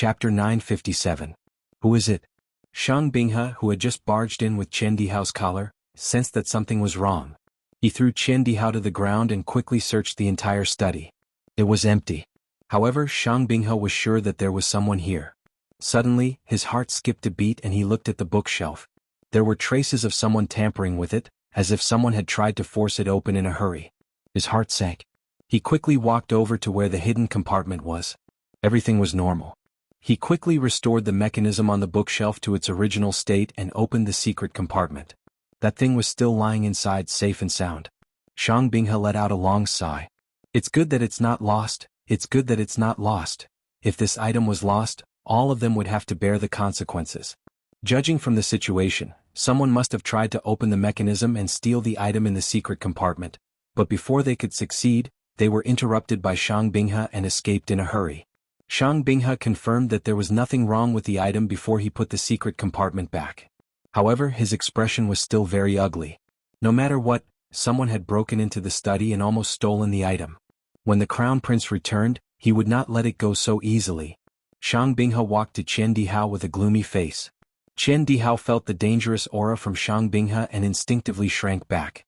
Chapter 957. Who is it? Shang Binghe, who had just barged in with Qian Dihao's collar, sensed that something was wrong. He threw Qian Dihao to the ground and quickly searched the entire study. It was empty. However, Shang Binghe was sure that there was someone here. Suddenly, his heart skipped a beat and he looked at the bookshelf. There were traces of someone tampering with it, as if someone had tried to force it open in a hurry. His heart sank. He quickly walked over to where the hidden compartment was. Everything was normal. He quickly restored the mechanism on the bookshelf to its original state and opened the secret compartment. That thing was still lying inside, safe and sound. Shang Binghe let out a long sigh. It's good that it's not lost, it's good that it's not lost. If this item was lost, all of them would have to bear the consequences. Judging from the situation, someone must have tried to open the mechanism and steal the item in the secret compartment, but before they could succeed, they were interrupted by Shang Binghe and escaped in a hurry. Shang Binghe confirmed that there was nothing wrong with the item before he put the secret compartment back. However, his expression was still very ugly. No matter what, someone had broken into the study and almost stolen the item. When the Crown Prince returned, he would not let it go so easily. Shang Binghe walked to Qian Dihao with a gloomy face. Qian Dihao felt the dangerous aura from Shang Binghe and instinctively shrank back.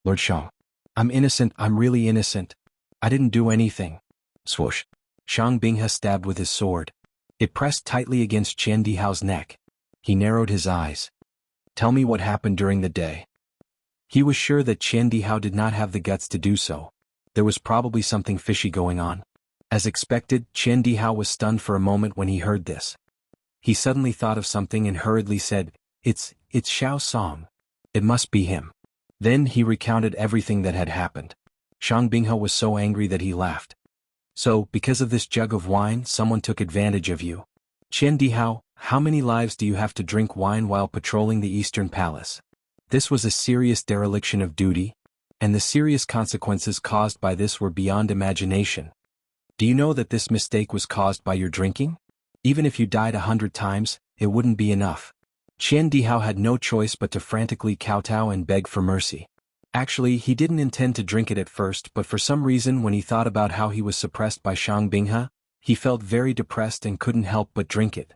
Lord Shang. I'm innocent, I'm really innocent. I didn't do anything. Swoosh. Shang Binghe stabbed with his sword. It pressed tightly against Qian Dihao's neck. He narrowed his eyes. Tell me what happened during the day. He was sure that Qian Dihao did not have the guts to do so. There was probably something fishy going on. As expected, Qian Dihao was stunned for a moment when he heard this. He suddenly thought of something and hurriedly said, It's Xiao Song. It must be him. Then he recounted everything that had happened. Shang Binghe was so angry that he laughed. So, because of this jug of wine, someone took advantage of you. Qian Dihao, how many lives do you have to drink wine while patrolling the Eastern Palace? This was a serious dereliction of duty, and the serious consequences caused by this were beyond imagination. Do you know that this mistake was caused by your drinking? Even if you died 100 times, it wouldn't be enough. Qian Dihao had no choice but to frantically kowtow and beg for mercy. Actually, he didn't intend to drink it at first, but for some reason when he thought about how he was suppressed by Shang Binghe, he felt very depressed and couldn't help but drink it.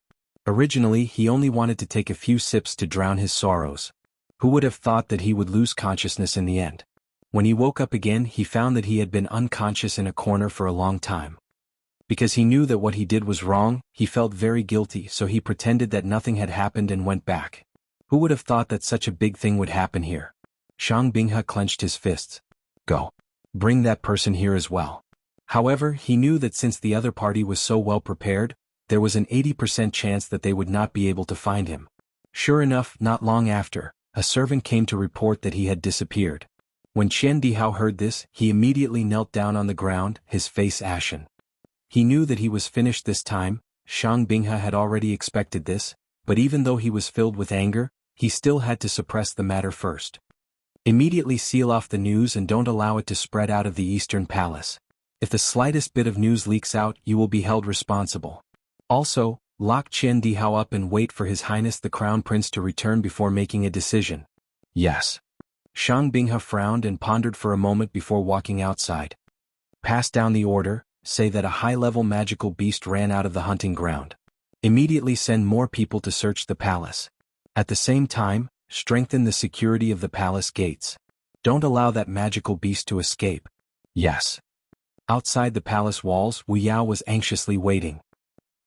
Originally, he only wanted to take a few sips to drown his sorrows. Who would have thought that he would lose consciousness in the end? When he woke up again, he found that he had been unconscious in a corner for a long time. Because he knew that what he did was wrong, he felt very guilty, so he pretended that nothing had happened and went back. Who would have thought that such a big thing would happen here? Shang Binghe clenched his fists. Go. Bring that person here as well. However, he knew that since the other party was so well prepared, there was an 80% chance that they would not be able to find him. Sure enough, not long after, a servant came to report that he had disappeared. When Qian Dihao heard this, he immediately knelt down on the ground, his face ashen. He knew that he was finished this time. Shang Binghe had already expected this, but even though he was filled with anger, he still had to suppress the matter first. Immediately seal off the news and don't allow it to spread out of the Eastern Palace. If the slightest bit of news leaks out, you will be held responsible. Also, lock Qian Dihao up and wait for His Highness the Crown Prince to return before making a decision. Yes. Shang Binghe frowned and pondered for a moment before walking outside. Pass down the order. Say that a high-level magical beast ran out of the hunting ground. Immediately send more people to search the palace. At the same time, strengthen the security of the palace gates. Don't allow that magical beast to escape. Yes. Outside the palace walls, Wu Yao was anxiously waiting.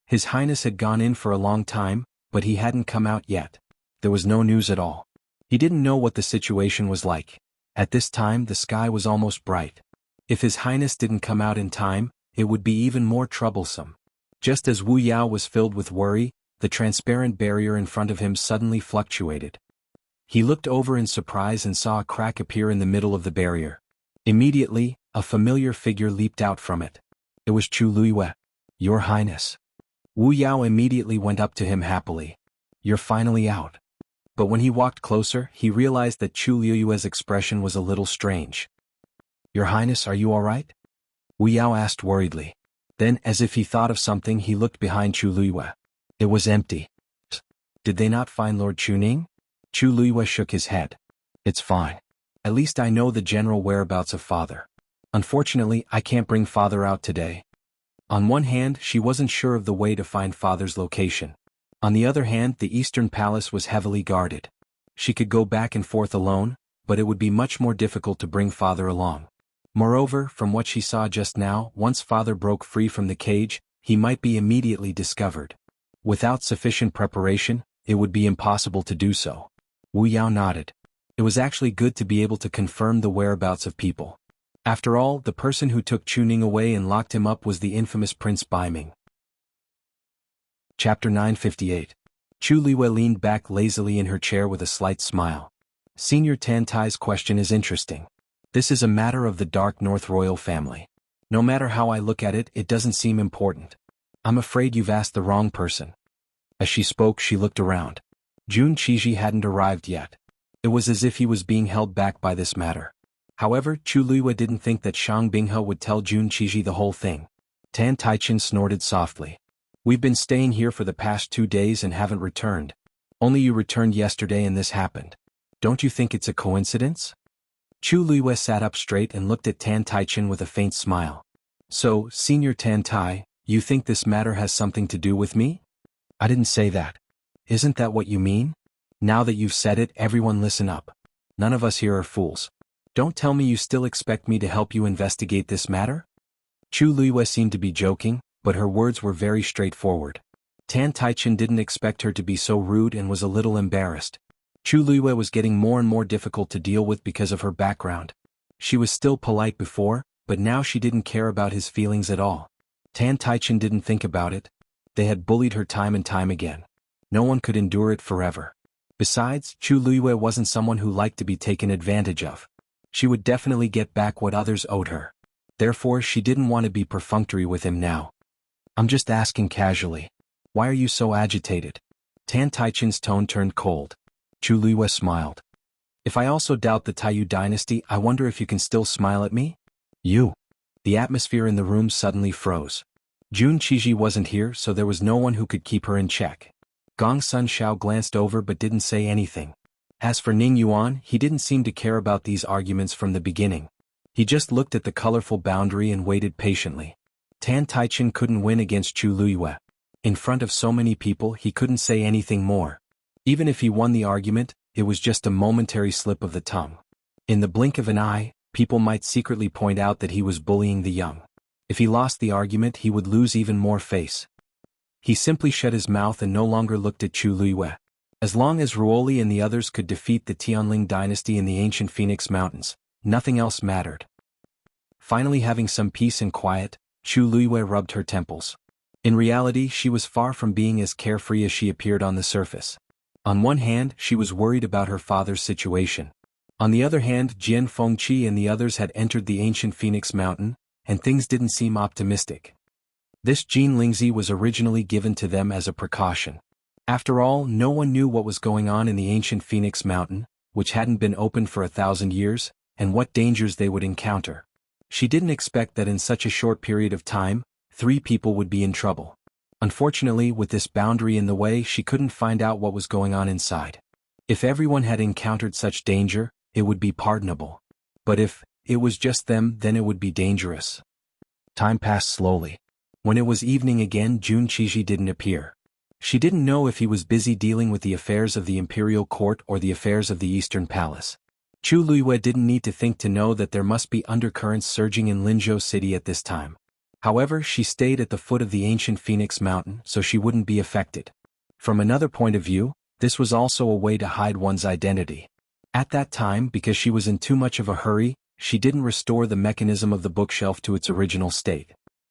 His Highness had gone in for a long time, but he hadn't come out yet. There was no news at all. He didn't know what the situation was like. At this time, the sky was almost bright. If His Highness didn't come out in time, it would be even more troublesome. Just as Wu Yao was filled with worry, the transparent barrier in front of him suddenly fluctuated. He looked over in surprise and saw a crack appear in the middle of the barrier. Immediately, a familiar figure leaped out from it. It was Chu Luiyue. Your Highness. Wu Yao immediately went up to him happily. You're finally out. But when he walked closer, he realized that Chu Luiyue's expression was a little strange. Your Highness, are you all right? Wu Yao asked worriedly. Then, as if he thought of something, he looked behind Chu Luiyue. It was empty. Did they not find Lord Chuning? Chu Luiyue shook his head. It's fine. At least I know the general whereabouts of Father. Unfortunately, I can't bring Father out today. On one hand, she wasn't sure of the way to find father's location. On the other hand, the Eastern Palace was heavily guarded. She could go back and forth alone, but it would be much more difficult to bring father along. Moreover, from what she saw just now, once father broke free from the cage, he might be immediately discovered. Without sufficient preparation, it would be impossible to do so. Wu Yao nodded. It was actually good to be able to confirm the whereabouts of people. After all, the person who took Chuning away and locked him up was the infamous Prince Baiming. Chapter 958. Chu Liwei leaned back lazily in her chair with a slight smile. Senior Tan Tai's question is interesting. This is a matter of the Dark North royal family. No matter how I look at it, it doesn't seem important. I'm afraid you've asked the wrong person. As she spoke, she looked around. Jun Qiji hadn't arrived yet. It was as if he was being held back by this matter. However, Chu Liwei didn't think that Shang Binghe would tell Jun Qiji the whole thing. Tan Taichin snorted softly. We've been staying here for the past 2 days and haven't returned. Only you returned yesterday and this happened. Don't you think it's a coincidence? Chu Liwei sat up straight and looked at Tan Taichin with a faint smile. So, Senior Tan Tai, you think this matter has something to do with me? I didn't say that. Isn't that what you mean? Now that you've said it, everyone listen up. None of us here are fools. Don't tell me you still expect me to help you investigate this matter? Chu Liwei seemed to be joking, but her words were very straightforward. Tan Taichin didn't expect her to be so rude and was a little embarrassed. Chu Liwei was getting more and more difficult to deal with because of her background. She was still polite before, but now she didn't care about his feelings at all. Tan Taichin didn't think about it. They had bullied her time and time again. No one could endure it forever. Besides, Chu Liwei wasn't someone who liked to be taken advantage of. She would definitely get back what others owed her. Therefore, she didn't want to be perfunctory with him now. I'm just asking casually. Why are you so agitated? Tan Taichin's tone turned cold. Chu Liwei smiled. If I also doubt the Taiyu dynasty, I wonder if you can still smile at me? You. The atmosphere in the room suddenly froze. Jun Qiji wasn't here, so there was no one who could keep her in check. Gong Sun Shao glanced over but didn't say anything. As for Ning Yuan, he didn't seem to care about these arguments from the beginning. He just looked at the colorful boundary and waited patiently. Tan Taichin couldn't win against Chu Liwei. In front of so many people, he couldn't say anything more. Even if he won the argument, it was just a momentary slip of the tongue. In the blink of an eye, people might secretly point out that he was bullying the young. If he lost the argument, he would lose even more face. He simply shut his mouth and no longer looked at Chu Liwei. As long as Ruoli and the others could defeat the Tianling dynasty in the ancient Phoenix Mountains, nothing else mattered. Finally having some peace and quiet, Chu Liwei rubbed her temples. In reality, she was far from being as carefree as she appeared on the surface. On one hand, she was worried about her father's situation. On the other hand, Jian Fengqi and the others had entered the ancient Phoenix Mountain, and things didn't seem optimistic. This Jin Lingzi was originally given to them as a precaution. After all, no one knew what was going on in the ancient Phoenix Mountain, which hadn't been opened for 1,000 years, and what dangers they would encounter. She didn't expect that in such a short period of time, 3 people would be in trouble. Unfortunately, with this boundary in the way, she couldn't find out what was going on inside. If everyone had encountered such danger, it would be pardonable. But if it was just them, then it would be dangerous. Time passed slowly. When it was evening again, Jun Qiji didn't appear. She didn't know if he was busy dealing with the affairs of the imperial court or the affairs of the Eastern Palace. Chu Liwei didn't need to think to know that there must be undercurrents surging in Linzhou City at this time. However, she stayed at the foot of the ancient Phoenix Mountain so she wouldn't be affected. From another point of view, this was also a way to hide one's identity. At that time, because she was in too much of a hurry, she didn't restore the mechanism of the bookshelf to its original state.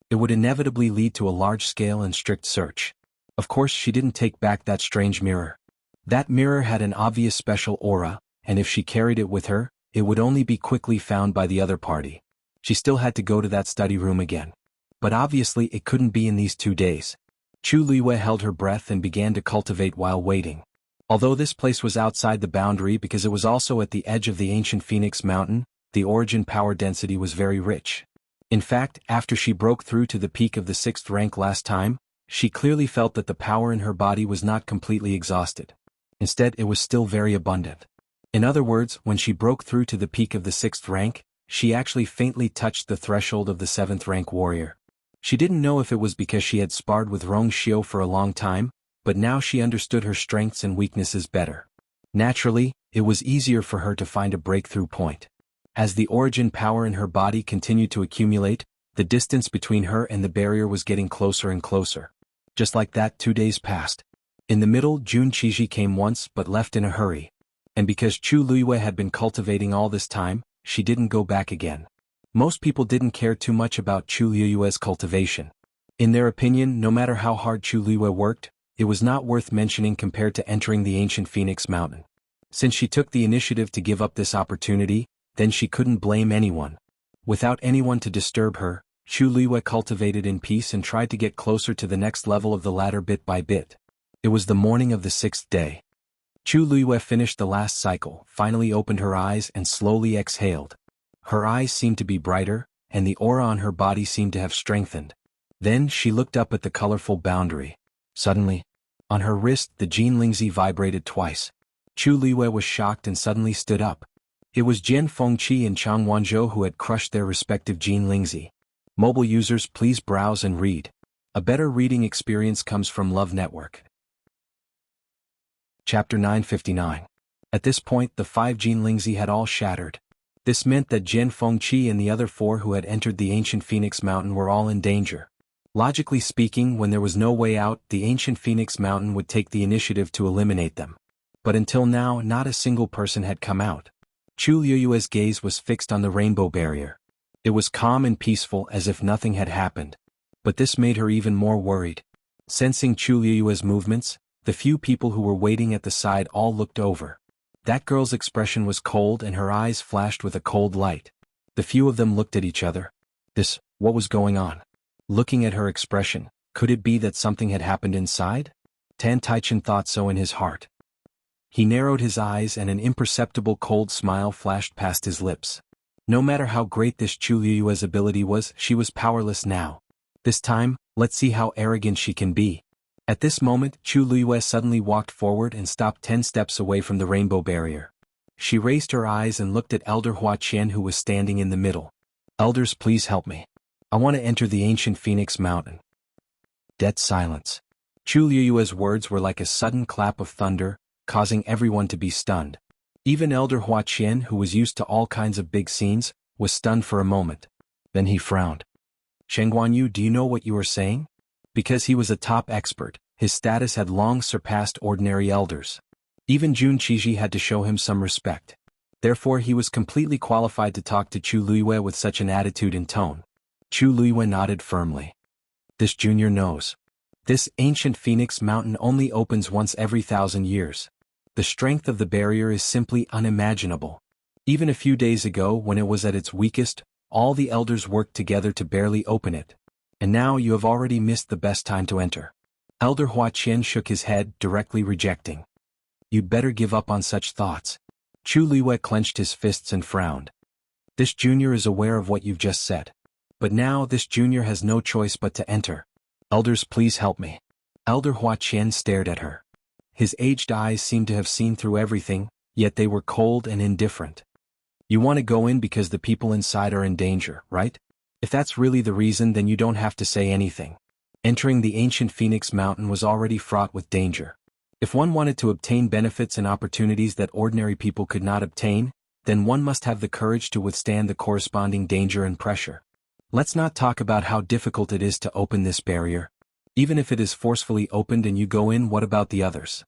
It would inevitably lead to a large-scale and strict search. Of course, she didn't take back that strange mirror. That mirror had an obvious special aura, and if she carried it with her, it would only be quickly found by the other party. She still had to go to that study room again. But obviously it couldn't be in these 2 days. Chu Liwei held her breath and began to cultivate while waiting. Although this place was outside the boundary because it was also at the edge of the ancient Phoenix Mountain, the origin power density was very rich. In fact, after she broke through to the peak of the 6th rank last time, she clearly felt that the power in her body was not completely exhausted. Instead, it was still very abundant. In other words, when she broke through to the peak of the 6th rank, she actually faintly touched the threshold of the 7th rank warrior. She didn't know if it was because she had sparred with Rong Xiu for a long time, but now she understood her strengths and weaknesses better. Naturally, it was easier for her to find a breakthrough point. As the origin power in her body continued to accumulate, the distance between her and the barrier was getting closer and closer. Just like that, 2 days passed. In the middle, Jun Qiji came once but left in a hurry. And because Chu Luiyue had been cultivating all this time, she didn't go back again. Most people didn't care too much about Chu Luiyue's cultivation. In their opinion, no matter how hard Chu Luiyue worked, it was not worth mentioning compared to entering the ancient Phoenix Mountain. Since she took the initiative to give up this opportunity, then she couldn't blame anyone. Without anyone to disturb her, Chu Luiyue cultivated in peace and tried to get closer to the next level of the ladder bit by bit. It was the morning of the 6th day. Chu Luiyue finished the last cycle, finally opened her eyes and slowly exhaled. Her eyes seemed to be brighter, and the aura on her body seemed to have strengthened. Then she looked up at the colorful boundary. Suddenly, on her wrist the jianlingzi vibrated twice. Chu Luiyue was shocked and suddenly stood up. It was Jian Fengqi and Xuanhuan who had crushed their respective jianlingzi. Mobile users, please browse and read. A better reading experience comes from Love Network. Chapter 959. At this point the 5 jianlingzi had all shattered. This meant that Jian Fengqi and the other 4 who had entered the ancient Phoenix Mountain were all in danger. Logically speaking, when there was no way out, the ancient Phoenix Mountain would take the initiative to eliminate them. But until now, not a single person had come out. Chu Luiyue's gaze was fixed on the rainbow barrier. It was calm and peaceful as if nothing had happened. But this made her even more worried. Sensing Chu Luiyue's movements, the few people who were waiting at the side all looked over. That girl's expression was cold and her eyes flashed with a cold light. The few of them looked at each other. What was going on? Looking at her expression, could it be that something had happened inside? Tan Taichen thought so in his heart. He narrowed his eyes and an imperceptible cold smile flashed past his lips. No matter how great this Chu Luiyue's ability was, she was powerless now. This time, let's see how arrogant she can be. At this moment, Chu Luiyue suddenly walked forward and stopped 10 steps away from the rainbow barrier. She raised her eyes and looked at Elder Hua Qian who was standing in the middle. Elders, please help me. I want to enter the ancient Phoenix Mountain. Dead silence. Chu Luiyue's words were like a sudden clap of thunder, causing everyone to be stunned. Even Elder Hua Qian, who was used to all kinds of big scenes, was stunned for a moment. Then he frowned. Shengguanyu, do you know what you are saying? Because he was a top expert, his status had long surpassed ordinary elders. Even Jun Qiji had to show him some respect. Therefore he was completely qualified to talk to Chu Luiyue with such an attitude and tone. Chu Luiyue nodded firmly. This junior knows. This ancient Phoenix Mountain only opens once every 1,000 years. The strength of the barrier is simply unimaginable. Even a few days ago, when it was at its weakest, all the elders worked together to barely open it. And now you have already missed the best time to enter. Elder Hua Qian shook his head, directly rejecting. You'd better give up on such thoughts. Chu Luiyue clenched his fists and frowned. This junior is aware of what you've just said. But now this junior has no choice but to enter. Elders, please help me. Elder Hua Qian stared at her. His aged eyes seemed to have seen through everything, yet they were cold and indifferent. You want to go in because the people inside are in danger, right? If that's really the reason, then you don't have to say anything. Entering the ancient Phoenix Mountain was already fraught with danger. If one wanted to obtain benefits and opportunities that ordinary people could not obtain, then one must have the courage to withstand the corresponding danger and pressure. Let's not talk about how difficult it is to open this barrier. Even if it is forcefully opened and you go in, what about the others?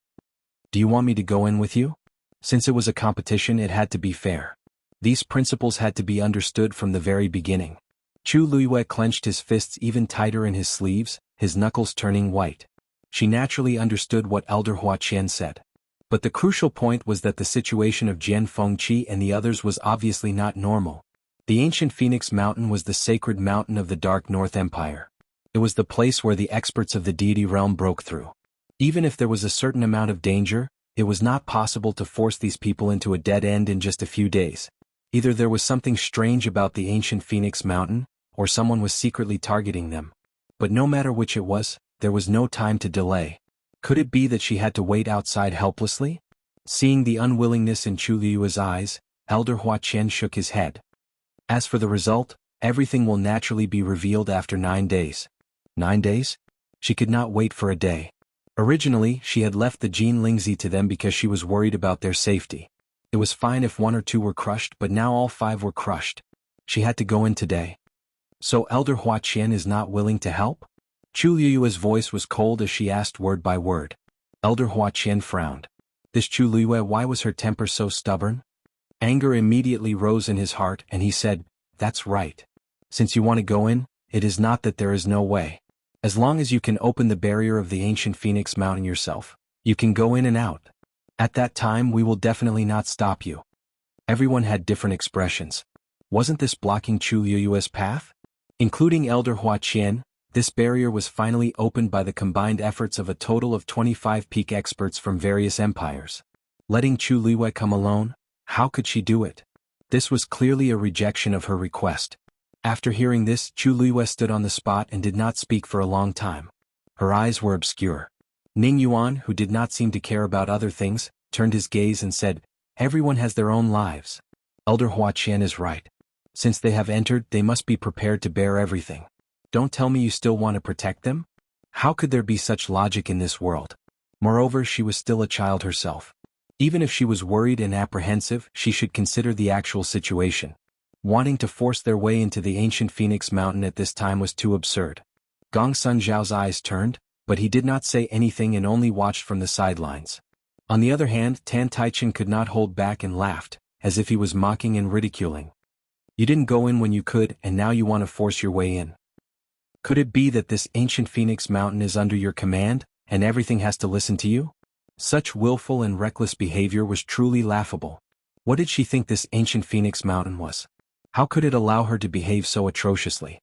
Do you want me to go in with you? Since it was a competition, it had to be fair. These principles had to be understood from the very beginning. Chu Luiyue clenched his fists even tighter in his sleeves, his knuckles turning white. She naturally understood what Elder Hua Qian said. But the crucial point was that the situation of Jian Fengqi and the others was obviously not normal. The ancient Phoenix Mountain was the sacred mountain of the Dark North Empire. It was the place where the experts of the deity realm broke through. Even if there was a certain amount of danger, it was not possible to force these people into a dead end in just a few days. Either there was something strange about the ancient Phoenix Mountain, or someone was secretly targeting them. But no matter which it was, there was no time to delay. Could it be that she had to wait outside helplessly? Seeing the unwillingness in Chu Luiyue's eyes, Elder Hua Qian shook his head. As for the result, Everything will naturally be revealed after 9 days. 9 days? She could not wait for a day. Originally, she had left the Jianlingzi to them because she was worried about their safety. It was fine if 1 or 2 were crushed, but now all 5 were crushed. She had to go in today. So Elder Huaqian is not willing to help? Chu Liyue's voice was cold as she asked word by word. Elder Huaqian frowned. This Chu Liyue, why was her temper so stubborn? Anger immediately rose in his heart and he said, "That's right. Since you want to go in, it is not that there is no way. As long as you can open the barrier of the ancient Phoenix Mountain yourself, you can go in and out. At that time we will definitely not stop you." Everyone had different expressions. Wasn't this blocking Chu Liyue's path? Including Elder Huaqian, this barrier was finally opened by the combined efforts of a total of 25 peak experts from various empires. Letting Chu Liyue come alone? How could she do it? This was clearly a rejection of her request. After hearing this, Chu Liyue stood on the spot and did not speak for a long time. Her eyes were obscure. Ning Yuan, who did not seem to care about other things, turned his gaze and said, "Everyone has their own lives. Elder Huaqian is right. Since they have entered, they must be prepared to bear everything. Don't tell me you still want to protect them? How could there be such logic in this world?" Moreover, she was still a child herself. Even if she was worried and apprehensive, she should consider the actual situation. Wanting to force their way into the ancient Phoenix Mountain at this time was too absurd. Gong Sun Zhao's eyes turned, but he did not say anything and only watched from the sidelines. On the other hand, Tan Taichen could not hold back and laughed, as if he was mocking and ridiculing. "You didn't go in when you could, and now you want to force your way in. Could it be that this ancient Phoenix Mountain is under your command, and everything has to listen to you?" Such willful and reckless behavior was truly laughable. What did she think this ancient Phoenix Mountain was? How could it allow her to behave so atrociously?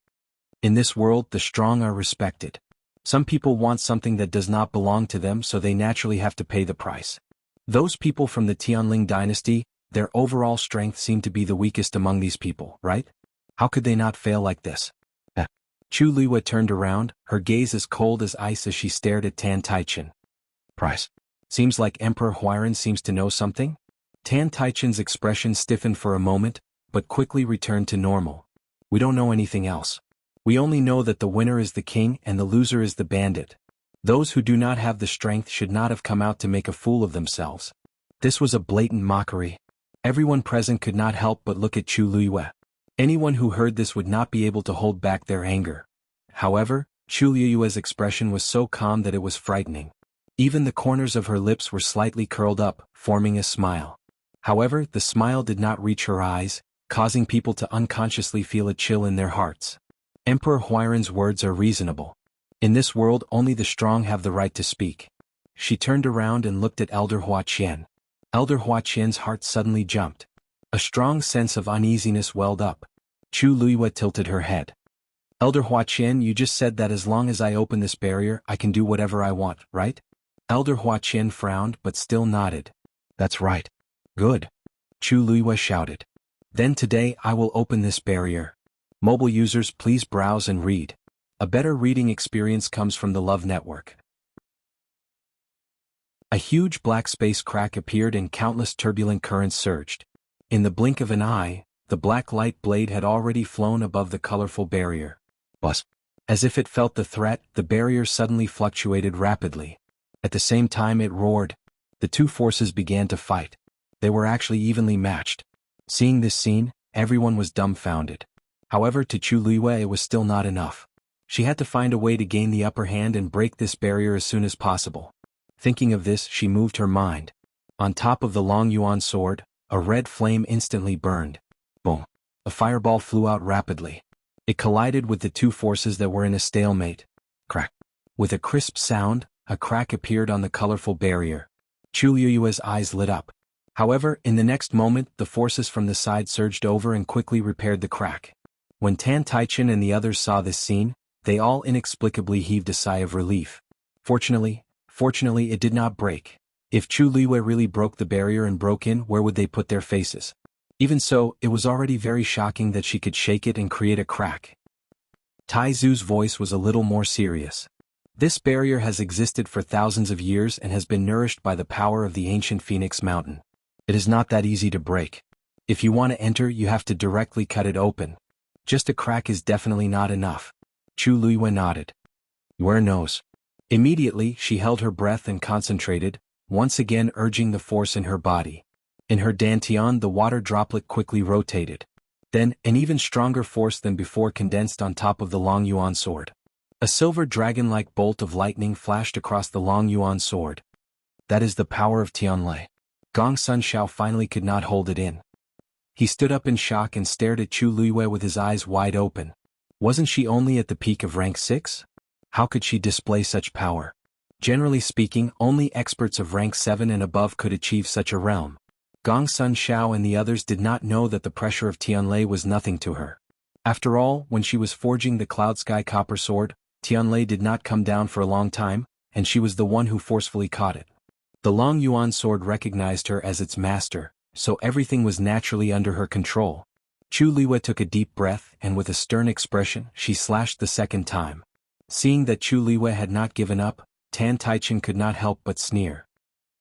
In this world, the strong are respected. Some people want something that does not belong to them, so they naturally have to pay the price. Those people from the Tianling dynasty, their overall strength seemed to be the weakest among these people, right? How could they not fail like this? Chu Liyue turned around, her gaze as cold as ice as she stared at Tan Taichen. "Price. Seems like Emperor Huairan seems to know something?" Tan Taichen's expression stiffened for a moment, but quickly returned to normal. "We don't know anything else. We only know that the winner is the king and the loser is the bandit. Those who do not have the strength should not have come out to make a fool of themselves." This was a blatant mockery. Everyone present could not help but look at Chu Liyue. Anyone who heard this would not be able to hold back their anger. However, Chu Liyue's expression was so calm that it was frightening. Even the corners of her lips were slightly curled up, forming a smile. However, the smile did not reach her eyes, causing people to unconsciously feel a chill in their hearts. Emperor Huairan's words are reasonable. In this world, only the strong have the right to speak. She turned around and looked at Elder Huaqian. Elder Huaqian's heart suddenly jumped. A strong sense of uneasiness welled up. Chu Liyue tilted her head. "Elder Huaqian, you just said that as long as I open this barrier, I can do whatever I want, right?" Elder Huaqian frowned but still nodded. "That's right." "Good." Chu Liyue shouted. "Then today I will open this barrier. Mobile users, please browse and read. A better reading experience comes from the Love Network." A huge black space crack appeared and countless turbulent currents surged. In the blink of an eye, the black light blade had already flown above the colorful barrier. Buzz. As if it felt the threat, the barrier suddenly fluctuated rapidly. At the same time it roared. The two forces began to fight. They were actually evenly matched. Seeing this scene, everyone was dumbfounded. However, to Chu Liyue it was still not enough. She had to find a way to gain the upper hand and break this barrier as soon as possible. Thinking of this, she moved her mind. On top of the Long Yuan sword, a red flame instantly burned. Boom! A fireball flew out rapidly. It collided with the two forces that were in a stalemate. Crack! With a crisp sound, a crack appeared on the colorful barrier. Chu Liyue's eyes lit up. However, in the next moment, the forces from the side surged over and quickly repaired the crack. When Tan Taichen and the others saw this scene, they all inexplicably heaved a sigh of relief. Fortunately, it did not break. If Chu Liyue really broke the barrier and broke in, where would they put their faces? Even so, it was already very shocking that she could shake it and create a crack. Tai Zu's voice was a little more serious. This barrier has existed for thousands of years and has been nourished by the power of the ancient Phoenix Mountain. It is not that easy to break. If you want to enter, you have to directly cut it open. Just a crack is definitely not enough. Chu Luiyue nodded. Where knows? Immediately, she held her breath and concentrated, once again urging the force in her body. In her dantian, the water droplet quickly rotated. Then, an even stronger force than before condensed on top of the Long Yuan sword. A silver dragon-like bolt of lightning flashed across the Long Yuan sword. That is the power of Tianlei. Gong Sun Shao finally could not hold it in. He stood up in shock and stared at Chu Luiyue with his eyes wide open. Wasn't she only at the peak of rank 6? How could she display such power? Generally speaking, only experts of rank 7 and above could achieve such a realm. Gong Sun Shao and the others did not know that the pressure of Tianlei was nothing to her. After all, when she was forging the Cloud Sky Copper Sword, Tianlei did not come down for a long time, and she was the one who forcefully caught it. The Long Yuan sword recognized her as its master, so everything was naturally under her control. Chu Luiyue took a deep breath and with a stern expression she slashed the second time. Seeing that Chu Luiyue had not given up, Tan Taichen could not help but sneer.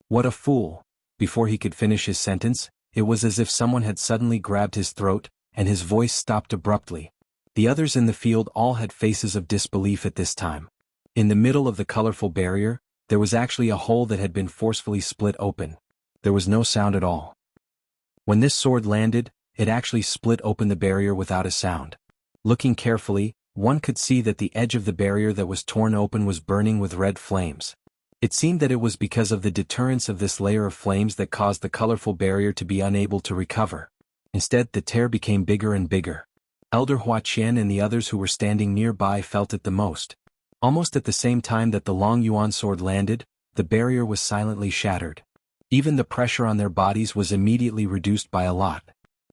What a fool! Before he could finish his sentence, it was as if someone had suddenly grabbed his throat, and his voice stopped abruptly. The others in the field all had faces of disbelief at this time. In the middle of the colorful barrier, there was actually a hole that had been forcefully split open. There was no sound at all. When this sword landed, it actually split open the barrier without a sound. Looking carefully, one could see that the edge of the barrier that was torn open was burning with red flames. It seemed that it was because of the deterrence of this layer of flames that caused the colorful barrier to be unable to recover. Instead, the tear became bigger and bigger. Elder Hua Qian and the others who were standing nearby felt it the most. Almost at the same time that the Long Yuan sword landed, the barrier was silently shattered. Even the pressure on their bodies was immediately reduced by a lot.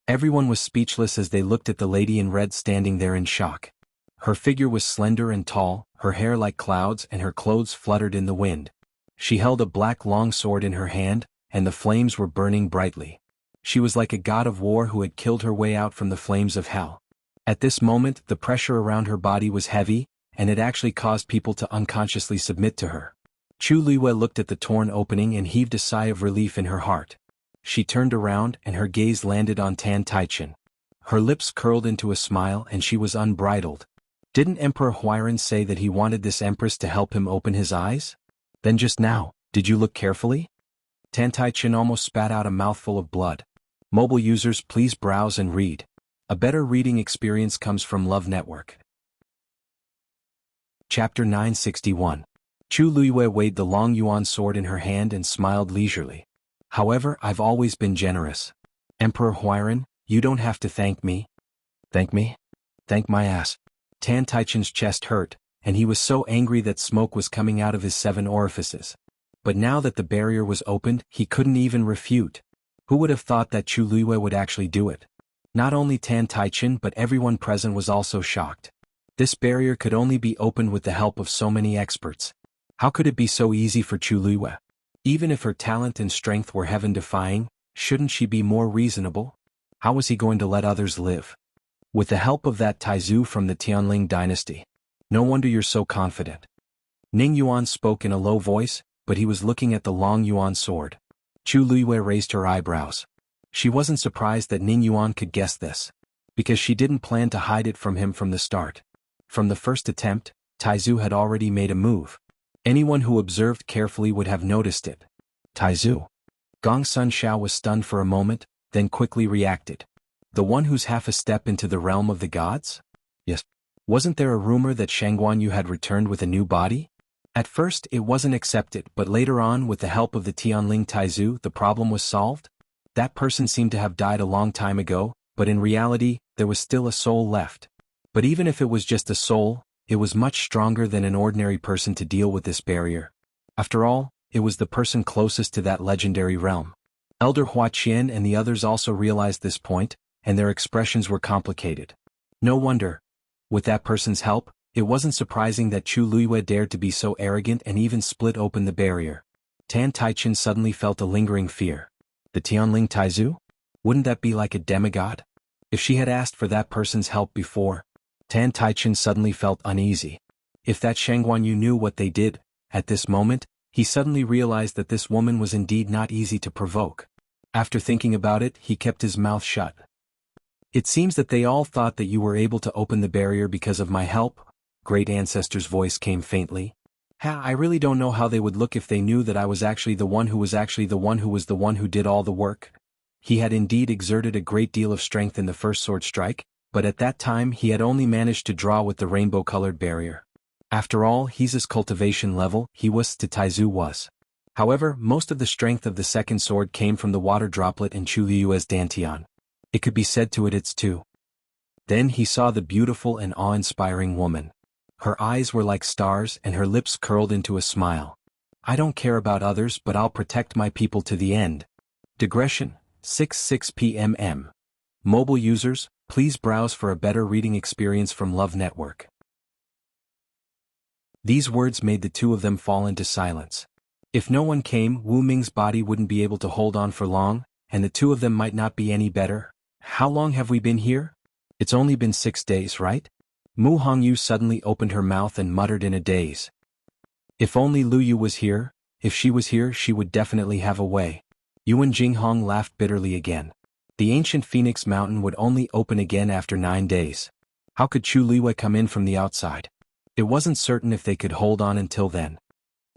Everyone was speechless as they looked at the lady in red standing there in shock. Her figure was slender and tall, her hair like clouds and her clothes fluttered in the wind. She held a black long sword in her hand, and the flames were burning brightly. She was like a god of war who had killed her way out from the flames of hell. At this moment, the pressure around her body was heavy, and it actually caused people to unconsciously submit to her. Chu Luiyue looked at the torn opening and heaved a sigh of relief in her heart. She turned around and her gaze landed on Tan Taichen. Her lips curled into a smile and she was unbridled. Didn't Emperor Huairan say that he wanted this empress to help him open his eyes? Then just now, did you look carefully? Tan Taichen almost spat out a mouthful of blood. Mobile users, please browse and read. A better reading experience comes from Love Network. Chapter 961. Chu Luiyue weighed the Long Yuan sword in her hand and smiled leisurely. However, I've always been generous. Emperor Huairan, you don't have to thank me. Thank me? Thank my ass. Tan Taichen's chest hurt, and he was so angry that smoke was coming out of his 7 orifices. But now that the barrier was opened, he couldn't even refute. Who would have thought that Chu Luiyue would actually do it? Not only Tan Taichen but everyone present was also shocked. This barrier could only be opened with the help of so many experts. How could it be so easy for Chu Luiyue? Even if her talent and strength were heaven-defying, shouldn't she be more reasonable? How was he going to let others live? With the help of that Taizu from the Tianling dynasty. No wonder you're so confident. Ning Yuan spoke in a low voice, but he was looking at the Long Yuan sword. Chu Luiyue raised her eyebrows. She wasn't surprised that Ning Yuan could guess this, because she didn't plan to hide it from him from the start. From the first attempt, Taizu had already made a move. Anyone who observed carefully would have noticed it. Taizu. Gong Sun Shao was stunned for a moment, then quickly reacted. The one who's half a step into the realm of the gods? Yes. Wasn't there a rumor that xuanhuan had returned with a new body? At first it wasn't accepted, but later on with the help of the Tianling Taizu the problem was solved? That person seemed to have died a long time ago, but in reality, there was still a soul left. But even if it was just a soul, it was much stronger than an ordinary person to deal with this barrier. After all, it was the person closest to that legendary realm. Elder Hua Qian and the others also realized this point, and their expressions were complicated. No wonder. With that person's help, it wasn't surprising that Chu Luiyue dared to be so arrogant and even split open the barrier. Tan Taichen suddenly felt a lingering fear. The Tianling Taizu? Wouldn't that be like a demigod? If she had asked for that person's help before, Tan Taichen suddenly felt uneasy. If that xuanhuan knew what they did, at this moment, he suddenly realized that this woman was indeed not easy to provoke. After thinking about it, he kept his mouth shut. It seems that they all thought that you were able to open the barrier because of my help. Great ancestor's voice came faintly. I really don't know how they would look if they knew that I was actually the one who was actually the one who was the one who did all the work. He had indeed exerted a great deal of strength in the first sword strike, but at that time he had only managed to draw with the rainbow-colored barrier. After all, he's his cultivation level, he was to Taizu was. However, most of the strength of the second sword came from the water droplet in Chu Liu's dantian. It could be said to its too. Then he saw the beautiful and awe-inspiring woman. Her eyes were like stars and her lips curled into a smile. I don't care about others, but I'll protect my people to the end. Digression, 6:06 p.m. Mobile users, please browse for a better reading experience from Love Network. These words made the two of them fall into silence. If no one came, Wu Ming's body wouldn't be able to hold on for long, and the two of them might not be any better. How long have we been here? It's only been 6 days, right? Mu Hongyu suddenly opened her mouth and muttered in a daze. If only Lu Yu was here, if she was here she would definitely have a way. Yuan Jinghong laughed bitterly again. The ancient Phoenix Mountain would only open again after 9 days. How could Chu Liwei come in from the outside? It wasn't certain if they could hold on until then.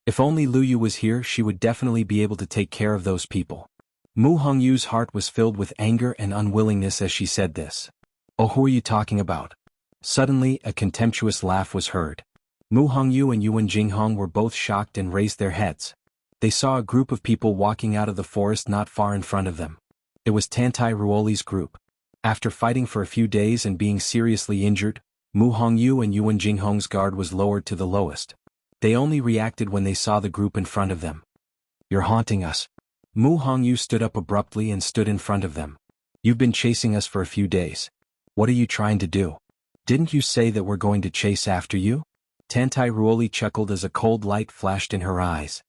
If only Lu Yu was here she would definitely be able to take care of those people. Mu Hongyu's heart was filled with anger and unwillingness as she said this. Oh, who are you talking about? Suddenly, a contemptuous laugh was heard. Mu Hongyu and Yuan Jinghong were both shocked and raised their heads. They saw a group of people walking out of the forest not far in front of them. It was Tantai Ruoli's group. After fighting for a few days and being seriously injured, Mu Hongyu and Yuan Jinghong's guard was lowered to the lowest. They only reacted when they saw the group in front of them. You're haunting us. Mu Hongyu stood up abruptly and stood in front of them. You've been chasing us for a few days. What are you trying to do? Didn't you say that we're going to chase after you? Tantai Ruoli chuckled as a cold light flashed in her eyes.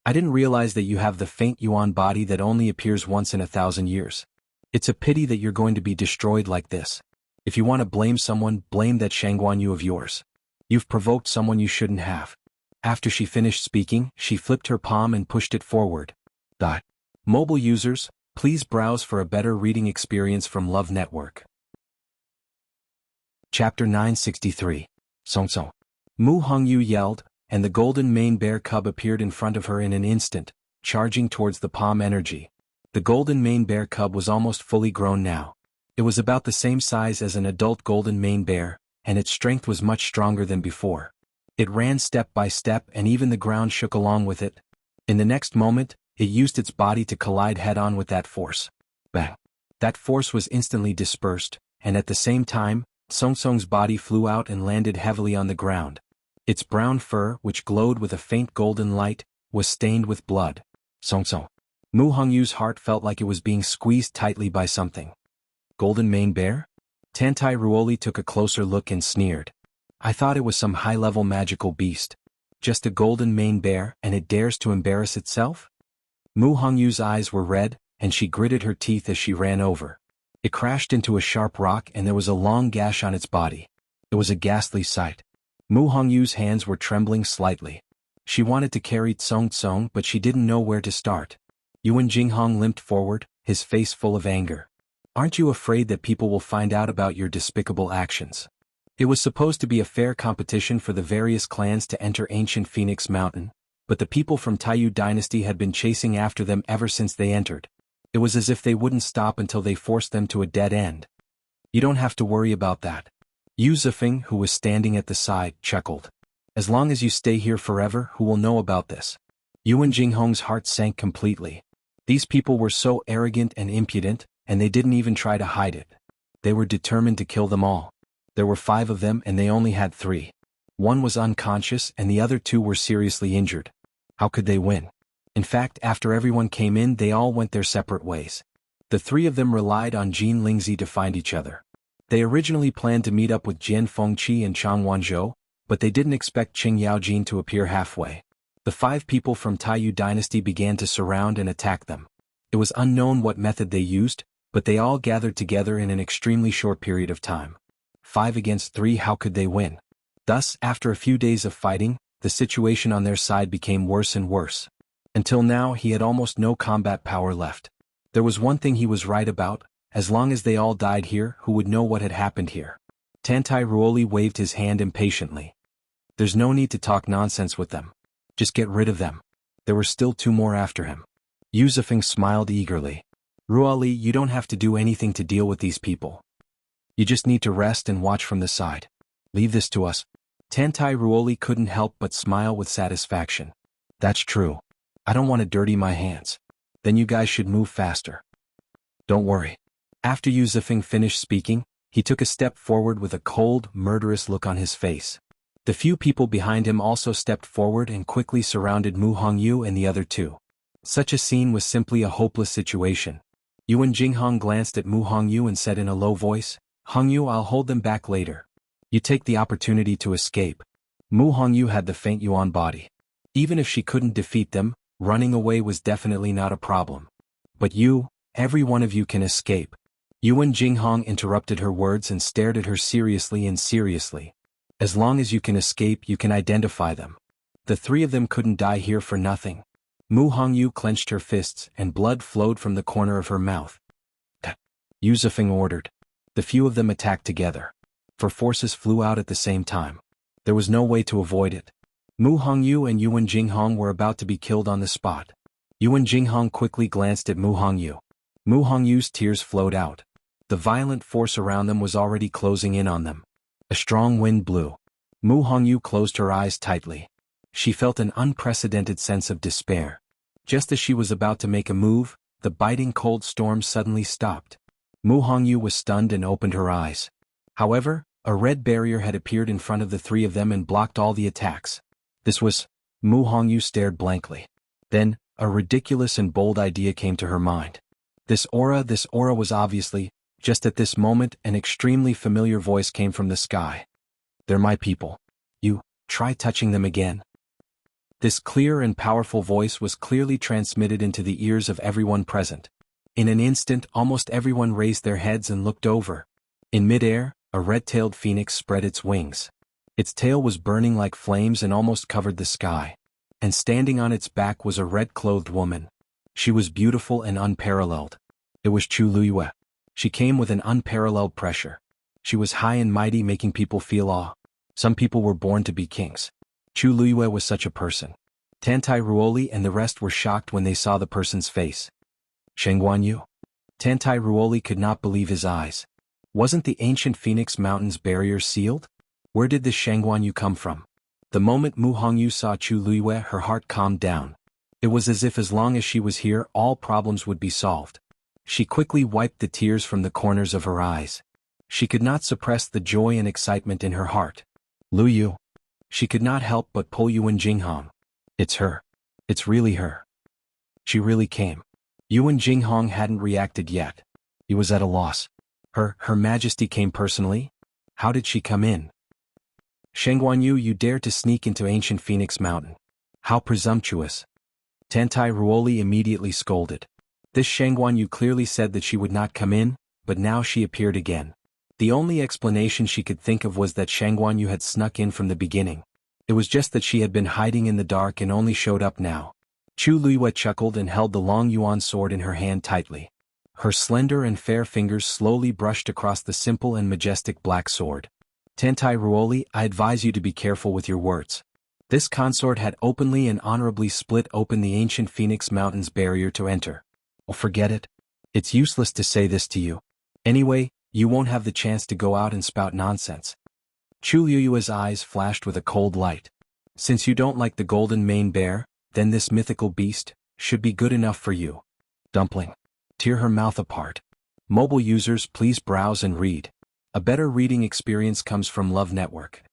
I didn't realize that you have the faint yuan body that only appears once in 1,000 years. It's a pity that you're going to be destroyed like this. If you want to blame someone, blame that xuanhuan of yours. You've provoked someone you shouldn't have. After she finished speaking, she flipped her palm and pushed it forward. Mobile users, please browse for a better reading experience from Love Network. Chapter 963. Songso. Mu Hongyu yelled, and the golden mane bear cub appeared in front of her in an instant, charging towards the palm energy. The golden mane bear cub was almost fully grown now. It was about the same size as an adult golden mane bear, and its strength was much stronger than before. It ran step by step and even the ground shook along with it. In the next moment, it used its body to collide head-on with that force. Bang! That force was instantly dispersed, and at the same time, Song Song's body flew out and landed heavily on the ground. Its brown fur, which glowed with a faint golden light, was stained with blood. Song Song. Mu Hongyu's heart felt like it was being squeezed tightly by something. Golden mane bear? Tantai Ruoli took a closer look and sneered. I thought it was some high-level magical beast. Just a golden mane bear, and it dares to embarrass itself? Mu Hongyu's eyes were red, and she gritted her teeth as she ran over. It crashed into a sharp rock and there was a long gash on its body. It was a ghastly sight. Mu Hongyu's hands were trembling slightly. She wanted to carry Tsong Tsong but she didn't know where to start. Yuan Jinghong limped forward, his face full of anger. Aren't you afraid that people will find out about your despicable actions? It was supposed to be a fair competition for the various clans to enter ancient Phoenix Mountain, but the people from Taiyu dynasty had been chasing after them ever since they entered. It was as if they wouldn't stop until they forced them to a dead end. You don't have to worry about that. Yu Zifeng, who was standing at the side, chuckled. As long as you stay here forever, who will know about this? Yuan Jinghong's heart sank completely. These people were so arrogant and impudent, and they didn't even try to hide it. They were determined to kill them all. There were 5 of them and they only had 3. One was unconscious and the other 2 were seriously injured. How could they win? In fact, after everyone came in, they all went their separate ways. The 3 of them relied on Jin Lingzi to find each other. They originally planned to meet up with Jian Fengqi and Chang Wanzhou, but they didn't expect Qing Yaojin to appear halfway. The 5 people from Taiyu dynasty began to surround and attack them. It was unknown what method they used, but they all gathered together in an extremely short period of time. 5 against 3, how could they win? Thus, after a few days of fighting, the situation on their side became worse and worse. Until now he had almost no combat power left. There was one thing he was right about, as long as they all died here, who would know what had happened here? Tantai Ruoli waved his hand impatiently. There's no need to talk nonsense with them. Just get rid of them. There were still 2 more after him. Yu Zifeng smiled eagerly. Ruoli, you don't have to do anything to deal with these people. You just need to rest and watch from the side. Leave this to us. Tantai Ruoli couldn't help but smile with satisfaction. That's true. I don't want to dirty my hands. Then you guys should move faster. Don't worry. After Yu Zifeng finished speaking, he took a step forward with a cold, murderous look on his face. The few people behind him also stepped forward and quickly surrounded Mu Hongyu and the other 2. Such a scene was simply a hopeless situation. Yuan Jinghong glanced at Mu Hongyu and said in a low voice, Hongyu, I'll hold them back later. You take the opportunity to escape. Mu Hongyu had the faint Yuan body. Even if she couldn't defeat them, running away was definitely not a problem. But you, every one of you can escape. Yuan Jinghong interrupted her words and stared at her seriously. As long as you can escape, you can identify them. The 3 of them couldn't die here for nothing. Mu Hongyu clenched her fists and blood flowed from the corner of her mouth. Yu Zifeng ordered. The few of them attacked together. 4 forces flew out at the same time. There was no way to avoid it. Mu Hongyu and Yuan Jinghong were about to be killed on the spot. Yuan Jinghong quickly glanced at Mu Hongyu. Mu Hongyu's tears flowed out. The violent force around them was already closing in on them. A strong wind blew. Mu Hongyu closed her eyes tightly. She felt an unprecedented sense of despair. Just as she was about to make a move, the biting cold storm suddenly stopped. Mu Hongyu was stunned and opened her eyes. However, a red barrier had appeared in front of the 3 of them and blocked all the attacks. This was... Mu Hongyu stared blankly. Then, a ridiculous and bold idea came to her mind. This aura was obviously... Just at this moment, an extremely familiar voice came from the sky. They're my people. You, try touching them again. This clear and powerful voice was clearly transmitted into the ears of everyone present. In an instant, almost everyone raised their heads and looked over. In midair, a red-tailed phoenix spread its wings. Its tail was burning like flames and almost covered the sky. And standing on its back was a red-clothed woman. She was beautiful and unparalleled. It was Chu Luyue. She came with an unparalleled pressure. She was high and mighty, making people feel awe. Some people were born to be kings. Chu Luyue was such a person. Tantai Ruoli and the rest were shocked when they saw the person's face. Xuanhuan. Tantai Ruoli could not believe his eyes. Wasn't the ancient Phoenix Mountain's barrier sealed? Where did this Xuanhuan come from? The moment Mu Hongyu saw Chu Luyue, her heart calmed down. It was as if as long as she was here, all problems would be solved. She quickly wiped the tears from the corners of her eyes. She could not suppress the joy and excitement in her heart. Luyu. She could not help but pull Yuan Jinghong. It's her. It's really her. She really came. Yuan Jinghong hadn't reacted yet. He was at a loss. Her Majesty came personally? How did she come in? Xuanhuan, you dared to sneak into ancient Phoenix Mountain. How presumptuous. Tantai Ruoli immediately scolded. This Xuanhuan clearly said that she would not come in, but now she appeared again. The only explanation she could think of was that Xuanhuan had snuck in from the beginning. It was just that she had been hiding in the dark and only showed up now. Chu Luyue chuckled and held the long yuan sword in her hand tightly. Her slender and fair fingers slowly brushed across the simple and majestic black sword. Tantai Ruoli, I advise you to be careful with your words. This consort had openly and honorably split open the ancient Phoenix Mountain's barrier to enter. Oh, forget it. It's useless to say this to you. Anyway, you won't have the chance to go out and spout nonsense. Chu Luyue's eyes flashed with a cold light. Since you don't like the golden mane bear, then this mythical beast should be good enough for you. Dumpling. Tear her mouth apart. Mobile users, please browse and read. A better reading experience comes from Love Network.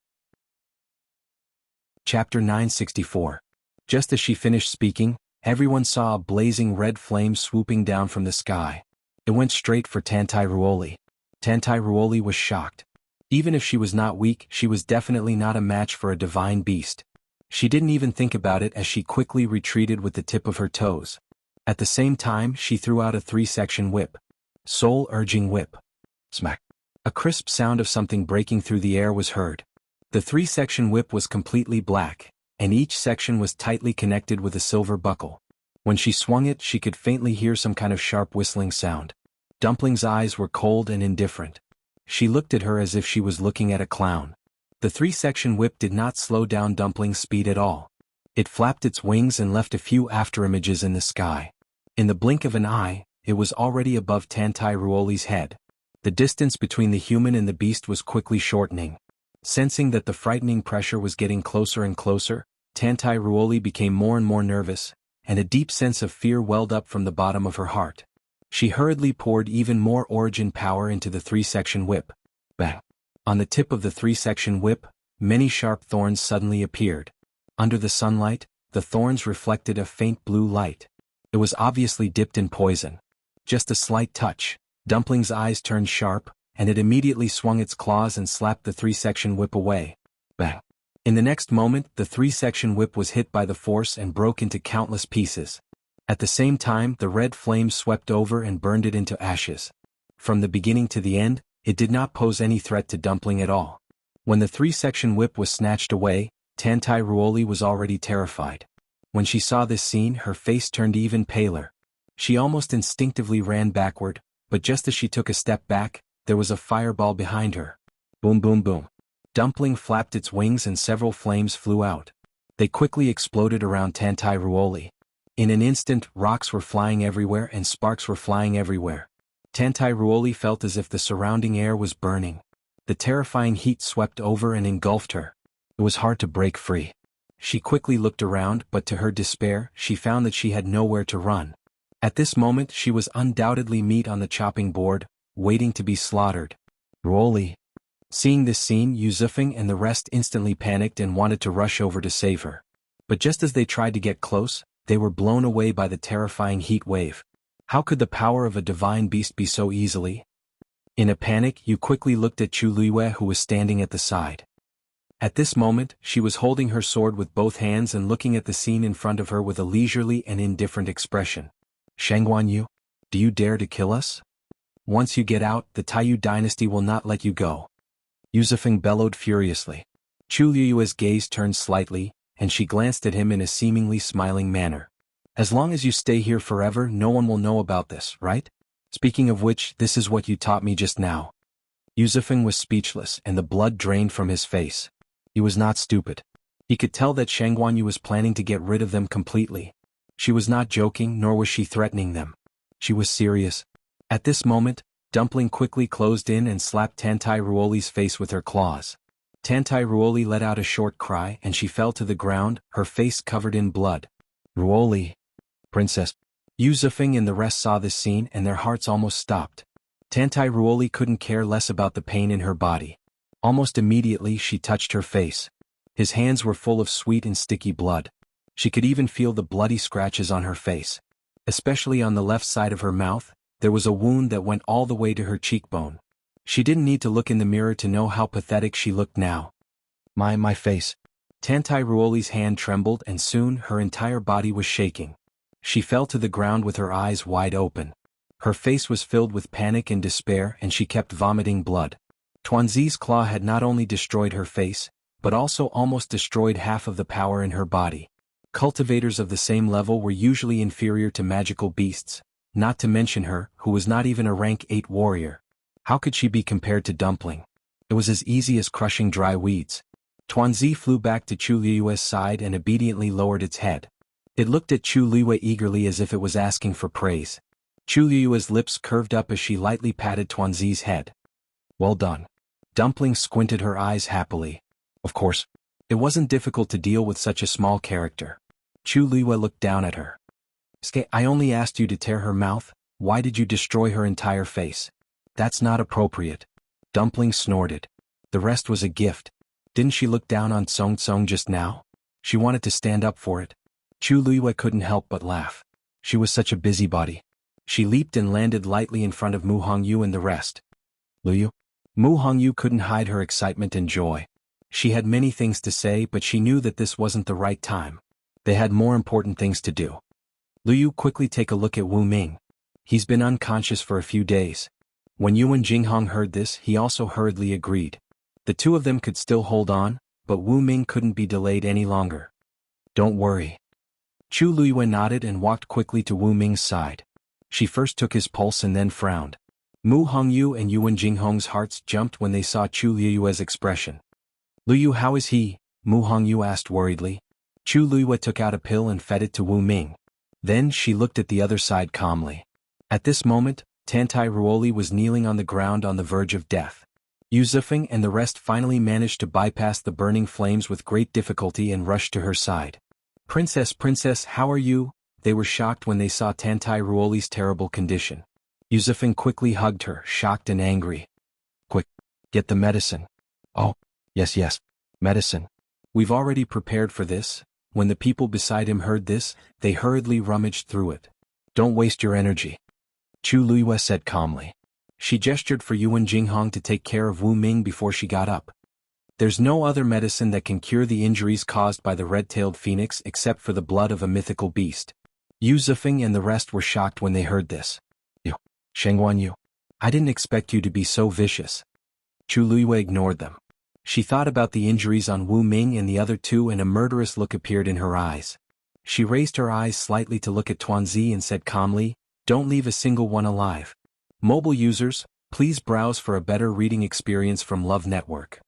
Chapter 964. Just as she finished speaking, everyone saw a blazing red flame swooping down from the sky. It went straight for Tantai Ruoli. Tantai Ruoli was shocked. Even if she was not weak, she was definitely not a match for a divine beast. She didn't even think about it as she quickly retreated with the tip of her toes. At the same time, she threw out a 3-section whip. Soul-urging whip. Smack. A crisp sound of something breaking through the air was heard. The 3-section whip was completely black, and each section was tightly connected with a silver buckle. When she swung it, she could faintly hear some kind of sharp whistling sound. Dumpling's eyes were cold and indifferent. She looked at her as if she was looking at a clown. The 3-section whip did not slow down Dumpling's speed at all. It flapped its wings and left a few afterimages in the sky. In the blink of an eye, it was already above Tantai Ruoli's head. The distance between the human and the beast was quickly shortening. Sensing that the frightening pressure was getting closer and closer, Tantai Ruoli became more and more nervous, and a deep sense of fear welled up from the bottom of her heart. She hurriedly poured even more origin power into the 3-section whip. Bang! On the tip of the 3-section whip, many sharp thorns suddenly appeared. Under the sunlight, the thorns reflected a faint blue light. It was obviously dipped in poison. Just a slight touch. Dumpling's eyes turned sharp, and it immediately swung its claws and slapped the 3-section whip away. Bang! In the next moment, the 3-section whip was hit by the force and broke into countless pieces. At the same time, the red flames swept over and burned it into ashes. From the beginning to the end, it did not pose any threat to Dumpling at all. When the 3-section whip was snatched away, Tantai Ruoli was already terrified. When she saw this scene, her face turned even paler. She almost instinctively ran backward, but just as she took a step back, there was a fireball behind her. Boom boom boom. Dumpling flapped its wings and several flames flew out. They quickly exploded around Tantai Ruoli. In an instant, rocks were flying everywhere and sparks were flying everywhere. Tantai Ruoli felt as if the surrounding air was burning. The terrifying heat swept over and engulfed her. It was hard to break free. She quickly looked around, but to her despair, she found that she had nowhere to run. At this moment, she was undoubtedly meat on the chopping board, waiting to be slaughtered. Ruoli. Seeing this scene, Yuzufeng and the rest instantly panicked and wanted to rush over to save her. But just as they tried to get close, they were blown away by the terrifying heat wave. How could the power of a divine beast be so easily? In a panic, Yu quickly looked at Chu Luiyue, who was standing at the side. At this moment, she was holding her sword with both hands and looking at the scene in front of her with a leisurely and indifferent expression. Xuanhuan Yu, do you dare to kill us? Once you get out, the Taiyu dynasty will not let you go. Yuzufeng bellowed furiously. Chu Luiyue's gaze turned slightly, and she glanced at him in a seemingly smiling manner. As long as you stay here forever, no one will know about this, right? Speaking of which, this is what you taught me just now. Yuzufeng was speechless, and the blood drained from his face. He was not stupid. He could tell that Xuanhuan Yu was planning to get rid of them completely. She was not joking, nor was she threatening them. She was serious. At this moment, Dumpling quickly closed in and slapped Tantai Ruoli's face with her claws. Tantai Ruoli let out a short cry and she fell to the ground, her face covered in blood. Ruoli. Princess. Yuzufeng and the rest saw this scene and their hearts almost stopped. Tantai Ruoli couldn't care less about the pain in her body. Almost immediately she touched her face. His hands were full of sweet and sticky blood. She could even feel the bloody scratches on her face. Especially on the left side of her mouth, there was a wound that went all the way to her cheekbone. She didn't need to look in the mirror to know how pathetic she looked now. My face. Tantai Ruoli's hand trembled and soon her entire body was shaking. She fell to the ground with her eyes wide open. Her face was filled with panic and despair and she kept vomiting blood. Tuanzi's claw had not only destroyed her face, but also almost destroyed half of the power in her body. Cultivators of the same level were usually inferior to magical beasts, not to mention her, who was not even a rank 8 warrior. How could she be compared to Dumpling? It was as easy as crushing dry weeds. Tuanzi flew back to Chu Luiyue's side and obediently lowered its head. It looked at Chu Luiyue eagerly as if it was asking for praise. Chu Luiyue's lips curved up as she lightly patted Tuanzi's head. Well done. Dumpling squinted her eyes happily. Of course, it wasn't difficult to deal with such a small character. Chu Luiyue looked down at her. I only asked you to tear her mouth, why did you destroy her entire face? That's not appropriate. Dumpling snorted. The rest was a gift. Didn't she look down on Song Tsong just now? She wanted to stand up for it. Chu Luiyue couldn't help but laugh. She was such a busybody. She leaped and landed lightly in front of Mu Hongyu and the rest. Luyu? Mu Hongyu couldn't hide her excitement and joy. She had many things to say, but she knew that this wasn't the right time. They had more important things to do. Luyu, quickly take a look at Wu Ming. He's been unconscious for a few days. When Yuan Jinghong heard this, he also hurriedly agreed. The two of them could still hold on, but Wu Ming couldn't be delayed any longer. Don't worry. Chu Luiyue nodded and walked quickly to Wu Ming's side. She first took his pulse and then frowned. Mu Hongyu and Yuan Jinghong's hearts jumped when they saw Chu Liyue's expression. "Liyu, how is he?" Mu Hongyu asked worriedly. Chu Liyue took out a pill and fed it to Wu Ming. Then she looked at the other side calmly. At this moment, Tantai Ruoli was kneeling on the ground on the verge of death. Yu Zifeng and the rest finally managed to bypass the burning flames with great difficulty and rushed to her side. Princess, how are you?" They were shocked when they saw Tantai Ruoli's terrible condition. Yu Zifeng quickly hugged her, shocked and angry. "Quick, get the medicine." "Oh, yes, medicine. We've already prepared for this." When the people beside him heard this, they hurriedly rummaged through it. "Don't waste your energy," Chu Liyue said calmly. She gestured for Yuan Jinghong to take care of Wu Ming before she got up. "There's no other medicine that can cure the injuries caused by the red-tailed phoenix except for the blood of a mythical beast." Yu Zifeng and the rest were shocked when they heard this. "Xuanhuan, I didn't expect you to be so vicious." Chu Liyue ignored them. She thought about the injuries on Wu Ming and the other two, and a murderous look appeared in her eyes. She raised her eyes slightly to look at Tuanzi and said calmly, "Don't leave a single one alive." Mobile users, please browse for a better reading experience from Love Network.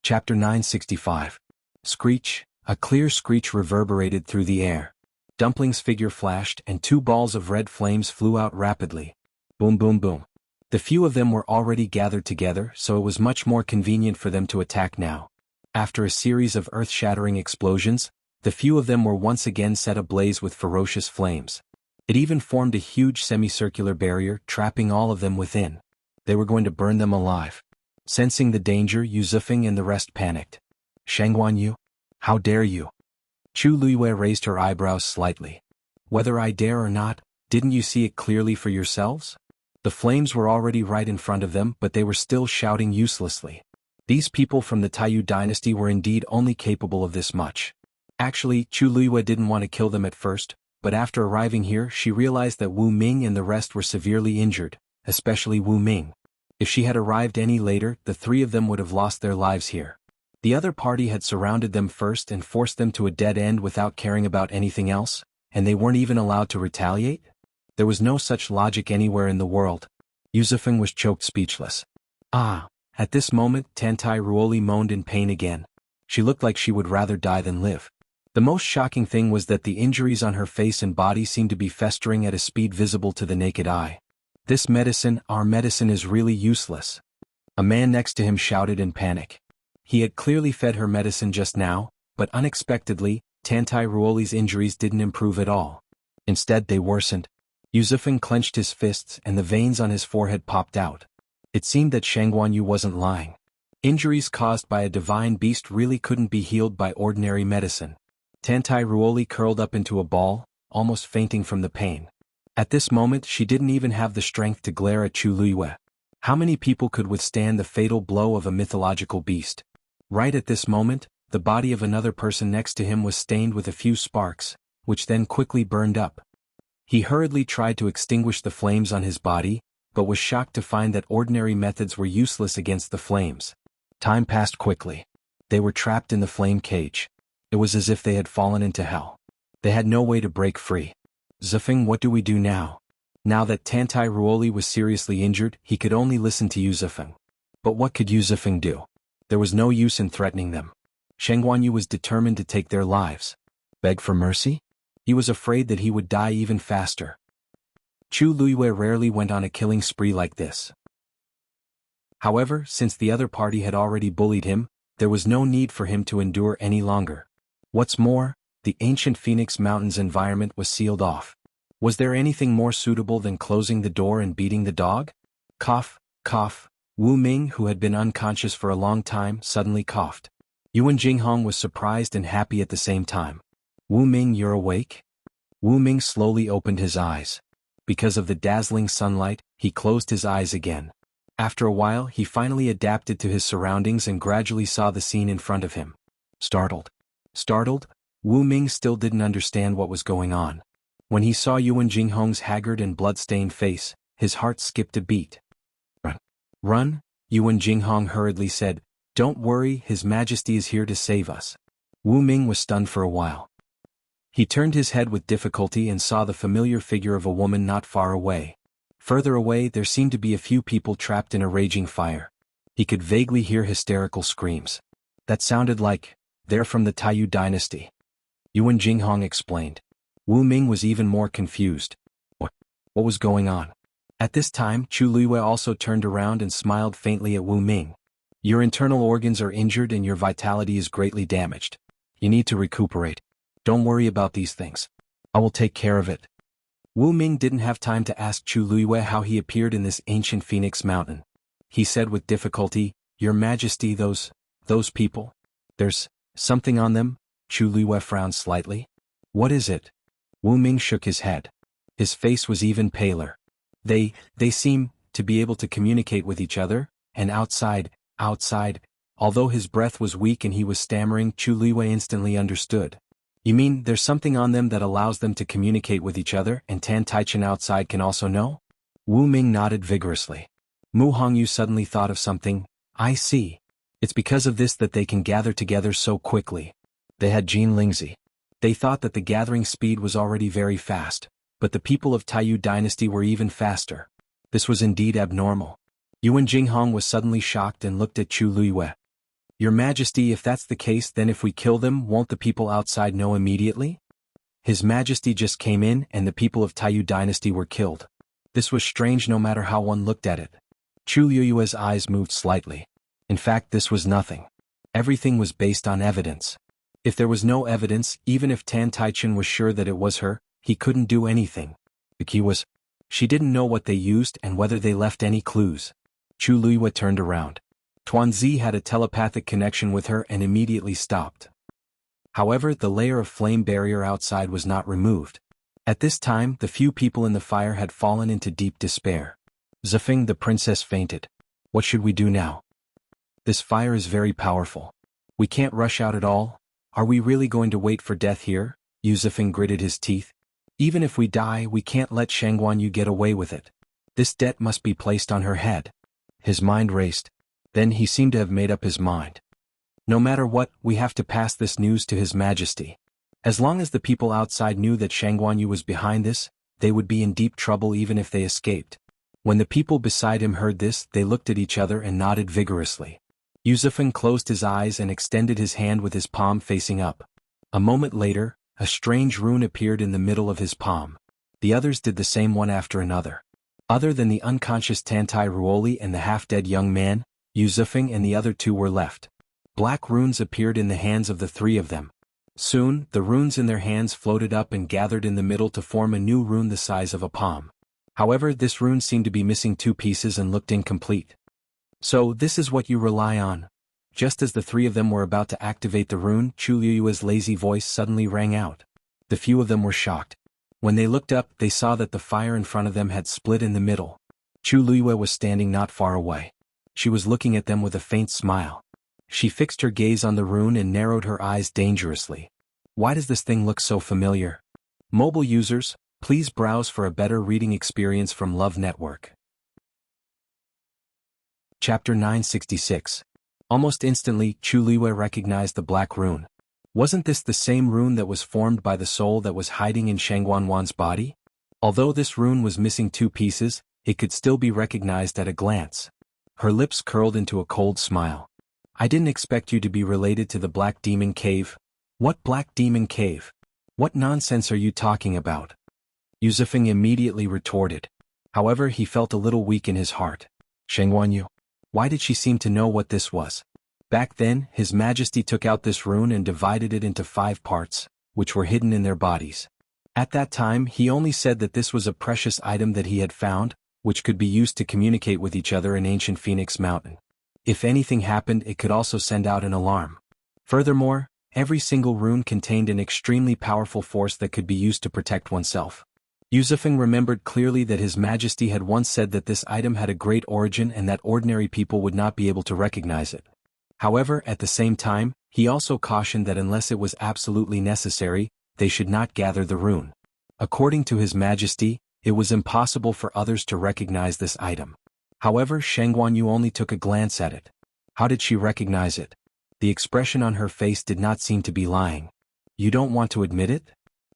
Chapter 965. Screech. A clear screech reverberated through the air. Dumpling's figure flashed and two balls of red flames flew out rapidly. Boom, boom, boom. The few of them were already gathered together, so it was much more convenient for them to attack now. After a series of earth-shattering explosions, the few of them were once again set ablaze with ferocious flames. It even formed a huge semicircular barrier, trapping all of them within. They were going to burn them alive. Sensing the danger, Yu Zifeng and the rest panicked. "Xuanhuan, how dare you?" Chu Liyue raised her eyebrows slightly. "Whether I dare or not, didn't you see it clearly for yourselves?" The flames were already right in front of them, but they were still shouting uselessly. These people from the Taiyu dynasty were indeed only capable of this much. Actually, Chu Liyue didn't want to kill them at first, but after arriving here she realized that Wu Ming and the rest were severely injured, especially Wu Ming. If she had arrived any later, the three of them would have lost their lives here. The other party had surrounded them first and forced them to a dead end without caring about anything else, and they weren't even allowed to retaliate? There was no such logic anywhere in the world. Yu Zifeng was choked speechless. At this moment Tantai Ruoli moaned in pain again. She looked like she would rather die than live. The most shocking thing was that the injuries on her face and body seemed to be festering at a speed visible to the naked eye. "This medicine, our medicine, is really useless," a man next to him shouted in panic. He had clearly fed her medicine just now, but unexpectedly, Tantai Ruoli's injuries didn't improve at all. Instead they worsened. Yu Zifeng clenched his fists and the veins on his forehead popped out. It seemed that Xuanhuan wasn't lying. Injuries caused by a divine beast really couldn't be healed by ordinary medicine. Tantai Ruoli curled up into a ball, almost fainting from the pain. At this moment she didn't even have the strength to glare at Chu Liyue. How many people could withstand the fatal blow of a mythological beast? Right at this moment, the body of another person next to him was stained with a few sparks, which then quickly burned up. He hurriedly tried to extinguish the flames on his body, but was shocked to find that ordinary methods were useless against the flames. Time passed quickly. They were trapped in the flame cage. It was as if they had fallen into hell. They had no way to break free. "Zifeng, what do we do now?" Now that Tantai Ruoli was seriously injured, he could only listen to Yu Zifeng. But what could Yu Zifeng do? There was no use in threatening them. Xuanhuan was determined to take their lives. Beg for mercy? He was afraid that he would die even faster. Chu Liyue rarely went on a killing spree like this. However, since the other party had already bullied him, there was no need for him to endure any longer. What's more, the ancient Phoenix Mountains environment was sealed off. Was there anything more suitable than closing the door and beating the dog? Cough, cough. Wu Ming, who had been unconscious for a long time, suddenly coughed. Yuan Jinghong was surprised and happy at the same time. "Wu Ming, you're awake?" Wu Ming slowly opened his eyes. Because of the dazzling sunlight, he closed his eyes again. After a while he finally adapted to his surroundings and gradually saw the scene in front of him. Startled, Wu Ming still didn't understand what was going on. When he saw Yuan Jinghong's haggard and blood-stained face, his heart skipped a beat. Run, Yuan Jinghong hurriedly said. "Don't worry, His Majesty is here to save us." Wu Ming was stunned for a while. He turned his head with difficulty and saw the familiar figure of a woman not far away. Further away there seemed to be a few people trapped in a raging fire. He could vaguely hear hysterical screams. That sounded like, they're from the Taiyu dynasty. Yuan Jinghong explained. Wu Ming was even more confused. What was going on? At this time Chu Luiyue also turned around and smiled faintly at Wu Ming. Your internal organs are injured and your vitality is greatly damaged. You need to recuperate. Don't worry about these things. I will take care of it. Wu Ming didn't have time to ask Chu Luiyue how he appeared in this ancient phoenix mountain. He said with difficulty, Your Majesty, those people. There's something on them? Chu Luiyue frowned slightly. What is it? Wu Ming shook his head. His face was even paler. They seem to be able to communicate with each other, and outside, although his breath was weak and he was stammering, Chu Luiyue instantly understood. You mean there's something on them that allows them to communicate with each other and Tan Taichen outside can also know? Wu Ming nodded vigorously. Mu Hongyu suddenly thought of something. I see. It's because of this that they can gather together so quickly. They had Jin Lingzi. They thought that the gathering speed was already very fast, but the people of Taiyu dynasty were even faster. This was indeed abnormal. Yuan Jinghong was suddenly shocked and looked at Chu Luiyue. Your Majesty, if that's the case, then if we kill them, won't the people outside know immediately? His Majesty just came in and the people of Taiyu dynasty were killed. This was strange no matter how one looked at it. Chu Luiyue's eyes moved slightly. In fact, this was nothing. Everything was based on evidence. If there was no evidence, even if Tan Taichen was sure that it was her, he couldn't do anything. The key was, she didn't know what they used and whether they left any clues. Chu Luiyue turned around. Tuanzi had a telepathic connection with her and immediately stopped. However, the layer of flame barrier outside was not removed. At this time, the few people in the fire had fallen into deep despair. Zifeng the princess fainted. What should we do now? This fire is very powerful. We can't rush out at all. Are we really going to wait for death here? Yu Zifeng gritted his teeth. Even if we die, we can't let Xuanhuan get away with it. This debt must be placed on her head. His mind raced. Then he seemed to have made up his mind. No matter what, we have to pass this news to His Majesty. As long as the people outside knew that Xuanhuan was behind this, they would be in deep trouble even if they escaped. When the people beside him heard this, they looked at each other and nodded vigorously. Yu Zifeng closed his eyes and extended his hand with his palm facing up. A moment later, a strange rune appeared in the middle of his palm. The others did the same one after another. Other than the unconscious Tantai Ruoli and the half-dead young man, Yu Zifeng and the other two were left. Black runes appeared in the hands of the three of them. Soon, the runes in their hands floated up and gathered in the middle to form a new rune the size of a palm. However, this rune seemed to be missing two pieces and looked incomplete. So, this is what you rely on. Just as the three of them were about to activate the rune, Chu Luiyue's lazy voice suddenly rang out. The few of them were shocked. When they looked up, they saw that the fire in front of them had split in the middle. Chu Luiyue was standing not far away. She was looking at them with a faint smile. She fixed her gaze on the rune and narrowed her eyes dangerously. Why does this thing look so familiar? Mobile users, please browse for a better reading experience from Love Network. Chapter 966. Almost instantly, Chu Luiyue recognized the black rune. Wasn't this the same rune that was formed by the soul that was hiding in Xuanhuan's body? Although this rune was missing two pieces, it could still be recognized at a glance. Her lips curled into a cold smile. I didn't expect you to be related to the Black Demon Cave. What Black Demon Cave? What nonsense are you talking about? Yu Zifeng immediately retorted. However, he felt a little weak in his heart. Xuanhuan, why did she seem to know what this was? Back then, His Majesty took out this rune and divided it into 5 parts, which were hidden in their bodies. At that time, he only said that this was a precious item that he had found, which could be used to communicate with each other in ancient Phoenix Mountain. If anything happened, it could also send out an alarm. Furthermore, every single rune contained an extremely powerful force that could be used to protect oneself. Yu Zifeng remembered clearly that His Majesty had once said that this item had a great origin and that ordinary people would not be able to recognize it. However, at the same time, he also cautioned that unless it was absolutely necessary, they should not gather the rune. According to His Majesty, it was impossible for others to recognize this item. However, Xuanhuan only took a glance at it. How did she recognize it? The expression on her face did not seem to be lying. You don't want to admit it?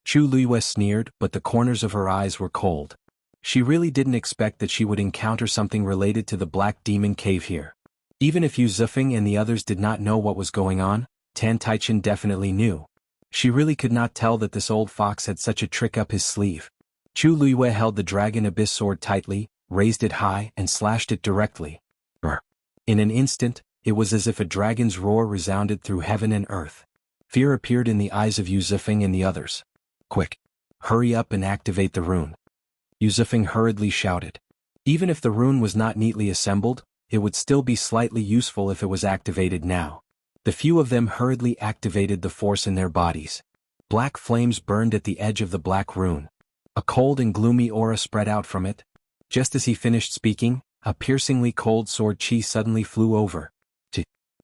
Chu Luiyue sneered, but the corners of her eyes were cold. She really didn't expect that she would encounter something related to the Black Demon Cave here. Even if Yu Zifeng and the others did not know what was going on, Tan Taichen definitely knew. She really could not tell that this old fox had such a trick up his sleeve. Chu Luiyue held the Dragon Abyss sword tightly, raised it high and slashed it directly. In an instant, it was as if a dragon's roar resounded through heaven and earth. Fear appeared in the eyes of Yu Zifeng and the others. Quick! Hurry up and activate the rune. Yu Zifeng hurriedly shouted. Even if the rune was not neatly assembled, it would still be slightly useful if it was activated now. The few of them hurriedly activated the force in their bodies. Black flames burned at the edge of the black rune. A cold and gloomy aura spread out from it. Just as he finished speaking, a piercingly cold sword chi suddenly flew over.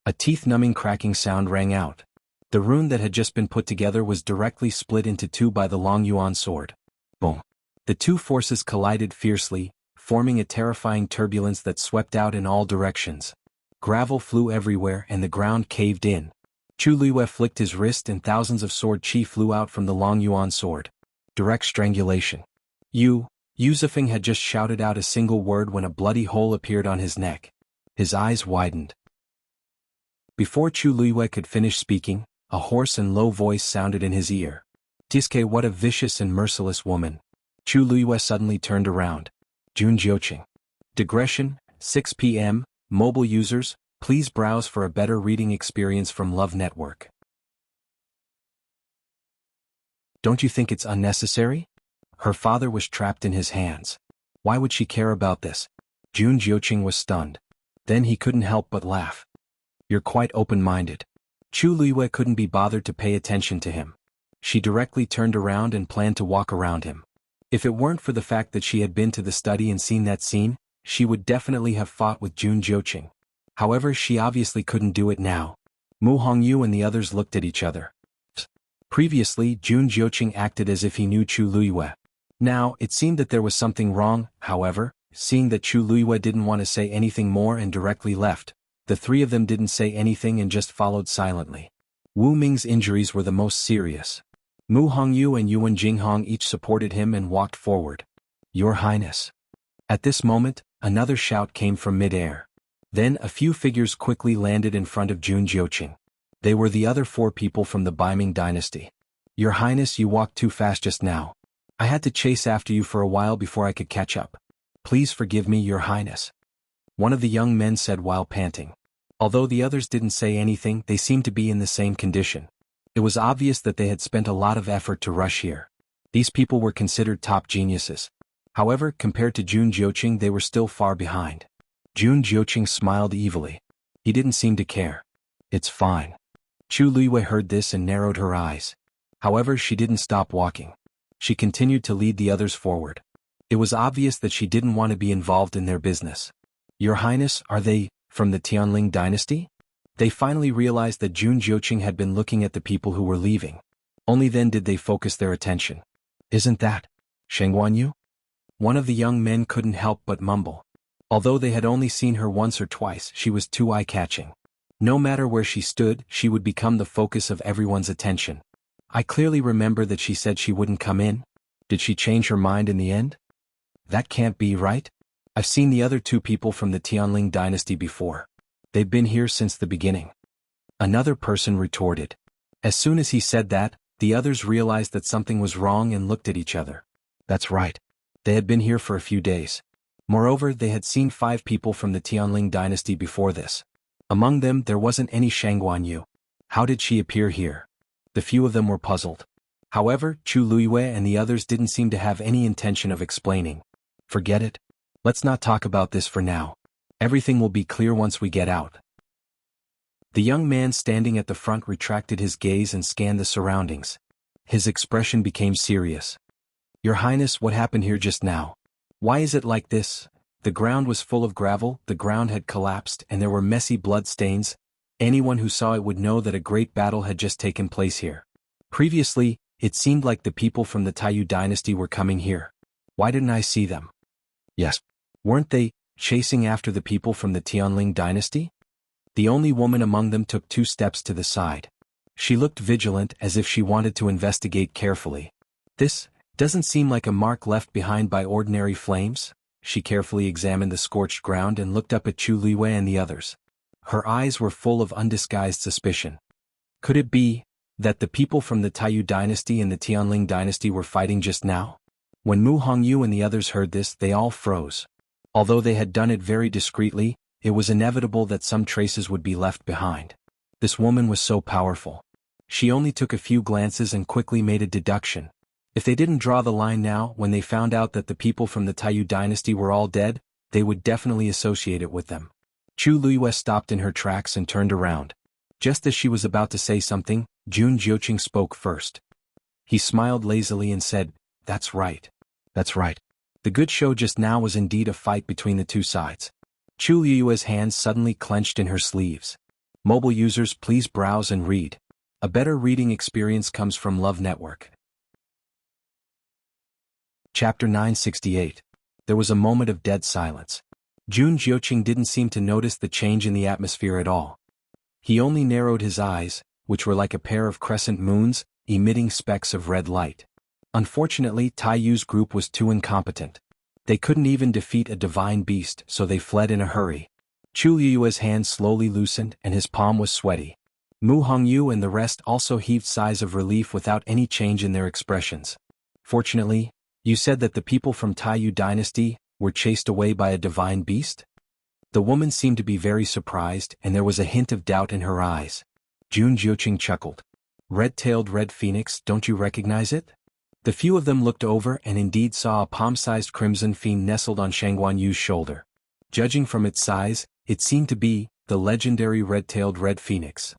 A teeth-numbing cracking sound rang out. The rune that had just been put together was directly split into two by the Long Yuan sword. Boom! The two forces collided fiercely, forming a terrifying turbulence that swept out in all directions. Gravel flew everywhere and the ground caved in. Chu Luiyue flicked his wrist and thousands of sword chi flew out from the Long Yuan sword. Direct strangulation. Yu Zifeng had just shouted out a single word when a bloody hole appeared on his neck. His eyes widened. Before Chu Luiyue could finish speaking, a hoarse and low voice sounded in his ear. Tiske, what a vicious and merciless woman. Chu Luiyue suddenly turned around. Jun Jiuqing. Digression, 6 p.m., mobile users, please browse for a better reading experience from Love Network. Don't you think it's unnecessary? Her father was trapped in his hands. Why would she care about this? Jun Jiuqing was stunned. Then he couldn't help but laugh. You're quite open-minded. Chu Luiyue couldn't be bothered to pay attention to him. She directly turned around and planned to walk around him. If it weren't for the fact that she had been to the study and seen that scene, she would definitely have fought with Jun Jiuqing. However, she obviously couldn't do it now. Mu Hongyu and the others looked at each other. Previously, Jun Jiuqing acted as if he knew Chu Luiyue. Now, it seemed that there was something wrong, however, seeing that Chu Luiyue didn't want to say anything more and directly left. The three of them didn't say anything and just followed silently. Wu Ming's injuries were the most serious. Mu Hongyu and Yuan Jinghong each supported him and walked forward. Your Highness. At this moment, another shout came from mid-air. Then a few figures quickly landed in front of Jun Jiuqing. They were the other 4 people from the Baiming dynasty. Your Highness, you walked too fast just now. I had to chase after you for a while before I could catch up. Please forgive me, Your Highness. One of the young men said while panting. Although the others didn't say anything, they seemed to be in the same condition. It was obvious that they had spent a lot of effort to rush here. These people were considered top geniuses. However, compared to Jun Jiuqing, they were still far behind. Jun Jiuqing smiled evilly. He didn't seem to care. It's fine. Chu Luiyue heard this and narrowed her eyes. However, she didn't stop walking. She continued to lead the others forward. It was obvious that she didn't want to be involved in their business. Your Highness, are they from the Tianling dynasty? They finally realized that Jun Jiuqing had been looking at the people who were leaving. Only then did they focus their attention. Isn't that Xuanhuan? One of the young men couldn't help but mumble. Although they had only seen her once or twice, she was too eye-catching. No matter where she stood, she would become the focus of everyone's attention. I clearly remember that she said she wouldn't come in. Did she change her mind in the end? That can't be right. I've seen the other 2 people from the Tianling dynasty before. They've been here since the beginning. Another person retorted. As soon as he said that, the others realized that something was wrong and looked at each other. That's right. They had been here for a few days. Moreover, they had seen 5 people from the Tianling dynasty before this. Among them, there wasn't any Xuanhuan. How did she appear here? The few of them were puzzled. However, Chu Luiyue and the others didn't seem to have any intention of explaining. Forget it. Let's not talk about this for now. Everything will be clear once we get out. The young man standing at the front retracted his gaze and scanned the surroundings. His expression became serious. Your Highness, what happened here just now? Why is it like this? The ground was full of gravel, the ground had collapsed, and there were messy blood stains. Anyone who saw it would know that a great battle had just taken place here. Previously, it seemed like the people from the Taiyu dynasty were coming here. Why didn't I see them? Yes. Weren't they chasing after the people from the Tianling dynasty? The only woman among them took 2 steps to the side. She looked vigilant as if she wanted to investigate carefully. This Doesn't seem like a mark left behind by ordinary flames? She carefully examined the scorched ground and looked up at Chu Liwei and the others. Her eyes were full of undisguised suspicion. Could it be that the people from the Taiyu dynasty and the Tianling dynasty were fighting just now? When Mu Hongyu and the others heard this, they all froze. Although they had done it very discreetly, it was inevitable that some traces would be left behind. This woman was so powerful. She only took a few glances and quickly made a deduction. If they didn't draw the line now, when they found out that the people from the Taiyu dynasty were all dead, they would definitely associate it with them. Chu Liwei stopped in her tracks and turned around. Just as she was about to say something, Jun Jiuqing spoke first. He smiled lazily and said, "That's right. That's right. The good show just now was indeed a fight between the two sides." Chu Liwei's hands suddenly clenched in her sleeves. Mobile users, please browse and read. A better reading experience comes from Love Network. Chapter 968. There was a moment of dead silence. Jun Jiuqing didn't seem to notice the change in the atmosphere at all. He only narrowed his eyes, which were like a pair of crescent moons, emitting specks of red light. Unfortunately, Taiyu's group was too incompetent. They couldn't even defeat a divine beast, so they fled in a hurry. Chu Liwei's hand slowly loosened and his palm was sweaty. Mu Hongyu and the rest also heaved sighs of relief without any change in their expressions. Fortunately, you said that the people from Taiyu dynasty were chased away by a divine beast? The woman seemed to be very surprised and there was a hint of doubt in her eyes. Jun Jiuqing chuckled. Red-tailed red phoenix, don't you recognize it? The few of them looked over and indeed saw a palm-sized crimson fiend nestled on Xuanhuan's shoulder. Judging from its size, it seemed to be the legendary red-tailed red phoenix.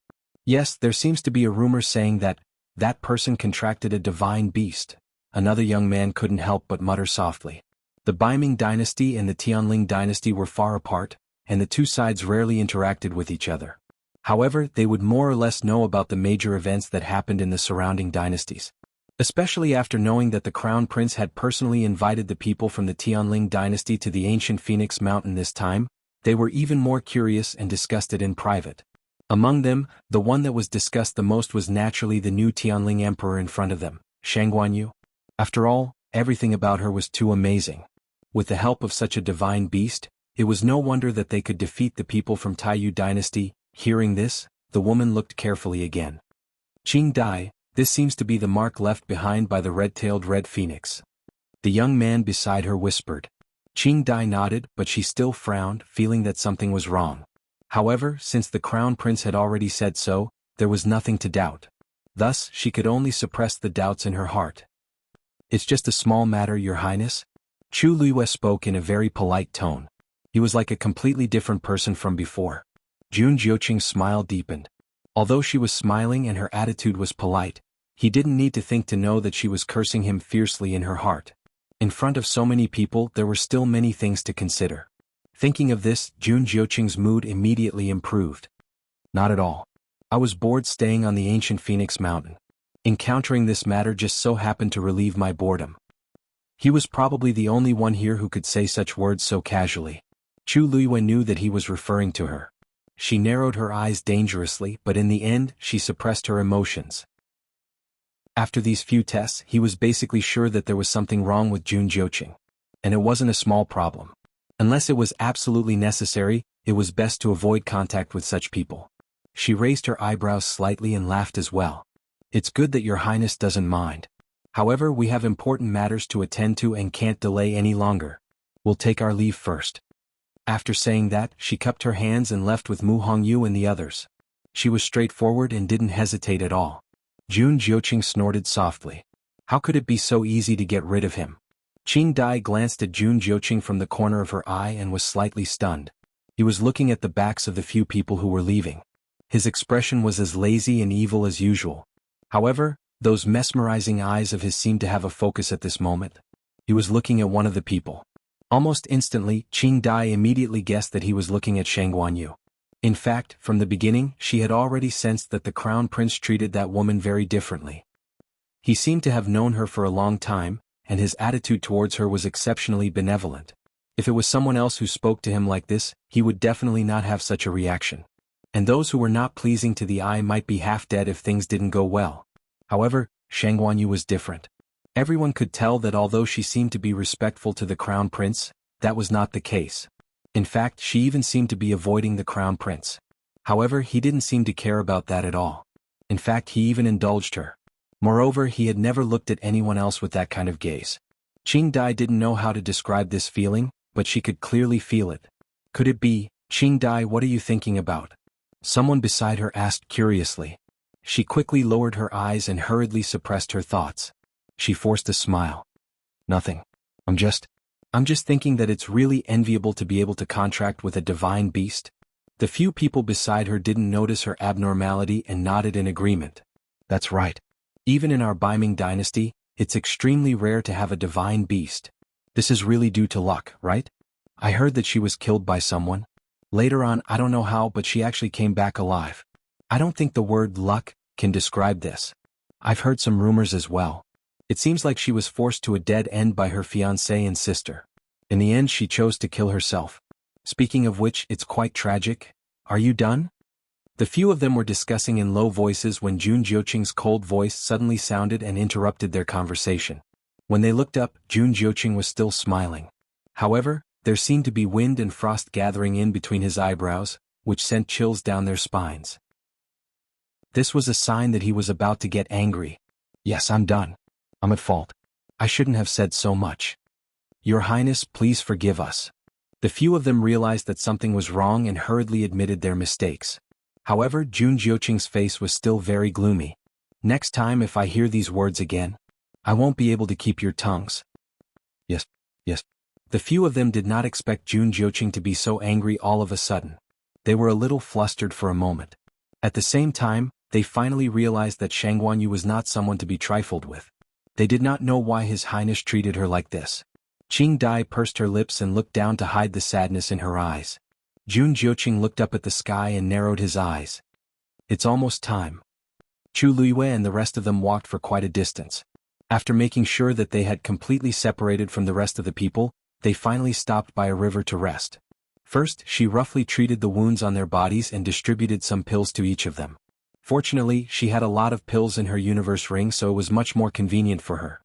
Yes, there seems to be a rumor saying that that person contracted a divine beast. Another young man couldn't help but mutter softly. The Baiming dynasty and the Tianling dynasty were far apart, and the two sides rarely interacted with each other. However, they would more or less know about the major events that happened in the surrounding dynasties. Especially after knowing that the Crown Prince had personally invited the people from the Tianling dynasty to the ancient Phoenix Mountain this time, they were even more curious and discussed it in private. Among them, the one that was discussed the most was naturally the new Tianling emperor in front of them, Xuanhuan. After all, everything about her was too amazing. With the help of such a divine beast, it was no wonder that they could defeat the people from Taiyu dynasty. Hearing this, the woman looked carefully again. Qing Dai, this seems to be the mark left behind by the red-tailed red phoenix. The young man beside her whispered. Qing Dai nodded, but she still frowned, feeling that something was wrong. However, since the Crown Prince had already said so, there was nothing to doubt. Thus, she could only suppress the doubts in her heart. It's just a small matter, Your Highness. Chu Liwei spoke in a very polite tone. He was like a completely different person from before. Jun Jiuqing's smile deepened. Although she was smiling and her attitude was polite, he didn't need to think to know that she was cursing him fiercely in her heart. In front of so many people, there were still many things to consider. Thinking of this, Jun Jiuqing's mood immediately improved. Not at all. I was bored staying on the ancient Phoenix Mountain. Encountering this matter just so happened to relieve my boredom. He was probably the only one here who could say such words so casually. Chu Liwei knew that he was referring to her. She narrowed her eyes dangerously, but in the end, she suppressed her emotions. After these few tests, he was basically sure that there was something wrong with Jun Jiuqing. And it wasn't a small problem. Unless it was absolutely necessary, it was best to avoid contact with such people. She raised her eyebrows slightly and laughed as well. It's good that Your Highness doesn't mind. However, we have important matters to attend to and can't delay any longer. We'll take our leave first. After saying that, she cupped her hands and left with Mu Hongyu and the others. She was straightforward and didn't hesitate at all. Jun Jiuqing snorted softly. How could it be so easy to get rid of him? Qing Dai glanced at Jun Jiuqing from the corner of her eye and was slightly stunned. He was looking at the backs of the few people who were leaving. His expression was as lazy and evil as usual. However, those mesmerizing eyes of his seemed to have a focus at this moment. He was looking at one of the people. Almost instantly, Qing Dai immediately guessed that he was looking at Xuanhuan. In fact, from the beginning, she had already sensed that the Crown Prince treated that woman very differently. He seemed to have known her for a long time, and his attitude towards her was exceptionally benevolent. If it was someone else who spoke to him like this, he would definitely not have such a reaction. And those who were not pleasing to the eye might be half dead if things didn't go well. However, Xuanhuan was different. Everyone could tell that although she seemed to be respectful to the crown prince, that was not the case. In fact, she even seemed to be avoiding the crown prince. However, he didn't seem to care about that at all. In fact, he even indulged her. Moreover, he had never looked at anyone else with that kind of gaze. Qing Dai didn't know how to describe this feeling, but she could clearly feel it. Could it be, Qing Dai, what are you thinking about? Someone beside her asked curiously. She quickly lowered her eyes and hurriedly suppressed her thoughts. She forced a smile. Nothing. I'm just thinking that it's really enviable to be able to contract with a divine beast. The few people beside her didn't notice her abnormality and nodded in agreement. That's right. Even in our Biming dynasty, it's extremely rare to have a divine beast. This is really due to luck, right? I heard that she was killed by someone. Later on, I don't know how, but she actually came back alive. I don't think the word luck can describe this. I've heard some rumors as well. It seems like she was forced to a dead end by her fiancé and sister. In the end, she chose to kill herself. Speaking of which, it's quite tragic. Are you done? The few of them were discussing in low voices when Jun Jiuqing's cold voice suddenly sounded and interrupted their conversation. When they looked up, Jun Jiuqing was still smiling. However, there seemed to be wind and frost gathering in between his eyebrows, which sent chills down their spines. This was a sign that he was about to get angry. Yes, I'm done. I'm at fault. I shouldn't have said so much. Your Highness, please forgive us. The few of them realized that something was wrong and hurriedly admitted their mistakes. However, Jun Jiuqing's face was still very gloomy. Next time if I hear these words again, I won't be able to keep your tongues. Yes. The few of them did not expect Jun Jiuqing to be so angry all of a sudden. They were a little flustered for a moment. At the same time, they finally realized that Xuanhuan was not someone to be trifled with. They did not know why His Highness treated her like this. Qing Dai pursed her lips and looked down to hide the sadness in her eyes. Jun Jiuqing looked up at the sky and narrowed his eyes. It's almost time. Chu Luiyue and the rest of them walked for quite a distance. After making sure that they had completely separated from the rest of the people, they finally stopped by a river to rest. First, she roughly treated the wounds on their bodies and distributed some pills to each of them. Fortunately, she had a lot of pills in her universe ring, so it was much more convenient for her.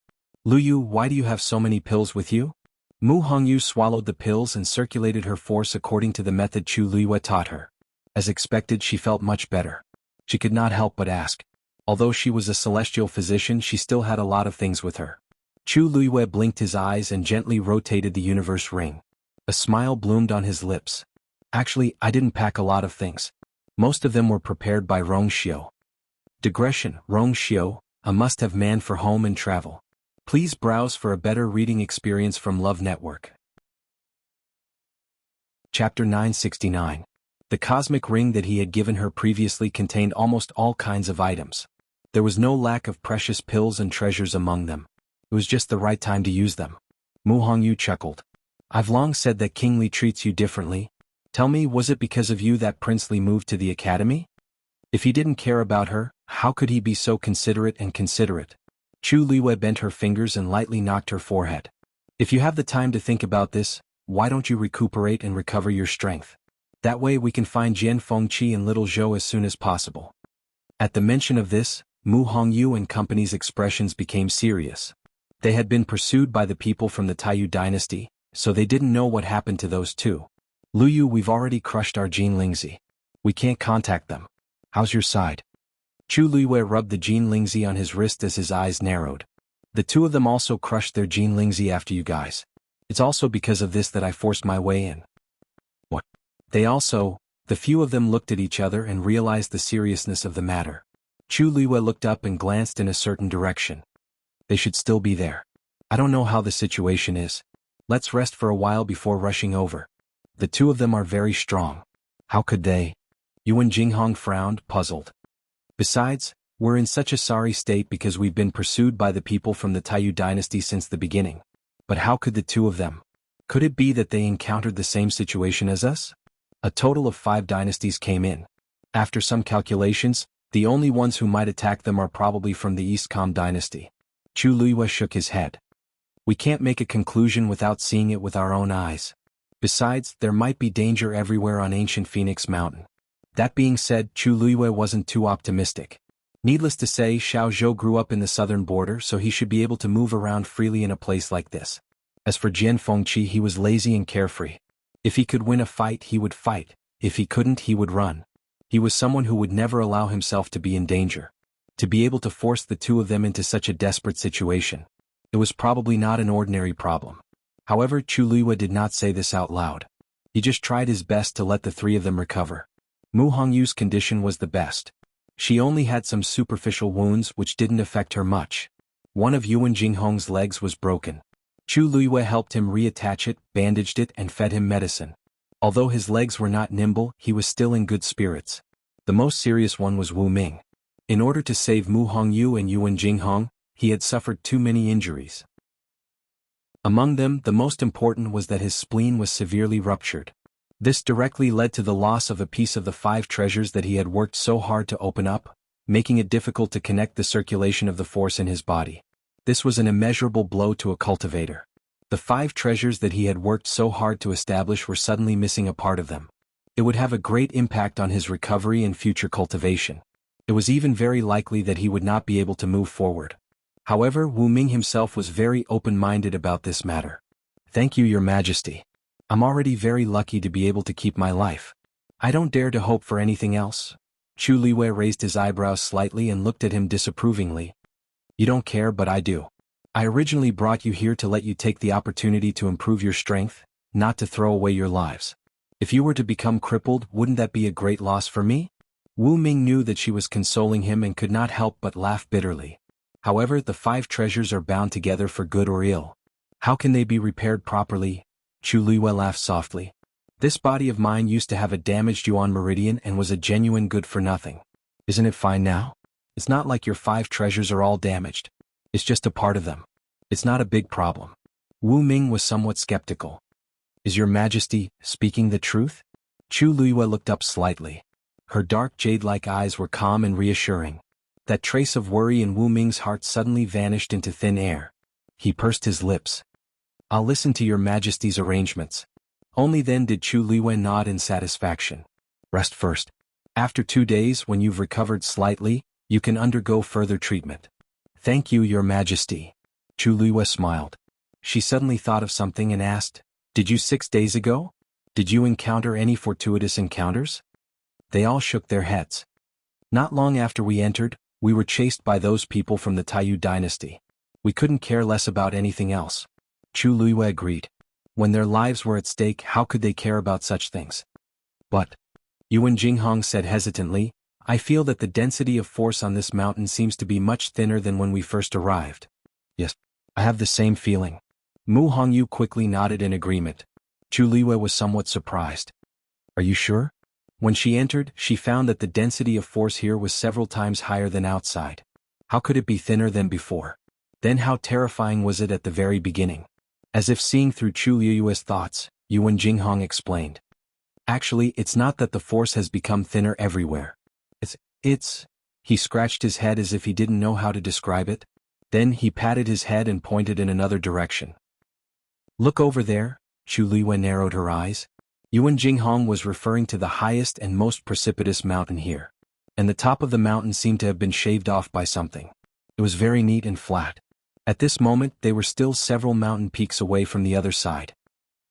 Luyu, why do you have so many pills with you? Mu Hongyu swallowed the pills and circulated her force according to the method Chu Luiyue taught her. As expected, she felt much better. She could not help but ask. Although she was a celestial physician, she still had a lot of things with her. Chu Luiyue blinked his eyes and gently rotated the universe ring. A smile bloomed on his lips. Actually, I didn't pack a lot of things. Most of them were prepared by Rong Xiu. Digression: Rong Xiu, a must-have man for home and travel. Please browse for a better reading experience from Love Network. Chapter 969. The cosmic ring that he had given her previously contained almost all kinds of items. There was no lack of precious pills and treasures among them. It was just the right time to use them. Mu Hongyu chuckled. I've long said that King Li treats you differently. Tell me, was it because of you that Prince Li moved to the academy? If he didn't care about her, how could he be so considerate and considerate? Chu Luiyue bent her fingers and lightly knocked her forehead. If you have the time to think about this, why don't you recuperate and recover your strength? That way we can find Jian Fengqi and Little Zhou as soon as possible. At the mention of this, Mu Hongyu and company's expressions became serious. They had been pursued by the people from the Taiyu dynasty, so they didn't know what happened to those two. Luyu, we've already crushed our Jinlingzi. We can't contact them. How's your side? Chu Luiyue rubbed the Jinlingzi on his wrist as his eyes narrowed. The two of them also crushed their Jinlingzi after you guys. It's also because of this that I forced my way in. What? The few of them looked at each other and realized the seriousness of the matter. Chu Luiyue looked up and glanced in a certain direction. They should still be there. I don't know how the situation is. Let's rest for a while before rushing over. The two of them are very strong. How could they? Yuan Jinghong frowned, puzzled. Besides, we're in such a sorry state because we've been pursued by the people from the Taiyu dynasty since the beginning. But how could the two of them? Could it be that they encountered the same situation as us? A total of 5 dynasties came in. After some calculations, the only ones who might attack them are probably from the East Com dynasty. Chu Luiyue shook his head. We can't make a conclusion without seeing it with our own eyes. Besides, there might be danger everywhere on ancient Phoenix Mountain. That being said, Chu Luiyue wasn't too optimistic. Needless to say, Xiao Zhou grew up in the southern border, so he should be able to move around freely in a place like this. As for Jian Fengqi, he was lazy and carefree. If he could win a fight, he would fight. If he couldn't, he would run. He was someone who would never allow himself to be in danger. To be able to force the two of them into such a desperate situation, it was probably not an ordinary problem. However, Chu Luiyue did not say this out loud. He just tried his best to let the three of them recover. Mu Hongyu's condition was the best. She only had some superficial wounds which didn't affect her much. One of Yuan Jinghong's legs was broken. Chu Luiyue helped him reattach it, bandaged it, and fed him medicine. Although his legs were not nimble, he was still in good spirits. The most serious one was Wu Ming. In order to save Mu Hongyu and Yuan Jinghong, he had suffered too many injuries. Among them, the most important was that his spleen was severely ruptured. This directly led to the loss of a piece of the 5 treasures that he had worked so hard to open up, making it difficult to connect the circulation of the force in his body. This was an immeasurable blow to a cultivator. The 5 treasures that he had worked so hard to establish were suddenly missing a part of them. It would have a great impact on his recovery and future cultivation. It was even very likely that he would not be able to move forward. However, Wu Ming himself was very open-minded about this matter. "Thank you, Your Majesty. I'm already very lucky to be able to keep my life. I don't dare to hope for anything else." Chu Luiyue raised his eyebrows slightly and looked at him disapprovingly. "You don't care, but I do. I originally brought you here to let you take the opportunity to improve your strength, not to throw away your lives. If you were to become crippled, wouldn't that be a great loss for me?" Wu Ming knew that she was consoling him and could not help but laugh bitterly. "However, the 5 treasures are bound together for good or ill. How can they be repaired properly?" Chu Luiyue laughed softly. "This body of mine used to have a damaged yuan meridian and was a genuine good-for-nothing. Isn't it fine now? It's not like your 5 treasures are all damaged. It's just a part of them. It's not a big problem." Wu Ming was somewhat skeptical. "Is Your Majesty speaking the truth?" Chu Luiyue looked up slightly. Her dark jade-like eyes were calm and reassuring. That trace of worry in Wu Ming's heart suddenly vanished into thin air. He pursed his lips. "I'll listen to Your Majesty's arrangements." Only then did Chu Luiyue nod in satisfaction. "Rest first. After 2 days, when you've recovered slightly, you can undergo further treatment." "Thank you, Your Majesty." Chu Luiyue smiled. She suddenly thought of something and asked, "Did you 6 days ago? Did you encounter any fortuitous encounters?" They all shook their heads. "Not long after we entered, we were chased by those people from the Taiyu dynasty. We couldn't care less about anything else." Chu Luiyue agreed. When their lives were at stake, how could they care about such things? "But," Yuan Jinghong said hesitantly, "I feel that the density of force on this mountain seems to be much thinner than when we first arrived." "Yes, I have the same feeling." Mu Hongyu quickly nodded in agreement. Chu Luiyue was somewhat surprised. "Are you sure?" When she entered, she found that the density of force here was several times higher than outside. How could it be thinner than before? Then how terrifying was it at the very beginning? As if seeing through Chu Luiyue's thoughts, Yuan Jinghong explained. "Actually, it's not that the force has become thinner everywhere. It's... He scratched his head as if he didn't know how to describe it. Then he patted his head and pointed in another direction. "Look over there." Chu Luiyue narrowed her eyes. Yuan Jinghong was referring to the highest and most precipitous mountain here. And the top of the mountain seemed to have been shaved off by something. It was very neat and flat. At this moment, they were still several mountain peaks away from the other side.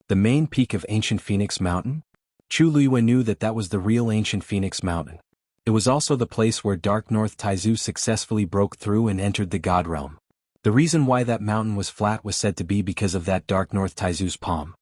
The main peak of Ancient Phoenix Mountain? Chu Luiyue knew that that was the real Ancient Phoenix Mountain. It was also the place where Dark North Taizu successfully broke through and entered the God Realm. The reason why that mountain was flat was said to be because of that Dark North Taizu's palm.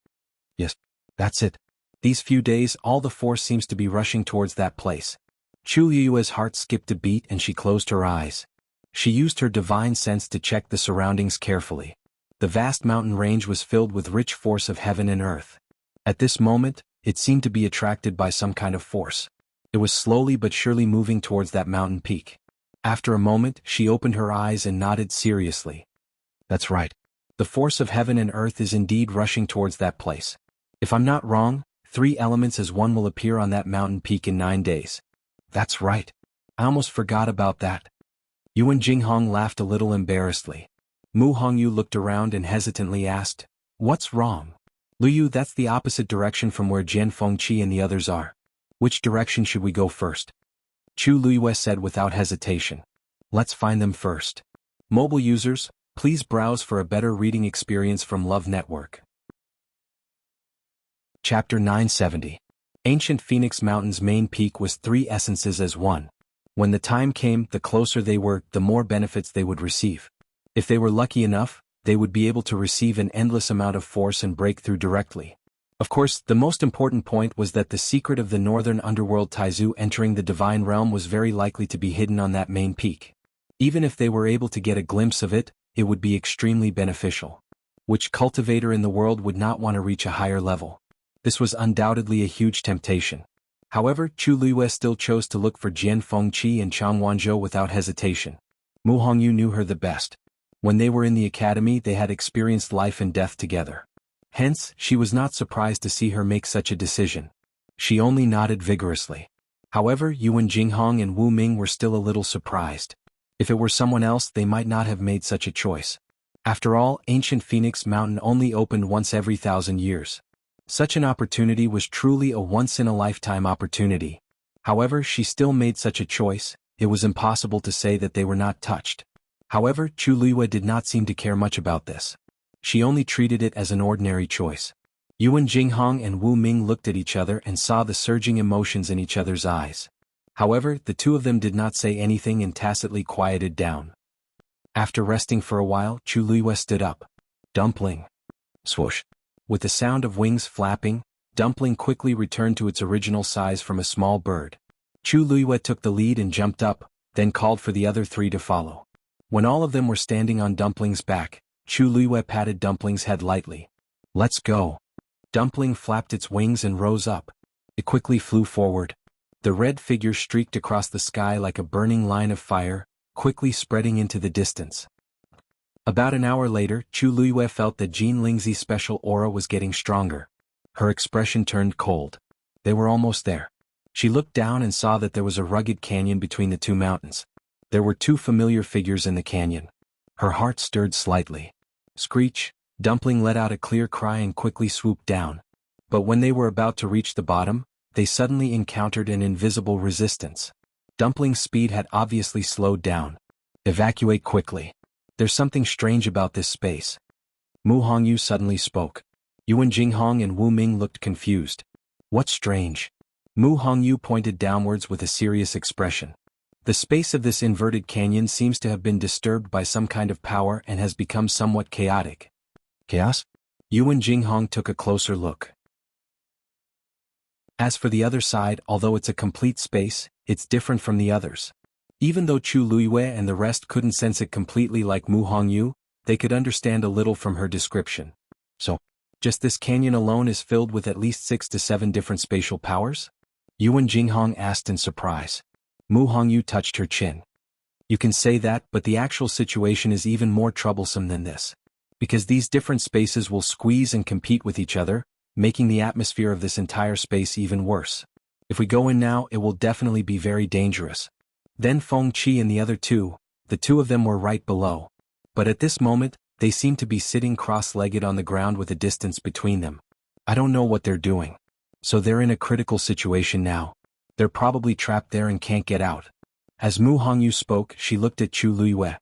"Yes, that's it. These few days, all the force seems to be rushing towards that place." Chu Luiyue's heart skipped a beat and she closed her eyes. She used her divine sense to check the surroundings carefully. The vast mountain range was filled with rich force of heaven and earth. At this moment, it seemed to be attracted by some kind of force. It was slowly but surely moving towards that mountain peak. After a moment, she opened her eyes and nodded seriously. "That's right. The force of heaven and earth is indeed rushing towards that place. If I'm not wrong, 3 elements as one will appear on that mountain peak in 9 days." "That's right. I almost forgot about that." Yuan Jinghong laughed a little embarrassedly. Mu Hongyu looked around and hesitantly asked, "What's wrong?" "Luyu, that's the opposite direction from where Jian Fengqi and the others are. Which direction should we go first?" Chu Luiyue said without hesitation. Let's find them first. Mobile users, please browse for a better reading experience from Love Network. Chapter 970. Ancient Phoenix Mountain's main peak was 3 essences as one. When the time came, the closer they were, the more benefits they would receive. If they were lucky enough, they would be able to receive an endless amount of force and break through directly. Of course, the most important point was that the secret of the northern underworld Taizu entering the divine realm was very likely to be hidden on that main peak. Even if they were able to get a glimpse of it, it would be extremely beneficial. Which cultivator in the world would not want to reach a higher level? This was undoubtedly a huge temptation. However, Chu Luiyue still chose to look for Jian Fengqi and Chang Wanzhou without hesitation. Mu Hongyu knew her the best. When they were in the academy, they had experienced life and death together. Hence, she was not surprised to see her make such a decision. She only nodded vigorously. However, Yuan Jinghong and Wu Ming were still a little surprised. If it were someone else, they might not have made such a choice. After all, Ancient Phoenix Mountain only opened once every 1,000 years. Such an opportunity was truly a once-in-a-lifetime opportunity. However, she still made such a choice. It was impossible to say that they were not touched. However, Chu Luiyue did not seem to care much about this. She only treated it as an ordinary choice. Yuan Jinghong and Wu Ming looked at each other and saw the surging emotions in each other's eyes. However, the two of them did not say anything and tacitly quieted down. After resting for a while, Chu Luiyue stood up. Dumpling. Swoosh. With the sound of wings flapping, Dumpling quickly returned to its original size from a small bird. Chu Luiyue took the lead and jumped up, then called for the other 3 to follow. When all of them were standing on Dumpling's back, Chu Luiyue patted Dumpling's head lightly. Let's go. Dumpling flapped its wings and rose up. It quickly flew forward. The red figure streaked across the sky like a burning line of fire, quickly spreading into the distance. About an hour later, Chu Luiyue felt that Jean Lingzi's special aura was getting stronger. Her expression turned cold. They were almost there. She looked down and saw that there was a rugged canyon between the 2 mountains. There were 2 familiar figures in the canyon. Her heart stirred slightly. Screech, Dumpling let out a clear cry and quickly swooped down. But when they were about to reach the bottom, they suddenly encountered an invisible resistance. Dumpling's speed had obviously slowed down. Evacuate quickly. There's something strange about this space. Mu Hongyu suddenly spoke. Yuan Jinghong and Wu Ming looked confused. What's strange? Mu Hongyu pointed downwards with a serious expression. The space of this inverted canyon seems to have been disturbed by some kind of power and has become somewhat chaotic. Chaos? Yuan Jinghong took a closer look. As for the other side, although it's a complete space, it's different from the others. Even though Chu Luiyue and the rest couldn't sense it completely like Mu Hongyu, they could understand a little from her description. So, just this canyon alone is filled with at least 6 to 7 different spatial powers? Yuan Jinghong asked in surprise. Mu Hongyu touched her chin. You can say that, but the actual situation is even more troublesome than this. Because these different spaces will squeeze and compete with each other, making the atmosphere of this entire space even worse. If we go in now, it will definitely be very dangerous. Then Feng Qi and the other 2, the 2 of them were right below. But at this moment, they seemed to be sitting cross-legged on the ground with a distance between them. I don't know what they're doing. So they're in a critical situation now. They're probably trapped there and can't get out. As Mu Hongyu spoke, she looked at Chu Luiyue.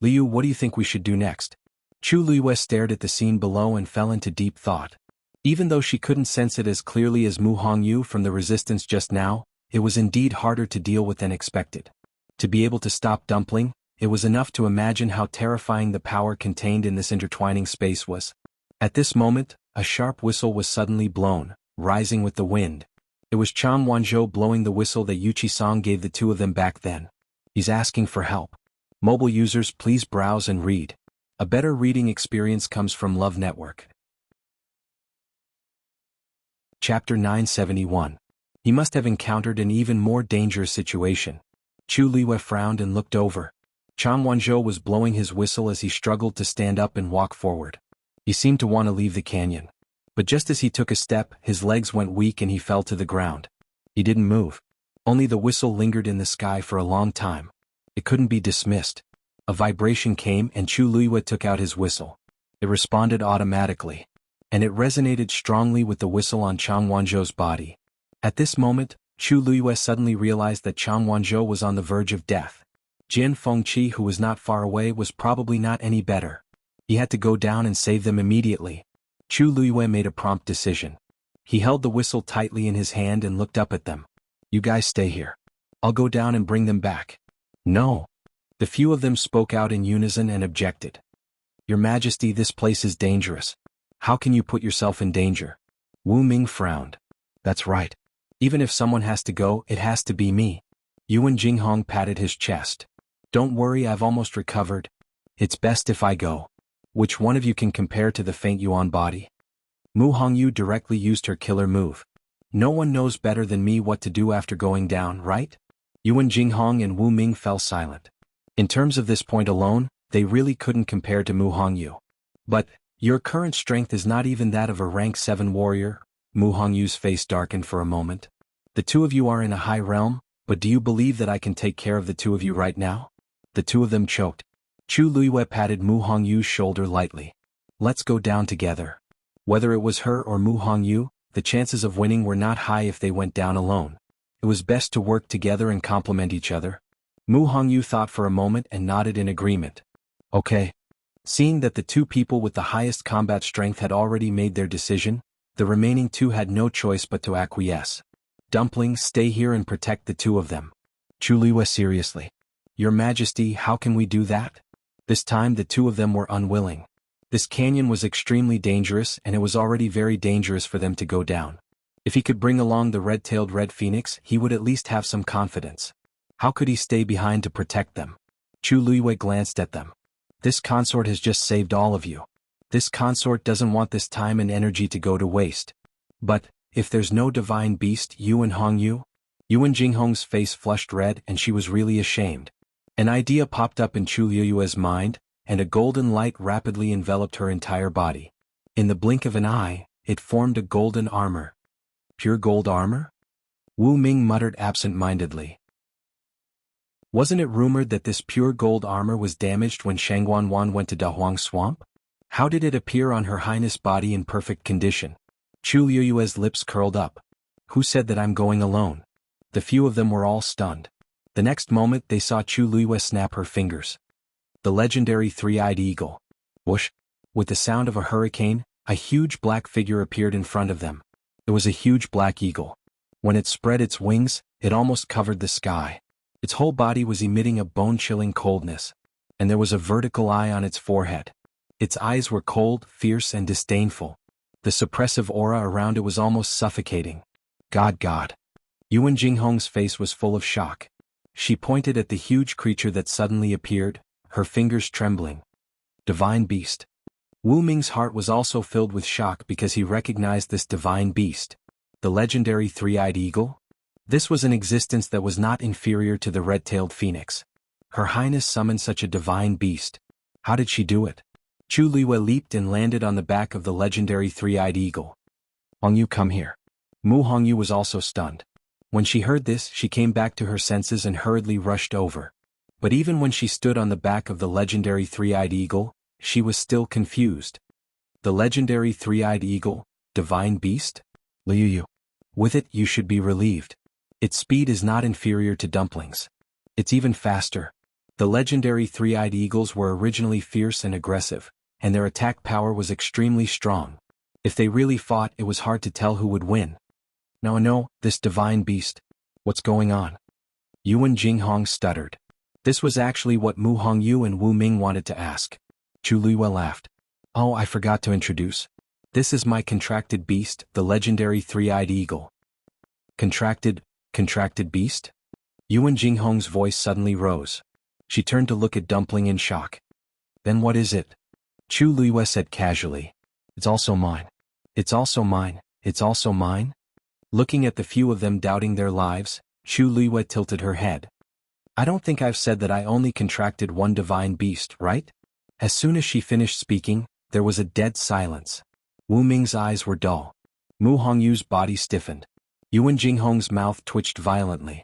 Liu, what do you think we should do next? Chu Luiyue stared at the scene below and fell into deep thought. Even though she couldn't sense it as clearly as Mu Hongyu from the resistance just now, it was indeed harder to deal with than expected. To be able to stop Dumpling, it was enough to imagine how terrifying the power contained in this intertwining space was. At this moment, a sharp whistle was suddenly blown, rising with the wind. It was Chang Wanzhou blowing the whistle that Yu Qisong gave the 2 of them back then. He's asking for help. Mobile users, please browse and read. A better reading experience comes from Love Network. Chapter 971. He must have encountered an even more dangerous situation. Chu Luiyue frowned and looked over. Chang Wanzhou was blowing his whistle as he struggled to stand up and walk forward. He seemed to want to leave the canyon. But just as he took a step, his legs went weak and he fell to the ground. He didn't move. Only the whistle lingered in the sky for a long time. It couldn't be dismissed. A vibration came and Chu Luiyue took out his whistle. It responded automatically. And it resonated strongly with the whistle on Chang Wanzhou's body. At this moment, Chu Luiyue suddenly realized that Chang Wanzhou was on the verge of death. Jian Fengqi, who was not far away, was probably not any better. He had to go down and save them immediately. Chu Luiyue made a prompt decision. He held the whistle tightly in his hand and looked up at them. You guys stay here. I'll go down and bring them back. No. The few of them spoke out in unison and objected. Your Majesty, this place is dangerous. How can you put yourself in danger? Wu Ming frowned. That's right. Even if someone has to go, it has to be me. Yuan Jinghong patted his chest. Don't worry, I've almost recovered. It's best if I go. Which one of you can compare to the faint Yuan body? Mu Hongyu directly used her killer move. No one knows better than me what to do after going down, right? Yuan Jinghong and Wu Ming fell silent. In terms of this point alone, they really couldn't compare to Mu Hongyu. But, your current strength is not even that of a rank 7 warrior. Mu Hongyu's face darkened for a moment. The two of you are in a high realm, but do you believe that I can take care of the two of you right now? The two of them choked. Chu Luiyue patted Mu Hongyu's shoulder lightly. Let's go down together. Whether it was her or Mu Hongyu, the chances of winning were not high if they went down alone. It was best to work together and complement each other. Mu Hongyu thought for a moment and nodded in agreement. Okay. Seeing that the two people with the highest combat strength had already made their decision, the remaining two had no choice but to acquiesce. Dumpling, stay here and protect the two of them. Chu Luiyue seriously. Your Majesty, how can we do that? This time the two of them were unwilling. This canyon was extremely dangerous, and it was already very dangerous for them to go down. If he could bring along the red-tailed red phoenix, he would at least have some confidence. How could he stay behind to protect them? Chu Luiyue glanced at them. This consort has just saved all of you. This consort doesn't want this time and energy to go to waste. But, if there's no divine beast, Yuan Hongyu? Yuan Jinghong's face flushed red and she was really ashamed. An idea popped up in Chu Luiyue's mind, and a golden light rapidly enveloped her entire body. In the blink of an eye, it formed a golden armor. Pure gold armor? Wu Ming muttered absent-mindedly. Wasn't it rumored that this pure gold armor was damaged when xuanhuan went to Dahuang Swamp? How did it appear on Her Highness' body in perfect condition? Chu Luiyue's lips curled up. Who said that I'm going alone? The few of them were all stunned. The next moment they saw Chu Luiyue snap her fingers. The legendary three-eyed eagle. Whoosh! With the sound of a hurricane, a huge black figure appeared in front of them. It was a huge black eagle. When it spread its wings, it almost covered the sky. Its whole body was emitting a bone-chilling coldness, and there was a vertical eye on its forehead. Its eyes were cold, fierce, and disdainful. The suppressive aura around it was almost suffocating. God. Yuan Jinghong's face was full of shock. She pointed at the huge creature that suddenly appeared, her fingers trembling. Divine beast. Wu Ming's heart was also filled with shock because he recognized this divine beast. The legendary three-eyed eagle? This was an existence that was not inferior to the red-tailed phoenix. Her Highness summoned such a divine beast. How did she do it? Chu Luiyue leaped and landed on the back of the legendary three-eyed eagle. Hongyu, come here. Mu Hongyu was also stunned. When she heard this, she came back to her senses and hurriedly rushed over. But even when she stood on the back of the legendary three-eyed eagle, she was still confused. The legendary three-eyed eagle, divine beast? Liu. With it you should be relieved. Its speed is not inferior to dumplings. It's even faster. The legendary three-eyed eagles were originally fierce and aggressive, and their attack power was extremely strong. If they really fought, it was hard to tell who would win. Now no, this divine beast. What's going on? Yuan Jinghong stuttered. This was actually what Mu Hongyu and Wu Ming wanted to ask. Chu Luiyue laughed. Oh, I forgot to introduce. This is my contracted beast, the legendary three-eyed eagle. Contracted beast? Yuan Jinghong's voice suddenly rose. She turned to look at Dumpling in shock. Then what is it? Chu Luiyue said casually. It's also mine. It's also mine. It's also mine? Looking at the few of them doubting their lives, Chu Luiyue tilted her head. I don't think I've said that I only contracted one divine beast, right? As soon as she finished speaking, there was a dead silence. Wu Ming's eyes were dull. Mu Hongyu's body stiffened. Yuan Jinghong's mouth twitched violently.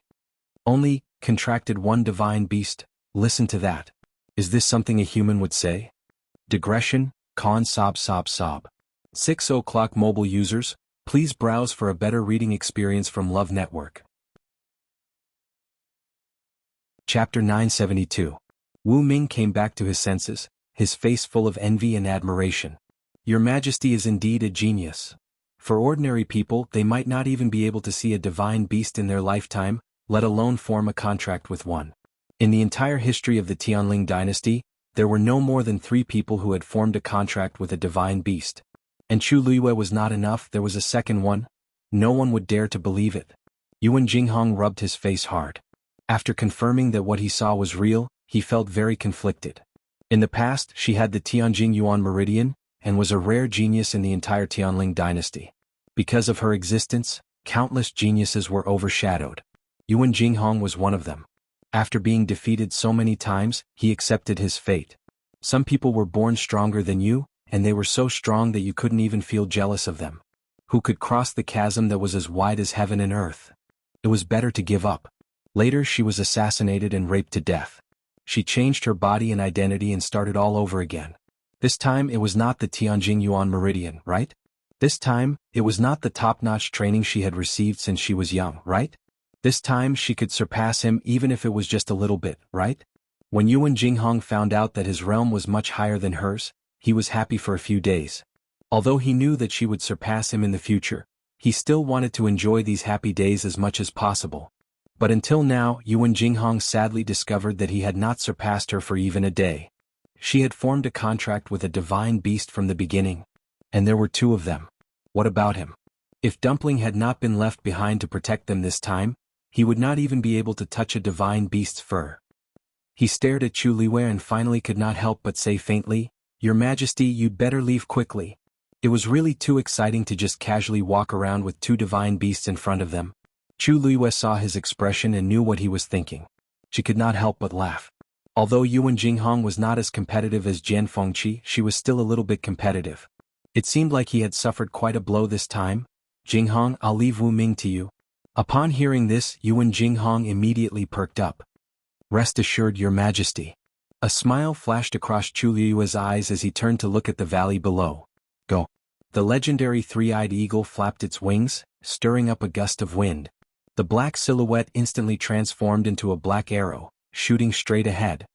Only contracted one divine beast? Listen to that. Is this something a human would say? Digression, con sob. 6 o'clock mobile users, please browse for a better reading experience from Love Network. Chapter 972. Wu Ming came back to his senses, his face full of envy and admiration. Your Majesty is indeed a genius. For ordinary people, they might not even be able to see a divine beast in their lifetime, let alone form a contract with one. In the entire history of the Tianling dynasty, there were no more than 3 people who had formed a contract with a divine beast. And Chu Luiyue was not enough, there was a second one. No one would dare to believe it. Yuan Jinghong rubbed his face hard. After confirming that what he saw was real, he felt very conflicted. In the past, she had the Tianjing Yuan Meridian, and was a rare genius in the entire Tianling dynasty. Because of her existence, countless geniuses were overshadowed. Yuan Jinghong was one of them. After being defeated so many times, he accepted his fate. Some people were born stronger than you, and they were so strong that you couldn't even feel jealous of them. Who could cross the chasm that was as wide as heaven and earth? It was better to give up. Later she was assassinated and raped to death. She changed her body and identity and started all over again. This time it was not the Tianjing Yuan Meridian, right? This time, it was not the top-notch training she had received since she was young, right? This time she could surpass him even if it was just a little bit, right? When Yuan Jinghong found out that his realm was much higher than hers, he was happy for a few days. Although he knew that she would surpass him in the future, he still wanted to enjoy these happy days as much as possible. But until now, Yuan Jinghong sadly discovered that he had not surpassed her for even a day. She had formed a contract with a divine beast from the beginning. And there were 2 of them. What about him? If Dumpling had not been left behind to protect them this time, he would not even be able to touch a divine beast's fur. He stared at Chu Luiyue and finally could not help but say faintly, Your Majesty, you'd better leave quickly. It was really too exciting to just casually walk around with 2 divine beasts in front of them. Chu Luiyue saw his expression and knew what he was thinking. She could not help but laugh. Although Yuan Jinghong was not as competitive as Jian Fengqi, she was still a little bit competitive. It seemed like he had suffered quite a blow this time. Jinghong, I'll leave Wu Ming to you. Upon hearing this, Yuan Jinghong immediately perked up. Rest assured, Your Majesty. A smile flashed across Chu Luiyue's eyes as he turned to look at the valley below. Go. The legendary 3-eyed eagle flapped its wings, stirring up a gust of wind. The black silhouette instantly transformed into a black arrow, shooting straight ahead.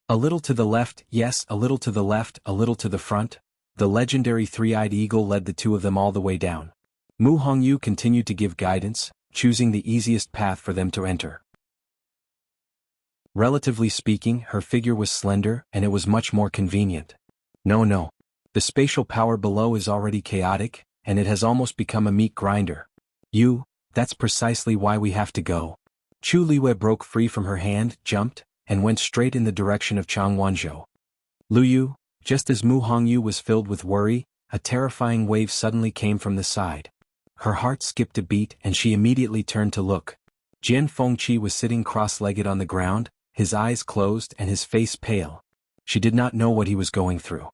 A little to the left, yes, a little to the left, a little to the front. The legendary 3-eyed eagle led the 2 of them all the way down. Mu Hongyu continued to give guidance, choosing the easiest path for them to enter. Relatively speaking, her figure was slender, and it was much more convenient. No. The spatial power below is already chaotic, and it has almost become a meat grinder. That's precisely why we have to go. Chu Luiyue broke free from her hand, jumped, and went straight in the direction of Changwanzhou. Luyu, just as Mu Hongyu was filled with worry, a terrifying wave suddenly came from the side. Her heart skipped a beat and she immediately turned to look. Jian Fengqi was sitting cross-legged on the ground, his eyes closed and his face pale. She did not know what he was going through.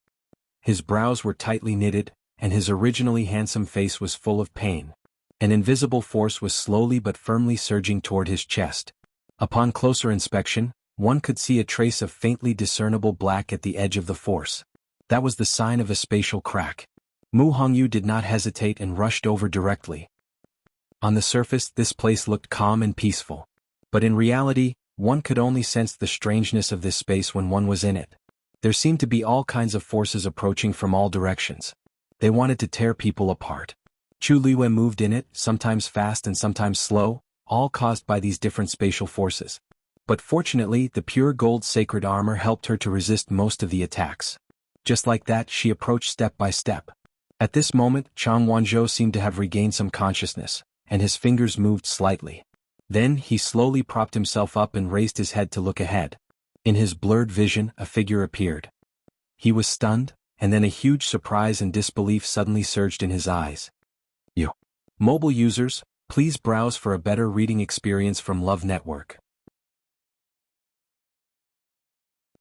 His brows were tightly knitted, and his originally handsome face was full of pain. An invisible force was slowly but firmly surging toward his chest. Upon closer inspection, one could see a trace of faintly discernible black at the edge of the force. That was the sign of a spatial crack. Mu Hongyu did not hesitate and rushed over directly. On the surface, this place looked calm and peaceful. But in reality, one could only sense the strangeness of this space when one was in it. There seemed to be all kinds of forces approaching from all directions. They wanted to tear people apart. Chu Luiyue moved in it, sometimes fast and sometimes slow, all caused by these different spatial forces. But fortunately, the pure gold sacred armor helped her to resist most of the attacks. Just like that, she approached step by step. At this moment, Changwanzhou seemed to have regained some consciousness, and his fingers moved slightly. Then, he slowly propped himself up and raised his head to look ahead. In his blurred vision, a figure appeared. He was stunned, and then a huge surprise and disbelief suddenly surged in his eyes. Mobile users, please browse for a better reading experience from Love Network.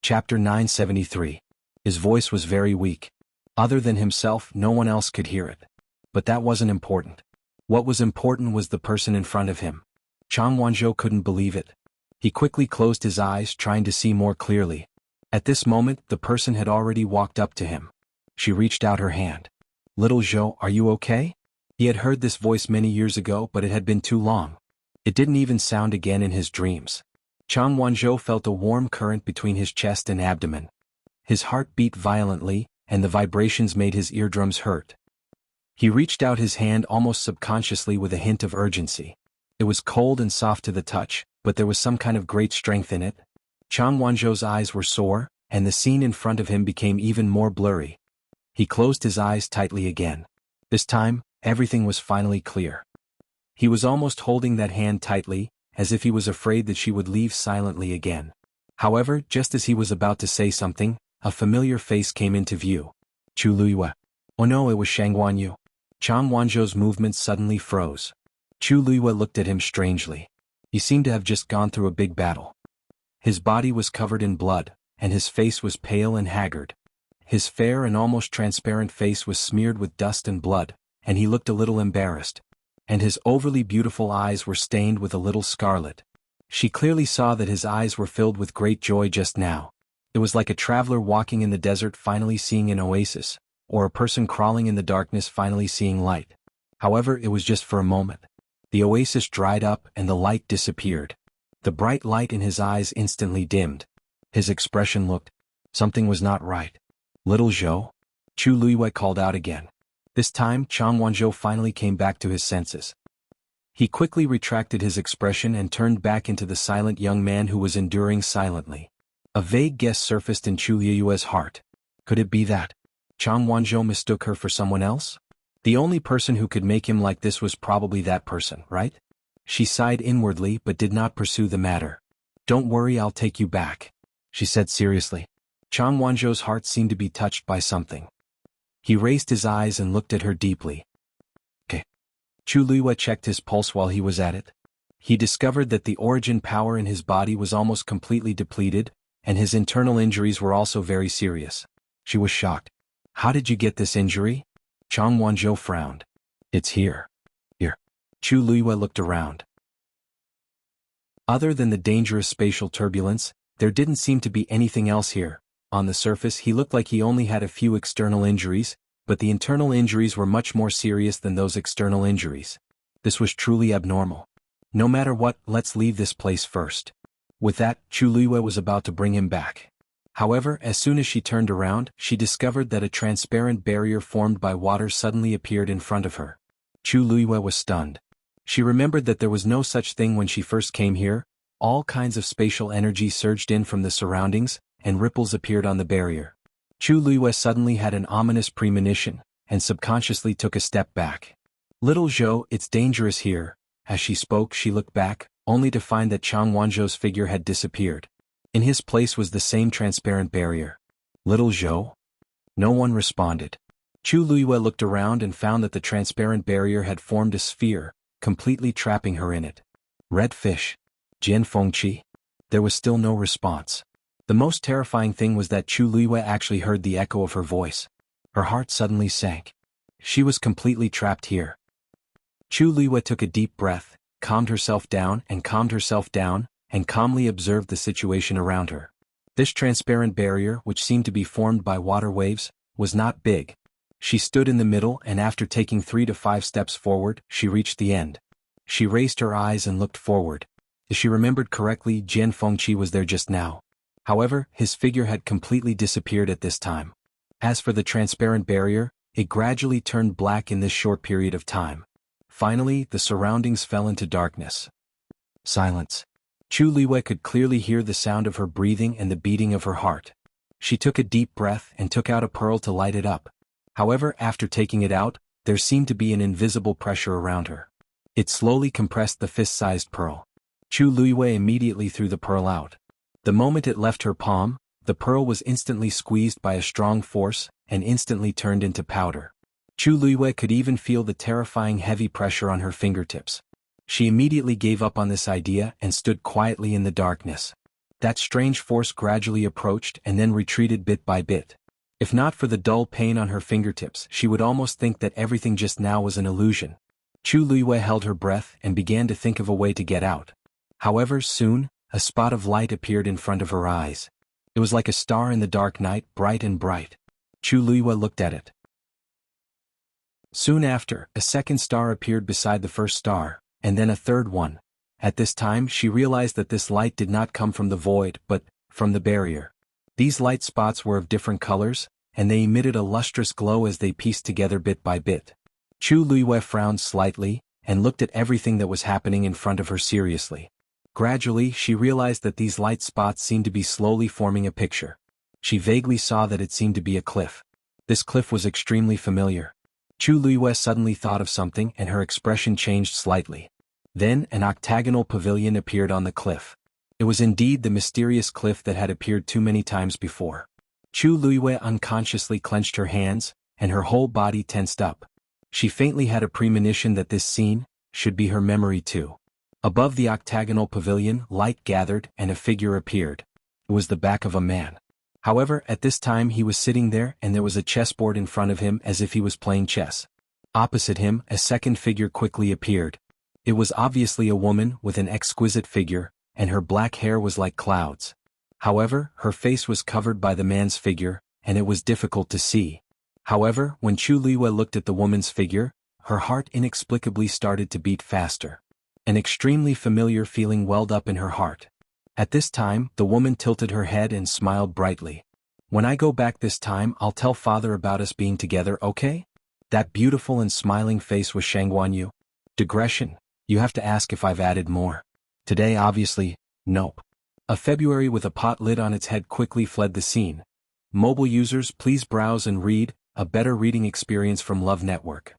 Chapter 973. His voice was very weak. Other than himself, no one else could hear it. But that wasn't important. What was important was the person in front of him. Changwanzhou couldn't believe it. He quickly closed his eyes, trying to see more clearly. At this moment, the person had already walked up to him. She reached out her hand. Little Zhou, are you okay? He had heard this voice many years ago, but it had been too long. It didn't even sound again in his dreams. Xuanhuan felt a warm current between his chest and abdomen. His heart beat violently, and the vibrations made his eardrums hurt. He reached out his hand almost subconsciously with a hint of urgency. It was cold and soft to the touch, but there was some kind of great strength in it. Xuanhuan's eyes were sore, and the scene in front of him became even more blurry. He closed his eyes tightly again. This time, everything was finally clear. He was almost holding that hand tightly, as if he was afraid that she would leave silently again. However, just as he was about to say something, a familiar face came into view. Chu Luiyue. Oh no, it was Xianhuan Yu. Xuanhuan's movements suddenly froze. Chu Luiyue looked at him strangely. He seemed to have just gone through a big battle. His body was covered in blood, and his face was pale and haggard. His fair and almost transparent face was smeared with dust and blood, and he looked a little embarrassed. And his overly beautiful eyes were stained with a little scarlet. She clearly saw that his eyes were filled with great joy just now. It was like a traveler walking in the desert finally seeing an oasis, or a person crawling in the darkness finally seeing light. However, it was just for a moment. The oasis dried up and the light disappeared. The bright light in his eyes instantly dimmed. His expression looked. Something was not right. Little Zhou? Chu Luiyue called out again. This time, Xuanhuan finally came back to his senses. He quickly retracted his expression and turned back into the silent young man who was enduring silently. A vague guess surfaced in Chu Luiyue's heart. Could it be that Xuanhuan mistook her for someone else? The only person who could make him like this was probably that person, right? She sighed inwardly but did not pursue the matter. Don't worry, I'll take you back, she said seriously. Xuanhuan's heart seemed to be touched by something. He raised his eyes and looked at her deeply. Okay. Chu Luiyue checked his pulse while he was at it. He discovered that the origin power in his body was almost completely depleted, and his internal injuries were also very serious. She was shocked. How did you get this injury? Xuanhuan frowned. It's here. Here. Chu Luiyue looked around. Other than the dangerous spatial turbulence, there didn't seem to be anything else here. On the surface he looked like he only had a few external injuries, but the internal injuries were much more serious than those external injuries. This was truly abnormal. No matter what, let's leave this place first. With that, Chu Luiyue was about to bring him back. However, as soon as she turned around, she discovered that a transparent barrier formed by water suddenly appeared in front of her. Chu Luiyue was stunned. She remembered that there was no such thing when she first came here. All kinds of spatial energy surged in from the surroundings, and ripples appeared on the barrier. Chu Luiyue suddenly had an ominous premonition, and subconsciously took a step back. Little Zhou, it's dangerous here. As she spoke, she looked back, only to find that Xuanhuan's figure had disappeared. In his place was the same transparent barrier. Little Zhou? No one responded. Chu Luiyue looked around and found that the transparent barrier had formed a sphere, completely trapping her in it. Red fish. Jian Fengqi? There was still no response. The most terrifying thing was that Chu Luiyue actually heard the echo of her voice. Her heart suddenly sank. She was completely trapped here. Chu Luiyue took a deep breath, calmed herself down, and calmly observed the situation around her. This transparent barrier, which seemed to be formed by water waves, was not big. She stood in the middle, and after taking 3 to 5 steps forward, she reached the end. She raised her eyes and looked forward. If she remembered correctly, Jian Fengqi was there just now. However, his figure had completely disappeared at this time. As for the transparent barrier, it gradually turned black in this short period of time. Finally, the surroundings fell into darkness. Silence. Chu Luiyue could clearly hear the sound of her breathing and the beating of her heart. She took a deep breath and took out a pearl to light it up. However, after taking it out, there seemed to be an invisible pressure around her. It slowly compressed the fist-sized pearl. Chu Luiyue immediately threw the pearl out. The moment it left her palm, the pearl was instantly squeezed by a strong force, and instantly turned into powder. Chu Luiyue could even feel the terrifying heavy pressure on her fingertips. She immediately gave up on this idea and stood quietly in the darkness. That strange force gradually approached and then retreated bit by bit. If not for the dull pain on her fingertips, she would almost think that everything just now was an illusion. Chu Luiyue held her breath and began to think of a way to get out. However, soon, a spot of light appeared in front of her eyes. It was like a star in the dark night, bright and bright. Chu Luiyue looked at it. Soon after, a second star appeared beside the first star, and then a third one. At this time she realized that this light did not come from the void but from the barrier. These light spots were of different colors, and they emitted a lustrous glow as they pieced together bit by bit. Chu Luiyue frowned slightly, and looked at everything that was happening in front of her seriously. Gradually she realized that these light spots seemed to be slowly forming a picture. She vaguely saw that it seemed to be a cliff. This cliff was extremely familiar. Chu Luiyue suddenly thought of something and her expression changed slightly. Then an octagonal pavilion appeared on the cliff. It was indeed the mysterious cliff that had appeared too many times before. Chu Luiyue unconsciously clenched her hands, and her whole body tensed up. She faintly had a premonition that this scene should be her memory too. Above the octagonal pavilion, light gathered and a figure appeared. It was the back of a man. However, at this time he was sitting there and there was a chessboard in front of him as if he was playing chess. Opposite him, a second figure quickly appeared. It was obviously a woman with an exquisite figure, and her black hair was like clouds. However, her face was covered by the man's figure, and it was difficult to see. However, when Chu Luiyue looked at the woman's figure, her heart inexplicably started to beat faster. An extremely familiar feeling welled up in her heart. At this time, the woman tilted her head and smiled brightly. "When I go back this time, I'll tell father about us being together, okay?" That beautiful and smiling face was xuanhuan. Digression. You have to ask if I've added more. Today obviously, nope. A February with a pot lid on its head quickly fled the scene. Mobile users, please browse and read, a better reading experience from Love Network.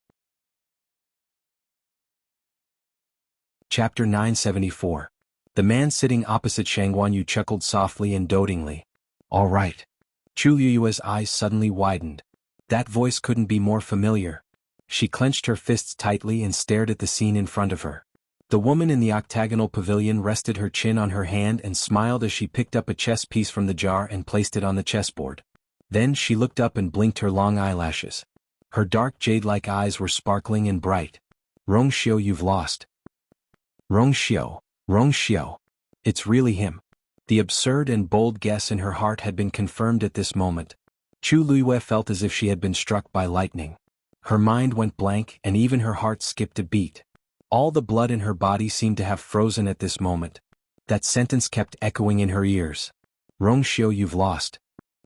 Chapter 974. The man sitting opposite xuanhuan chuckled softly and dotingly. All right. Chu Luiyue's eyes suddenly widened. That voice couldn't be more familiar. She clenched her fists tightly and stared at the scene in front of her. The woman in the octagonal pavilion rested her chin on her hand and smiled as she picked up a chess piece from the jar and placed it on the chessboard. Then she looked up and blinked her long eyelashes. Her dark jade-like eyes were sparkling and bright. Rongxiu, you've lost. Rongxiu. It's really him. The absurd and bold guess in her heart had been confirmed at this moment. Chu Luiyue felt as if she had been struck by lightning. Her mind went blank and even her heart skipped a beat. All the blood in her body seemed to have frozen at this moment. That sentence kept echoing in her ears. Rongxiu, you've lost.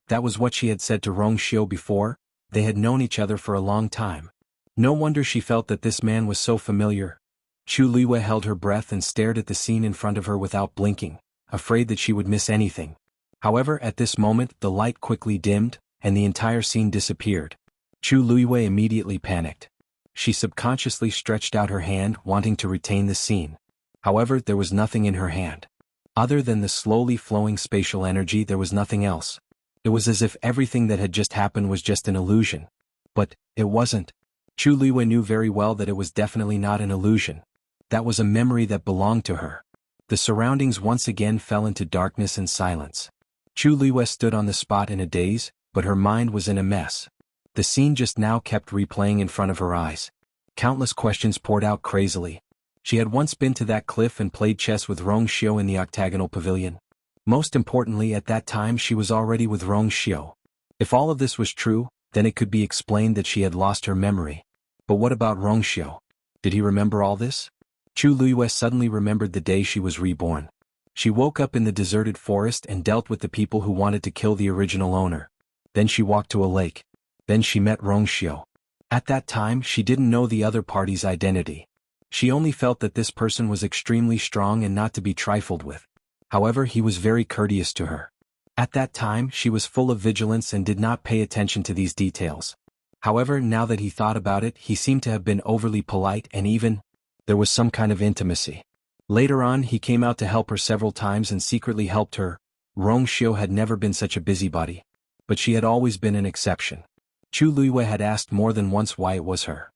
That was what she had said to Rongxiu before. They had known each other for a long time. No wonder she felt that this man was so familiar. Chu Luiyue held her breath and stared at the scene in front of her without blinking, afraid that she would miss anything. However, at this moment, the light quickly dimmed, and the entire scene disappeared. Chu Luiyue immediately panicked. She subconsciously stretched out her hand, wanting to retain the scene. However, there was nothing in her hand. Other than the slowly flowing spatial energy, there was nothing else. It was as if everything that had just happened was just an illusion. But it wasn't. Chu Luiyue knew very well that it was definitely not an illusion. That was a memory that belonged to her. The surroundings once again fell into darkness and silence. Chu Luiyue stood on the spot in a daze, but her mind was in a mess. The scene just now kept replaying in front of her eyes. Countless questions poured out crazily. She had once been to that cliff and played chess with Rongxiu in the octagonal pavilion. Most importantly, at that time she was already with Rongxiu. If all of this was true, then it could be explained that she had lost her memory. But what about Rongxiu? Did he remember all this? Chu Luiyue suddenly remembered the day she was reborn. She woke up in the deserted forest and dealt with the people who wanted to kill the original owner. Then she walked to a lake. Then she met Rongxiu. At that time she didn't know the other party's identity. She only felt that this person was extremely strong and not to be trifled with. However, he was very courteous to her. At that time she was full of vigilance and did not pay attention to these details. However, now that he thought about it, he seemed to have been overly polite and even there was some kind of intimacy. Later on, he came out to help her several times and secretly helped her. Rongxiu had never been such a busybody. But she had always been an exception. Chu Luiyue had asked more than once why it was her.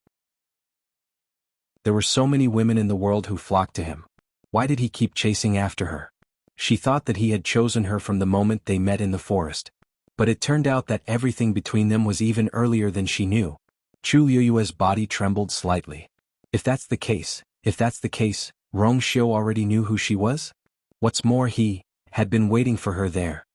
There were so many women in the world who flocked to him. Why did he keep chasing after her? She thought that he had chosen her from the moment they met in the forest. But it turned out that everything between them was even earlier than she knew. Chu Luiyue's body trembled slightly. If that's the case, Rongxiu already knew who she was? What's more, he had been waiting for her there.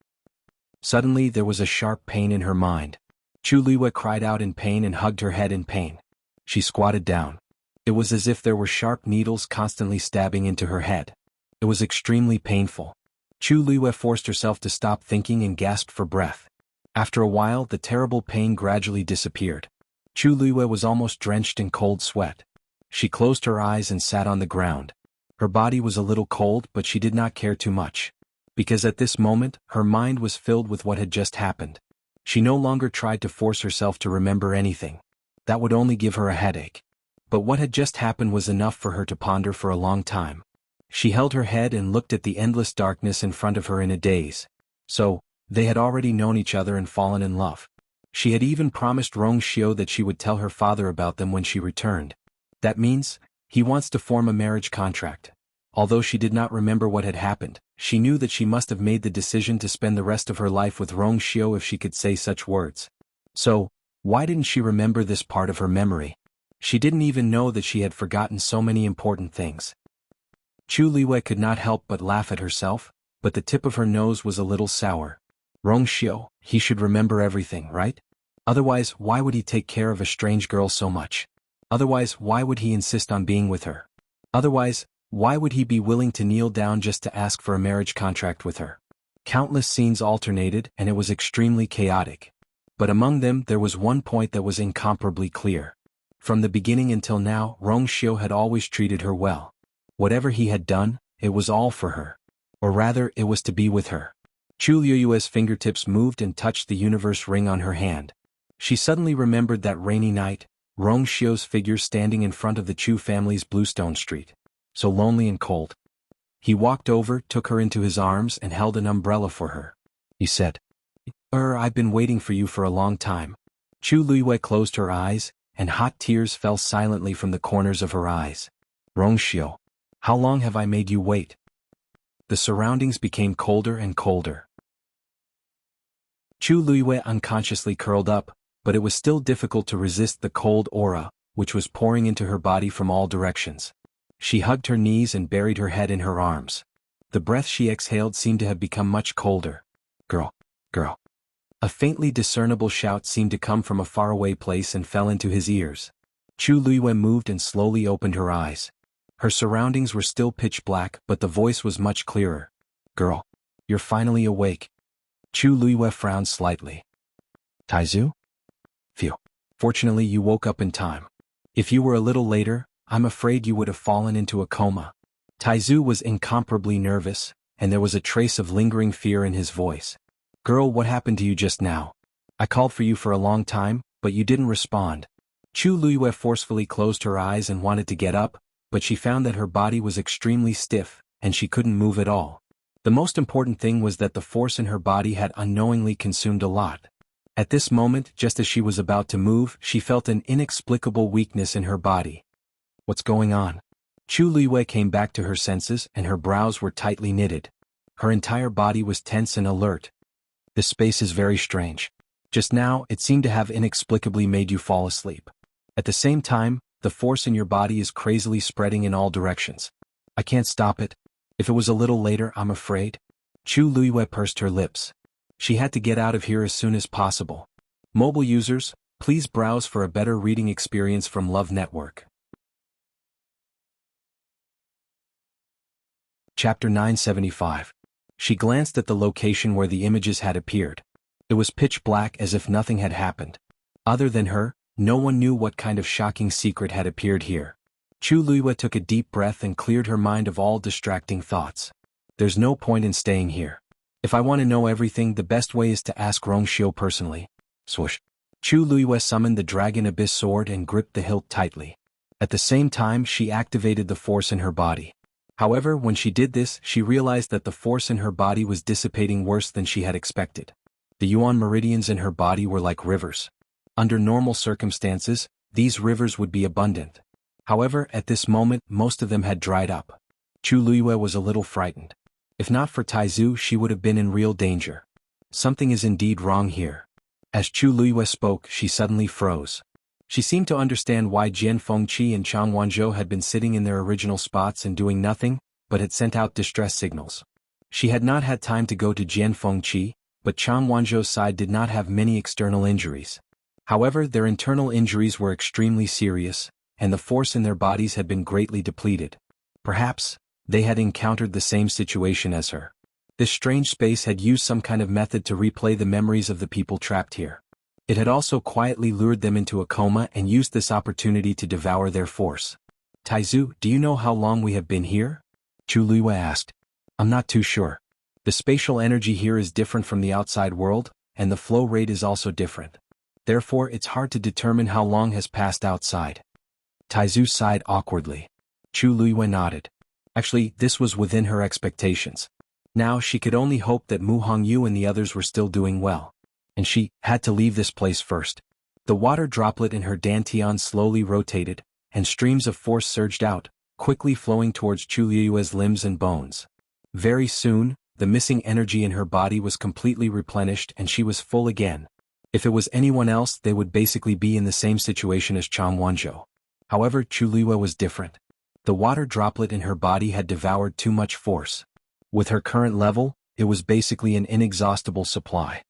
Suddenly there was a sharp pain in her mind. Chu Luiyue cried out in pain and hugged her head in pain. She squatted down. It was as if there were sharp needles constantly stabbing into her head. It was extremely painful. Chu Luiyue forced herself to stop thinking and gasped for breath. After a while, the terrible pain gradually disappeared. Chu Luiyue was almost drenched in cold sweat. She closed her eyes and sat on the ground. Her body was a little cold, but she did not care too much. Because at this moment, her mind was filled with what had just happened. She no longer tried to force herself to remember anything. That would only give her a headache. But what had just happened was enough for her to ponder for a long time. She held her head and looked at the endless darkness in front of her in a daze. So, they had already known each other and fallen in love. She had even promised Rongxiu that she would tell her father about them when she returned. That means, he wants to form a marriage contract. Although she did not remember what had happened, she knew that she must have made the decision to spend the rest of her life with Rongxiu if she could say such words. So, why didn't she remember this part of her memory? She didn't even know that she had forgotten so many important things. Chu Luiyue could not help but laugh at herself, but the tip of her nose was a little sour. Rongxiu, he should remember everything, right? Otherwise, why would he take care of a strange girl so much? Otherwise, why would he insist on being with her? Otherwise, why would he be willing to kneel down just to ask for a marriage contract with her? Countless scenes alternated, and it was extremely chaotic. But among them there was one point that was incomparably clear. From the beginning until now, Rongxiu had always treated her well. Whatever he had done, it was all for her. Or rather, it was to be with her. Chu Luiyue's fingertips moved and touched the universe ring on her hand. She suddenly remembered that rainy night, Rongxiu's figure standing in front of the Chu family's bluestone street. So lonely and cold. He walked over, took her into his arms and held an umbrella for her. He said, I've been waiting for you for a long time." Chu Luiyue closed her eyes, and hot tears fell silently from the corners of her eyes. "Rongxiu, how long have I made you wait?" The surroundings became colder and colder. Chu Luiyue unconsciously curled up, but it was still difficult to resist the cold aura, which was pouring into her body from all directions. She hugged her knees and buried her head in her arms. The breath she exhaled seemed to have become much colder. "Girl, girl." A faintly discernible shout seemed to come from a faraway place and fell into his ears. Chu Luiyue moved and slowly opened her eyes. Her surroundings were still pitch black, but the voice was much clearer. "Girl, you're finally awake." Chu Luiyue frowned slightly. "Taizu? Phew. Fortunately you woke up in time. If you were a little later, I'm afraid you would have fallen into a coma." Taizu was incomparably nervous, and there was a trace of lingering fear in his voice. "Girl, what happened to you just now? I called for you for a long time, but you didn't respond." Chu Luiyue forcefully closed her eyes and wanted to get up, but she found that her body was extremely stiff, and she couldn't move at all. The most important thing was that the force in her body had unknowingly consumed a lot. At this moment, just as she was about to move, she felt an inexplicable weakness in her body. "What's going on?" Chu Luiyue came back to her senses, and her brows were tightly knitted. Her entire body was tense and alert. "This space is very strange. Just now, it seemed to have inexplicably made you fall asleep. At the same time, the force in your body is crazily spreading in all directions. I can't stop it. If it was a little later, I'm afraid." Chu Luiyue pursed her lips. She had to get out of here as soon as possible. Mobile users, please browse for a better reading experience from Love Network. Chapter 975. She glanced at the location where the images had appeared. It was pitch black, as if nothing had happened. Other than her, no one knew what kind of shocking secret had appeared here. Chu Luiyue took a deep breath and cleared her mind of all distracting thoughts. "There's no point in staying here. If I want to know everything, the best way is to ask Rongxiu personally." Swoosh. Chu Luiyue summoned the Dragon Abyss sword and gripped the hilt tightly. At the same time, she activated the force in her body. However, when she did this, she realized that the force in her body was dissipating worse than she had expected. The yuan meridians in her body were like rivers. Under normal circumstances, these rivers would be abundant. However, at this moment, most of them had dried up. Chu Luiyue was a little frightened. If not for Taizu, she would have been in real danger. Something is indeed wrong here. As Chu Luiyue spoke, she suddenly froze. She seemed to understand why Jian Fengqi and Xuanhuan had been sitting in their original spots and doing nothing, but had sent out distress signals. She had not had time to go to Jian Fengqi, but Xuanhuan's side did not have many external injuries. However, their internal injuries were extremely serious, and the force in their bodies had been greatly depleted. Perhaps, they had encountered the same situation as her. This strange space had used some kind of method to replay the memories of the people trapped here. It had also quietly lured them into a coma and used this opportunity to devour their force. Taizu, do you know how long we have been here? Chu Luiyue asked. I'm not too sure. The spatial energy here is different from the outside world, and the flow rate is also different. Therefore, it's hard to determine how long has passed outside. Taizu sighed awkwardly. Chu Luiyue nodded. Actually, this was within her expectations. Now she could only hope that Mu Hongyu and the others were still doing well. And she had to leave this place first. The water droplet in her dantian slowly rotated, and streams of force surged out, quickly flowing towards Chu Luiyue's limbs and bones. Very soon, the missing energy in her body was completely replenished and she was full again. If it was anyone else, they would basically be in the same situation as Chang Wanzhou. However, Chu Luiyue was different. The water droplet in her body had devoured too much force. With her current level, it was basically an inexhaustible supply.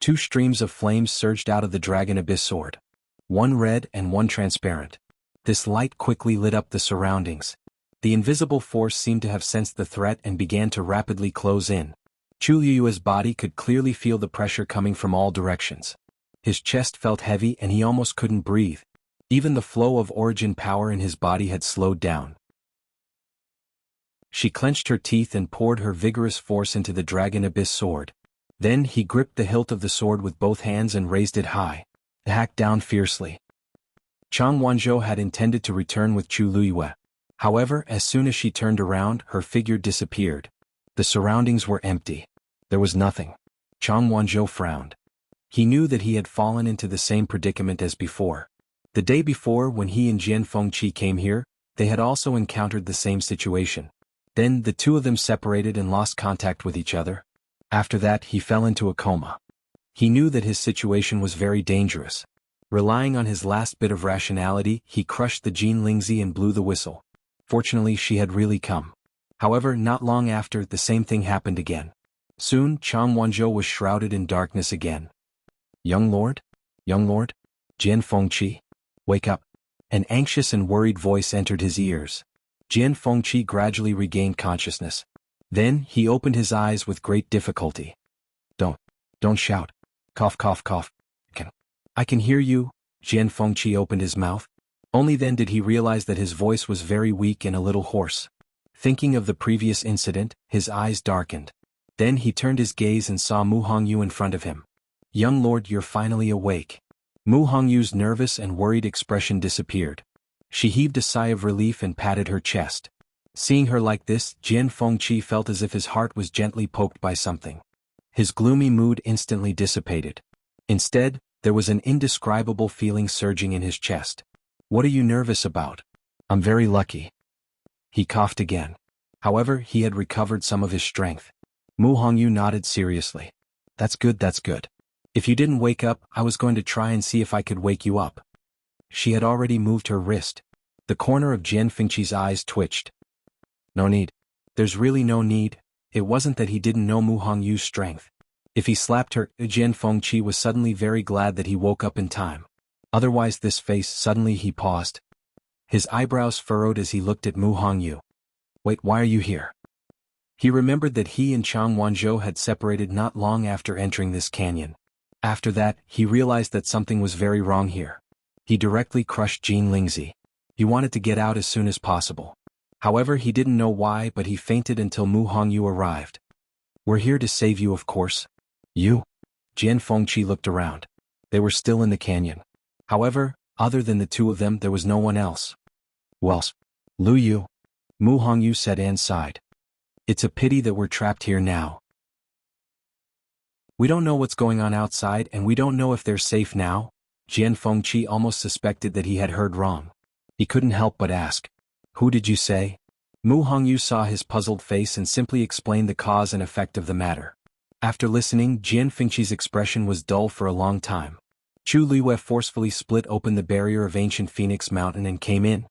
Two streams of flames surged out of the Dragon Abyss sword. One red and one transparent. This light quickly lit up the surroundings. The invisible force seemed to have sensed the threat and began to rapidly close in. Chu Luiyue's body could clearly feel the pressure coming from all directions. His chest felt heavy and he almost couldn't breathe. Even the flow of origin power in his body had slowed down. She clenched her teeth and poured her vigorous force into the Dragon Abyss sword. Then he gripped the hilt of the sword with both hands and raised it high. It hacked down fiercely. Chang Wanzhou had intended to return with Chu Luiyue. However, as soon as she turned around, her figure disappeared. The surroundings were empty. There was nothing. Chang Wanzhou frowned. He knew that he had fallen into the same predicament as before. The day before, when he and Jian Fengqi came here, they had also encountered the same situation. Then the two of them separated and lost contact with each other. After that, he fell into a coma. He knew that his situation was very dangerous. Relying on his last bit of rationality, he crushed the Jin Lingzi and blew the whistle. Fortunately, she had really come. However, not long after, the same thing happened again. Soon, Chang Wanzhou was shrouded in darkness again. Young Lord? Young Lord? Jian Fengqi? Wake up. An anxious and worried voice entered his ears. Jian Fengqi gradually regained consciousness. Then, he opened his eyes with great difficulty. Don't shout. Cough cough cough. I can hear you. Jian Fengqi opened his mouth. Only then did he realize that his voice was very weak and a little hoarse. Thinking of the previous incident, his eyes darkened. Then he turned his gaze and saw Mu Hongyu in front of him. Young Lord, you're finally awake. Mu Hongyu's nervous and worried expression disappeared. She heaved a sigh of relief and patted her chest. Seeing her like this, Jian Fengqi felt as if his heart was gently poked by something. His gloomy mood instantly dissipated. Instead, there was an indescribable feeling surging in his chest. What are you nervous about? I'm very lucky. He coughed again. However, he had recovered some of his strength. Mu Hongyu nodded seriously. That's good, that's good. If you didn't wake up, I was going to try and see if I could wake you up. She had already moved her wrist. The corner of Jian Fengqi's eyes twitched. No need. There's really no need. It wasn't that he didn't know Mu Hongyu's strength. If he slapped her, Jian Fengqi was suddenly very glad that he woke up in time. Otherwise this face, suddenly he paused. His eyebrows furrowed as he looked at Mu Hongyu. Wait, why are you here? He remembered that he and Chang Wanzhou had separated not long after entering this canyon. After that, he realized that something was very wrong here. He directly crushed Jin Lingzi. He wanted to get out as soon as possible. However, he didn't know why, but he fainted until Mu Hongyu arrived. We're here to save you, of course. You? Jian Fengqi looked around. They were still in the canyon. However, other than the two of them, there was no one else. Well, Lu Yu. Mu Hongyu said and sighed. It's a pity that we're trapped here now. We don't know what's going on outside and we don't know if they're safe now. Jian Fengqi almost suspected that he had heard wrong. He couldn't help but ask. Who did you say? Mu Hongyu saw his puzzled face and simply explained the cause and effect of the matter. After listening, Jian Fengqi's expression was dull for a long time. Chu Luiyue forcefully split open the barrier of ancient Phoenix Mountain and came in.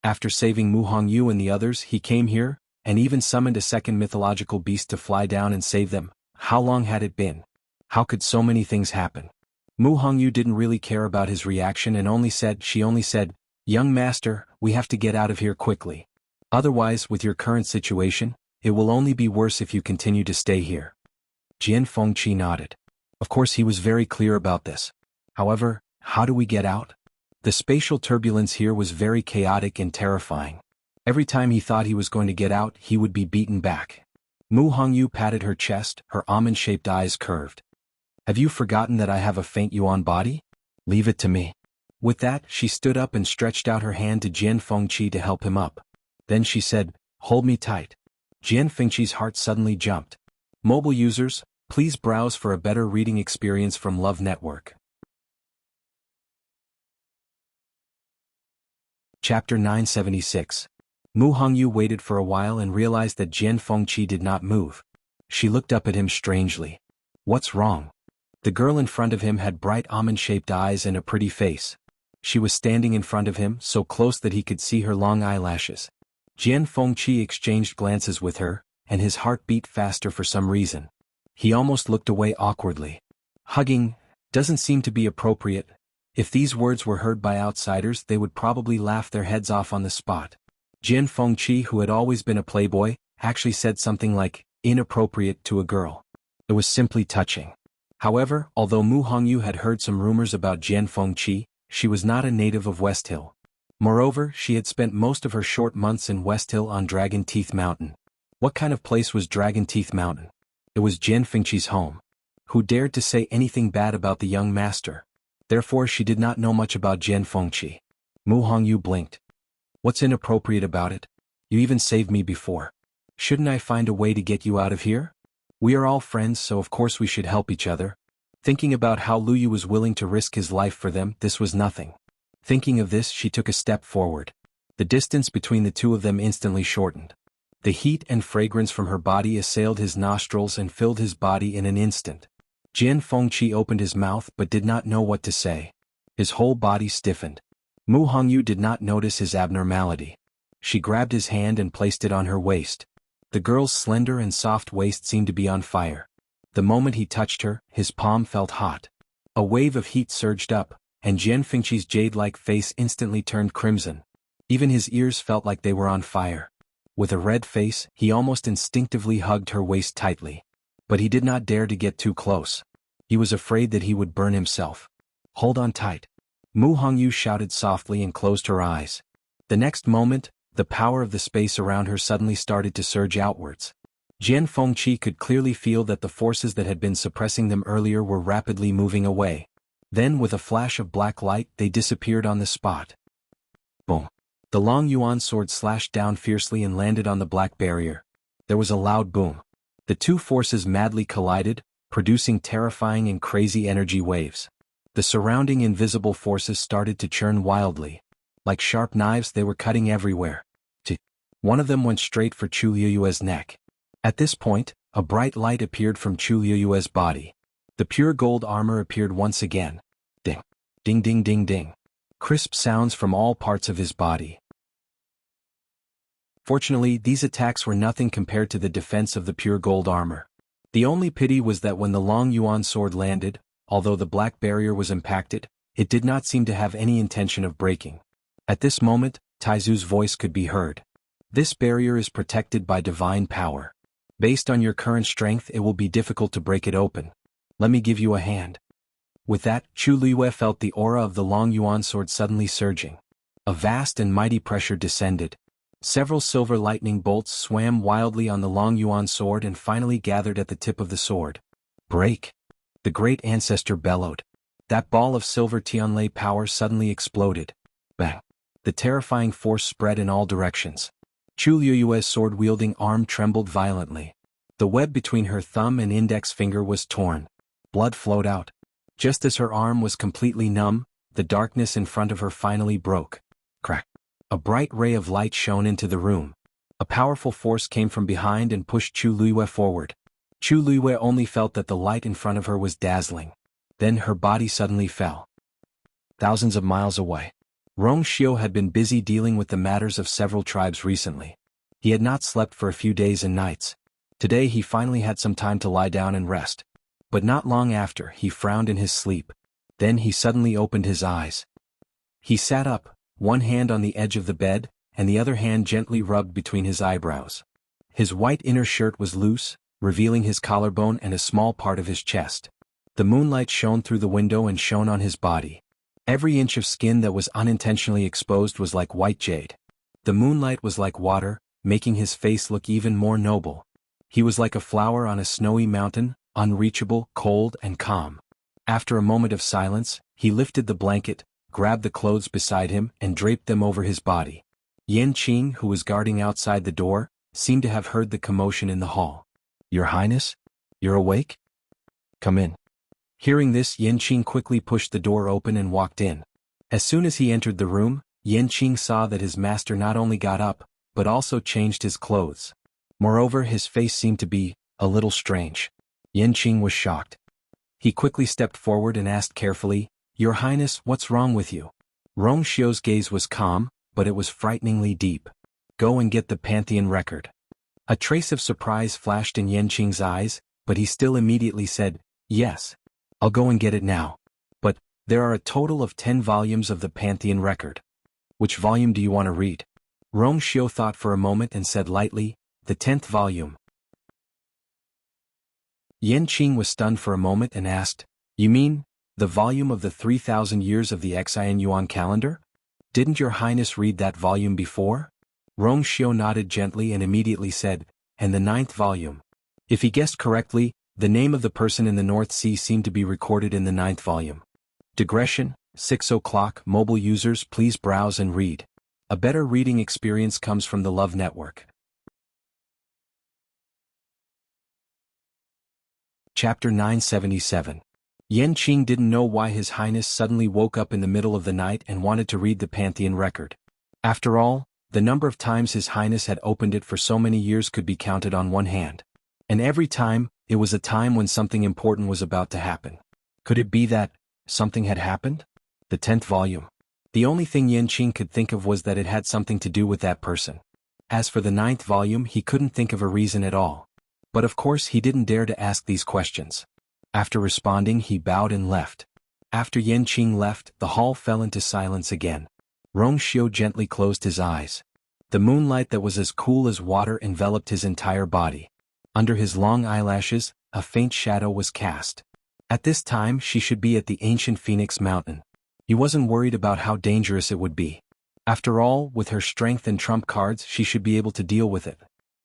After saving Mu Hongyu and the others, he came here, and even summoned a second mythological beast to fly down and save them. How long had it been? How could so many things happen? Mu Hongyu didn't really care about his reaction and she only said, Young master, we have to get out of here quickly. Otherwise, with your current situation, it will only be worse if you continue to stay here. Jian Fengqi nodded. Of course he was very clear about this. However, how do we get out? The spatial turbulence here was very chaotic and terrifying. Every time he thought he was going to get out, he would be beaten back. Mu Hongyu patted her chest, her almond-shaped eyes curved. Have you forgotten that I have a faint yuan body? Leave it to me. With that, she stood up and stretched out her hand to Jian Fengqi to help him up. Then she said, hold me tight. Jian Fengqi's heart suddenly jumped. Mobile users, please browse for a better reading experience from Love Network. Chapter 976. Mu Hongyu waited for a while and realized that Jian Fengqi did not move. She looked up at him strangely. What's wrong? The girl in front of him had bright almond-shaped eyes and a pretty face. She was standing in front of him, so close that he could see her long eyelashes. Jian Fengqi exchanged glances with her, and his heart beat faster for some reason. He almost looked away awkwardly. Hugging doesn't seem to be appropriate. If these words were heard by outsiders, they would probably laugh their heads off on the spot. Jian Fengqi, who had always been a playboy, actually said something like, inappropriate to a girl. It was simply touching. However, although Mu Hongyu had heard some rumors about Jian Fengqi, she was not a native of West Hill. Moreover, she had spent most of her short months in West Hill on Dragon Teeth Mountain. What kind of place was Dragon Teeth Mountain? It was Jian Fengqi's home. Who dared to say anything bad about the young master? Therefore she did not know much about Jian Fengqi. Mu Hongyu blinked. What's inappropriate about it? You even saved me before. Shouldn't I find a way to get you out of here? We are all friends, so of course we should help each other. Thinking about how Lu Yu was willing to risk his life for them, this was nothing. Thinking of this, she took a step forward. The distance between the two of them instantly shortened. The heat and fragrance from her body assailed his nostrils and filled his body in an instant. Jian Fengqi opened his mouth but did not know what to say. His whole body stiffened. Mu Hongyu did not notice his abnormality. She grabbed his hand and placed it on her waist. The girl's slender and soft waist seemed to be on fire. The moment he touched her, his palm felt hot. A wave of heat surged up, and Jian Fengqi's jade-like face instantly turned crimson. Even his ears felt like they were on fire. With a red face, he almost instinctively hugged her waist tightly. But he did not dare to get too close. He was afraid that he would burn himself. Hold on tight. Mu Hongyu shouted softly and closed her eyes. The next moment, the power of the space around her suddenly started to surge outwards. Jian Fengqi could clearly feel that the forces that had been suppressing them earlier were rapidly moving away. Then with a flash of black light they disappeared on the spot. Boom. The long yuan sword slashed down fiercely and landed on the black barrier. There was a loud boom. The two forces madly collided, producing terrifying and crazy energy waves. The surrounding invisible forces started to churn wildly. Like sharp knives they were cutting everywhere. One of them went straight for Chu Liyue's neck. At this point, a bright light appeared from Chu Liyue's body. The pure gold armor appeared once again. Ding. Ding ding ding ding. Crisp sounds from all parts of his body. Fortunately, these attacks were nothing compared to the defense of the pure gold armor. The only pity was that when the long yuan sword landed, although the black barrier was impacted, it did not seem to have any intention of breaking. At this moment, Taizu's voice could be heard. This barrier is protected by divine power. Based on your current strength, it will be difficult to break it open. Let me give you a hand. With that, Chu Liyue felt the aura of the long yuan sword suddenly surging. A vast and mighty pressure descended. Several silver lightning bolts swam wildly on the long yuan sword and finally gathered at the tip of the sword. Break! The great ancestor bellowed. That ball of silver Tianlei power suddenly exploded. Bang! The terrifying force spread in all directions. Chu Liyue's sword-wielding arm trembled violently. The web between her thumb and index finger was torn. Blood flowed out. Just as her arm was completely numb, the darkness in front of her finally broke. Crack! A bright ray of light shone into the room. A powerful force came from behind and pushed Chu Liyue forward. Chu Liyue only felt that the light in front of her was dazzling. Then her body suddenly fell. Thousands of miles away. Rong Xiu had been busy dealing with the matters of several tribes recently. He had not slept for a few days and nights. Today he finally had some time to lie down and rest. But not long after, he frowned in his sleep. Then he suddenly opened his eyes. He sat up, one hand on the edge of the bed, and the other hand gently rubbed between his eyebrows. His white inner shirt was loose, revealing his collarbone and a small part of his chest. The moonlight shone through the window and shone on his body. Every inch of skin that was unintentionally exposed was like white jade. The moonlight was like water, making his face look even more noble. He was like a flower on a snowy mountain, unreachable, cold, and calm. After a moment of silence, he lifted the blanket, grabbed the clothes beside him, and draped them over his body. Yanqing, who was guarding outside the door, seemed to have heard the commotion in the hall. "Your Highness? You're awake? Come in." Hearing this, Yanqing quickly pushed the door open and walked in. As soon as he entered the room, Yanqing saw that his master not only got up, but also changed his clothes. Moreover, his face seemed to be a little strange. Yanqing was shocked. He quickly stepped forward and asked carefully, "Your Highness, what's wrong with you?" Rong Xiu's gaze was calm, but it was frighteningly deep. "Go and get the Pantheon record." A trace of surprise flashed in Yanqing's eyes, but he still immediately said, "Yes. I'll go and get it now. But there are a total of 10 volumes of the Pantheon record. Which volume do you want to read?" Rong Xiu thought for a moment and said lightly, "The 10th volume." Yanqing was stunned for a moment and asked, "You mean the volume of the 3,000 years of the Xianhuan calendar? Didn't your Highness read that volume before?" Rong Xiu nodded gently and immediately said, "And the 9th volume." If he guessed correctly, the name of the person in the North Sea seemed to be recorded in the 9th volume. Digression, 6 o'clock. Mobile users, please browse and read. A better reading experience comes from the Love Network. Chapter 977. Yanqing didn't know why His Highness suddenly woke up in the middle of the night and wanted to read the Pantheon record. After all, the number of times His Highness had opened it for so many years could be counted on one hand. And every time, it was a time when something important was about to happen. Could it be that something had happened? The 10th volume. The only thing Yanqing could think of was that it had something to do with that person. As for the 9th volume, he couldn't think of a reason at all. But of course he didn't dare to ask these questions. After responding, he bowed and left. After Yanqing left, the hall fell into silence again. Rong Xiu gently closed his eyes. The moonlight that was as cool as water enveloped his entire body. Under his long eyelashes, a faint shadow was cast. At this time she should be at the ancient Phoenix Mountain. He wasn't worried about how dangerous it would be. After all, with her strength and trump cards she should be able to deal with it.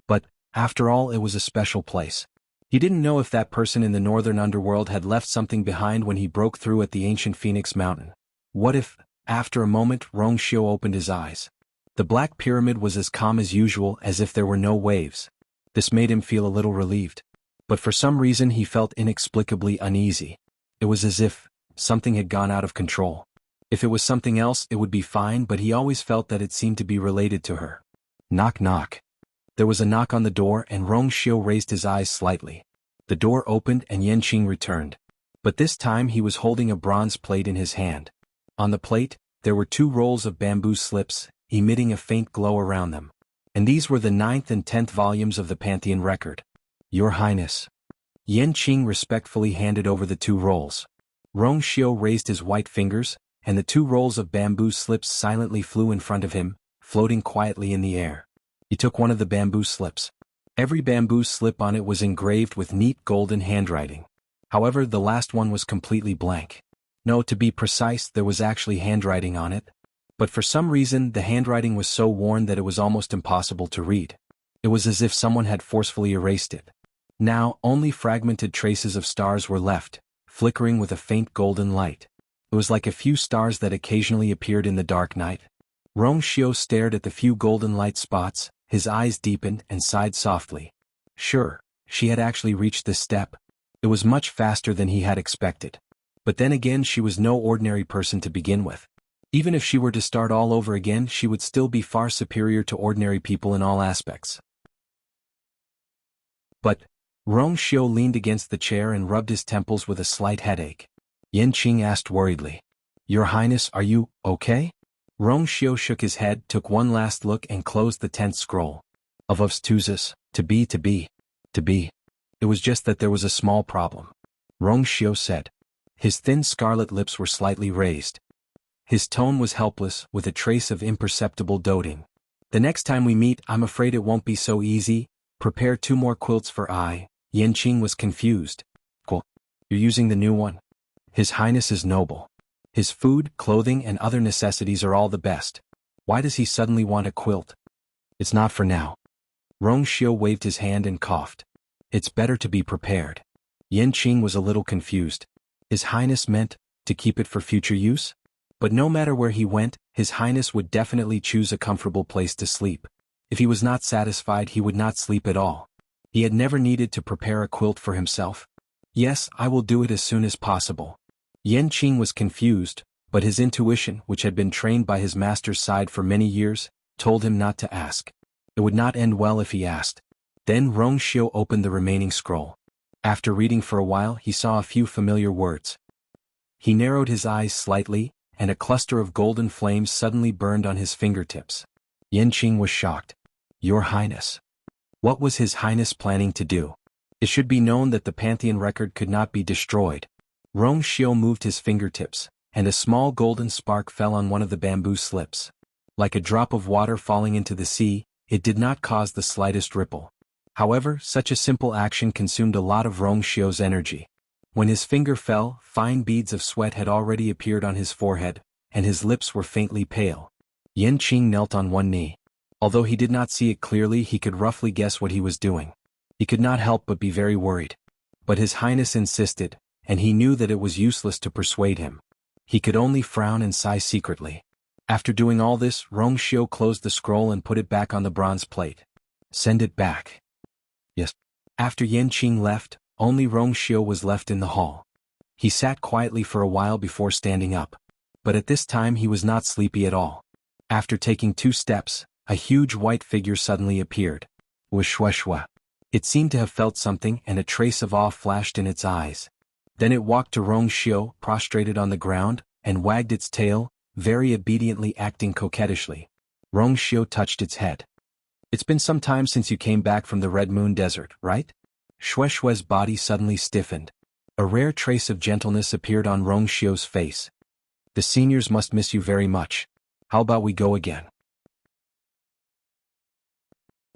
But, after all, it was a special place. He didn't know if that person in the northern underworld had left something behind when he broke through at the ancient Phoenix Mountain. What if, after a moment, Rong Xiu opened his eyes. The Black Pyramid was as calm as usual, as if there were no waves. This made him feel a little relieved. But for some reason he felt inexplicably uneasy. It was as if something had gone out of control. If it was something else, it would be fine, but he always felt that it seemed to be related to her. Knock knock. There was a knock on the door and Rong Xiu raised his eyes slightly. The door opened and Yanqing returned. But this time he was holding a bronze plate in his hand. On the plate, there were 2 rolls of bamboo slips, emitting a faint glow around them. And these were the 9th and 10th volumes of the Pantheon record. "Your Highness." Yanqing respectfully handed over the 2 rolls. Rong Xiu raised his white fingers, and the 2 rolls of bamboo slips silently flew in front of him, floating quietly in the air. He took one of the bamboo slips. Every bamboo slip on it was engraved with neat golden handwriting. However, the last one was completely blank. No, to be precise, there was actually handwriting on it. But for some reason, the handwriting was so worn that it was almost impossible to read. It was as if someone had forcefully erased it. Now, only fragmented traces of stars were left, flickering with a faint golden light. It was like a few stars that occasionally appeared in the dark night. Rong Xiu stared at the few golden light spots, his eyes deepened and sighed softly. Sure, she had actually reached this step. It was much faster than he had expected. But then again, she was no ordinary person to begin with. Even if she were to start all over again, she would still be far superior to ordinary people in all aspects. But, Rong Xiu leaned against the chair and rubbed his temples with a slight headache. Yanqing asked worriedly, "Your Highness, are you okay?" Rong Xiu shook his head, took one last look and closed the 10th scroll. Of Tuzus, to be. It was just that there was a small problem. Rong Xiu said. His thin scarlet lips were slightly raised. His tone was helpless, with a trace of imperceptible doting. "The next time we meet, I'm afraid it won't be so easy. Prepare 2 more quilts for I." Yanqing was confused. "Cool. You're using the new one?" "His Highness is noble. His food, clothing, and other necessities are all the best. Why does he suddenly want a quilt?" "It's not for now." Rongxiu waved his hand and coughed. "It's better to be prepared." Yanqing was a little confused. His Highness meant to keep it for future use? But no matter where he went, His Highness would definitely choose a comfortable place to sleep. If he was not satisfied, he would not sleep at all. He had never needed to prepare a quilt for himself. "Yes, I will do it as soon as possible." Yanqing was confused, but his intuition, which had been trained by his master's side for many years, told him not to ask. It would not end well if he asked. Then Rongxiu opened the remaining scroll. After reading for a while, he saw a few familiar words. He narrowed his eyes slightly, and a cluster of golden flames suddenly burned on his fingertips. Yanqing was shocked. "Your Highness." What was His Highness planning to do? It should be known that the Pantheon record could not be destroyed. Rongxiu moved his fingertips, and a small golden spark fell on one of the bamboo slips. Like a drop of water falling into the sea, it did not cause the slightest ripple. However, such a simple action consumed a lot of Rongxiu's energy. When his finger fell, fine beads of sweat had already appeared on his forehead, and his lips were faintly pale. Yanqing knelt on one knee. Although he did not see it clearly, he could roughly guess what he was doing. He could not help but be very worried. But His Highness insisted, and he knew that it was useless to persuade him. He could only frown and sigh secretly. After doing all this, Rongxiu closed the scroll and put it back on the bronze plate. "Send it back." "Yes." After Yanqing left, only Rongxiu was left in the hall. He sat quietly for a while before standing up. But at this time he was not sleepy at all. After taking 2 steps, a huge white figure suddenly appeared. Wuxialover. It seemed to have felt something, and a trace of awe flashed in its eyes. Then it walked to Rongxiu, prostrated on the ground, and wagged its tail, very obediently, acting coquettishly. Rongxiu touched its head. "It's been some time since you came back from the Red Moon Desert, right?" Wuxialover's body suddenly stiffened. A rare trace of gentleness appeared on Rongxiu's face. "The seniors must miss you very much. How about we go again?"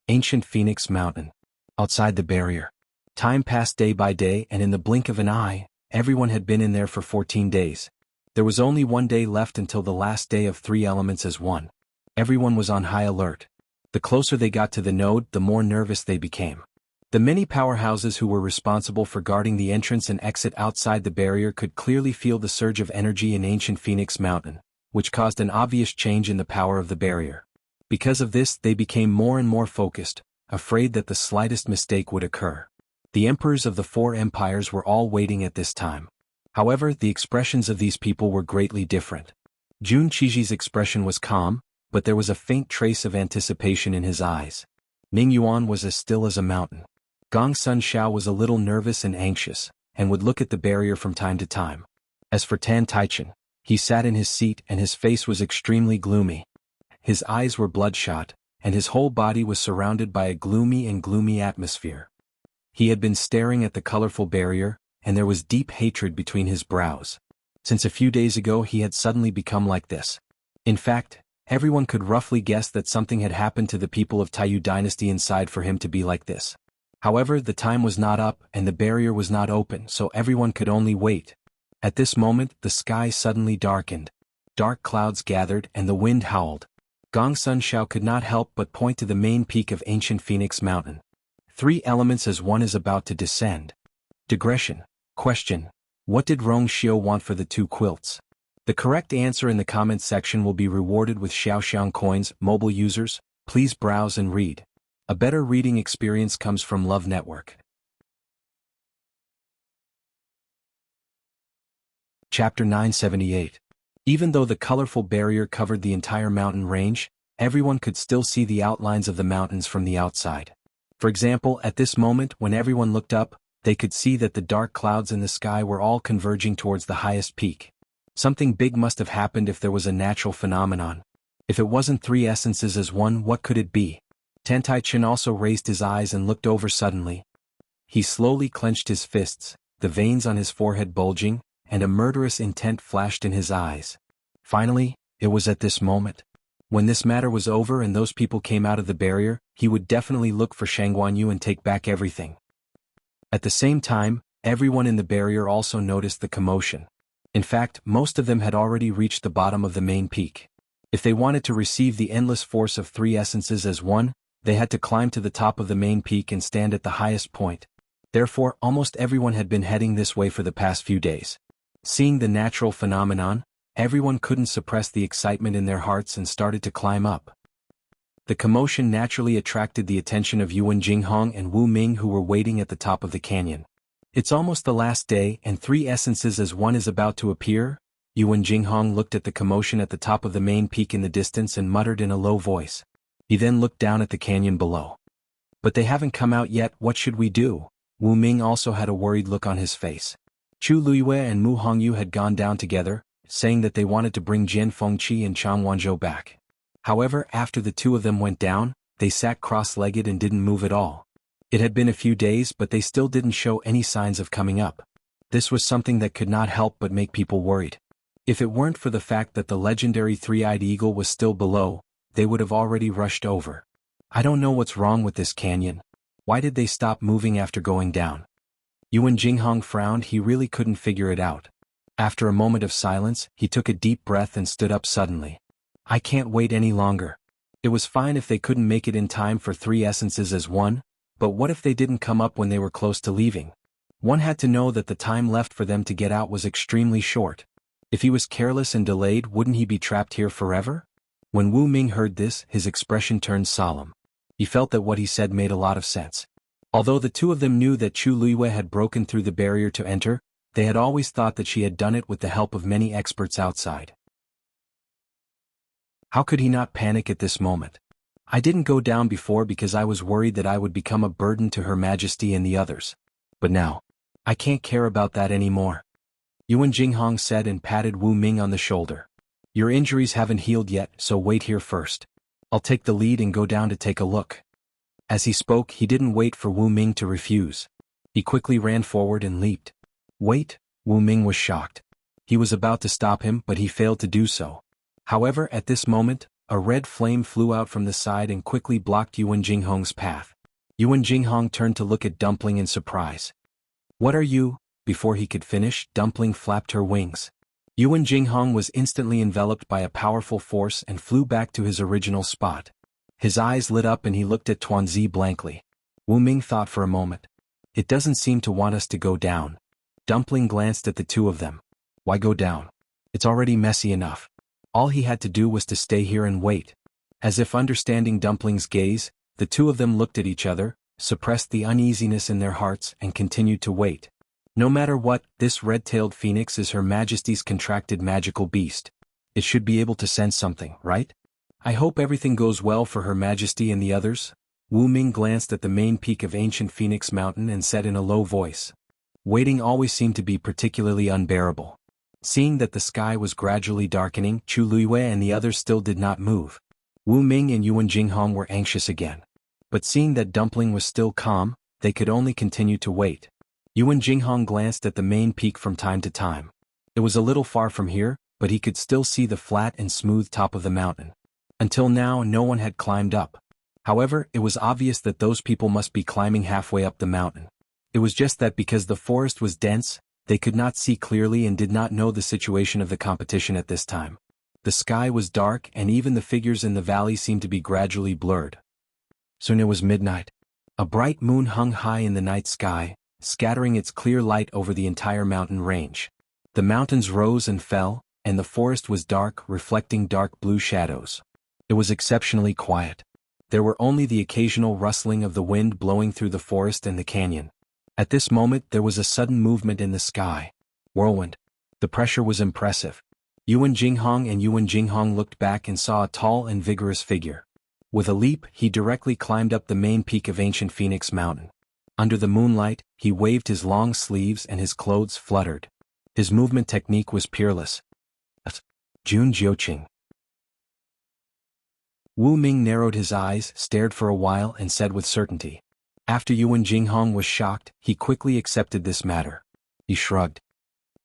Ancient Phoenix Mountain. Outside the barrier. Time passed day by day, and in the blink of an eye, everyone had been in there for 14 days. There was only 1 day left until the last day of 3 elements as one. Everyone was on high alert. The closer they got to the node, the more nervous they became. The many powerhouses who were responsible for guarding the entrance and exit outside the barrier could clearly feel the surge of energy in Ancient Phoenix Mountain, which caused an obvious change in the power of the barrier. Because of this, they became more and more focused, afraid that the slightest mistake would occur. The emperors of the 4 empires were all waiting at this time. However, the expressions of these people were greatly different. Jun Qiji's expression was calm, but there was a faint trace of anticipation in his eyes. Ning Yuan was as still as a mountain. Gong Sun Xiao was a little nervous and anxious, and would look at the barrier from time to time. As for Tan Taichen, he sat in his seat and his face was extremely gloomy. His eyes were bloodshot, and his whole body was surrounded by a gloomy atmosphere. He had been staring at the colorful barrier, and there was deep hatred between his brows. Since a few days ago he had suddenly become like this. In fact, everyone could roughly guess that something had happened to the people of Taiyu dynasty inside for him to be like this. However, the time was not up and the barrier was not open, so everyone could only wait. At this moment, the sky suddenly darkened. Dark clouds gathered and the wind howled. Gong Sun Xiao could not help but point to the main peak of Ancient Phoenix Mountain. 3 elements as one is about to descend. Digression. Question. What did Rongxiu want for the 2 quilts? The correct answer in the comments section will be rewarded with Xiaoxiang coins. Mobile users, please browse and read. A better reading experience comes from Love Network. Chapter 978. Even though the colorful barrier covered the entire mountain range, everyone could still see the outlines of the mountains from the outside. For example, at this moment when everyone looked up, they could see that the dark clouds in the sky were all converging towards the highest peak. Something big must have happened if there was a natural phenomenon. If it wasn't 3 essences as one, what could it be? Tan Taichen also raised his eyes and looked over suddenly. He slowly clenched his fists, the veins on his forehead bulging, and a murderous intent flashed in his eyes. Finally, it was at this moment. When this matter was over and those people came out of the barrier, he would definitely look for Xuanhuan and take back everything. At the same time, everyone in the barrier also noticed the commotion. In fact, most of them had already reached the bottom of the main peak. If they wanted to receive the endless force of three essences as one, they had to climb to the top of the main peak and stand at the highest point. Therefore, almost everyone had been heading this way for the past few days. Seeing the natural phenomenon, everyone couldn't suppress the excitement in their hearts and started to climb up. The commotion naturally attracted the attention of Yuan Jinghong and Wu Ming, who were waiting at the top of the canyon. It's almost the last day and three essences as one is about to appear. Yuan Jinghong looked at the commotion at the top of the main peak in the distance and muttered in a low voice. He then looked down at the canyon below. But they haven't come out yet, what should we do? Wu Ming also had a worried look on his face. Chu Luiyue and Mu Hongyu had gone down together, saying that they wanted to bring Jian Fengqi and Chang Wanzhou back. However, after the two of them went down, they sat cross-legged and didn't move at all. It had been a few days, but they still didn't show any signs of coming up. This was something that could not help but make people worried. If it weren't for the fact that the legendary three-eyed eagle was still below, they would have already rushed over. I don't know what's wrong with this canyon. Why did they stop moving after going down? Yuan Jinghong frowned. He really couldn't figure it out. After a moment of silence, he took a deep breath and stood up suddenly. I can't wait any longer. It was fine if they couldn't make it in time for three essences as one, but what if they didn't come up when they were close to leaving? One had to know that the time left for them to get out was extremely short. If he was careless and delayed, wouldn't he be trapped here forever? When Wu Ming heard this, his expression turned solemn. He felt that what he said made a lot of sense. Although the two of them knew that Chu Luiyue had broken through the barrier to enter, they had always thought that she had done it with the help of many experts outside. How could he not panic at this moment? I didn't go down before because I was worried that I would become a burden to Her Majesty and the others. But now, I can't care about that anymore. Yuan Jinghong said and patted Wu Ming on the shoulder. Your injuries haven't healed yet, so wait here first. I'll take the lead and go down to take a look. As he spoke, he didn't wait for Wu Ming to refuse. He quickly ran forward and leaped. Wait, Wu Ming was shocked. He was about to stop him, but he failed to do so. However, at this moment, a red flame flew out from the side and quickly blocked Yuan Jinghong's path. Yuan Jinghong turned to look at Dumpling in surprise. What are you? Before he could finish, Dumpling flapped her wings. Yuan Jinghong was instantly enveloped by a powerful force and flew back to his original spot. His eyes lit up and he looked at Tuanzi blankly. Wu Ming thought for a moment. It doesn't seem to want us to go down. Dumpling glanced at the two of them. Why go down? It's already messy enough. All he had to do was to stay here and wait. As if understanding Dumpling's gaze, the two of them looked at each other, suppressed the uneasiness in their hearts and continued to wait. No matter what, this red-tailed phoenix is Her Majesty's contracted magical beast. It should be able to sense something, right? I hope everything goes well for Her Majesty and the others. Wu Ming glanced at the main peak of ancient Phoenix Mountain and said in a low voice. Waiting always seemed to be particularly unbearable. Seeing that the sky was gradually darkening, Chu Luiyue and the others still did not move. Wu Ming and Yuan Jinghong were anxious again. But seeing that Dumpling was still calm, they could only continue to wait. Yuan Jinghong glanced at the main peak from time to time. It was a little far from here, but he could still see the flat and smooth top of the mountain. Until now, no one had climbed up. However, it was obvious that those people must be climbing halfway up the mountain. It was just that because the forest was dense, they could not see clearly and did not know the situation of the competition at this time. The sky was dark and even the figures in the valley seemed to be gradually blurred. Soon it was midnight. A bright moon hung high in the night sky, scattering its clear light over the entire mountain range. The mountains rose and fell, and the forest was dark, reflecting dark blue shadows. It was exceptionally quiet. There were only the occasional rustling of the wind blowing through the forest and the canyon. At this moment there was a sudden movement in the sky. Whirlwind. The pressure was impressive. Yuan Jinghong looked back and saw a tall and vigorous figure. With a leap, he directly climbed up the main peak of ancient Phoenix Mountain. Under the moonlight, he waved his long sleeves and his clothes fluttered. His movement technique was peerless. Jun Jiuqing. Wu Ming narrowed his eyes, stared for a while and said with certainty. After Yuan Jinghong was shocked, he quickly accepted this matter. He shrugged.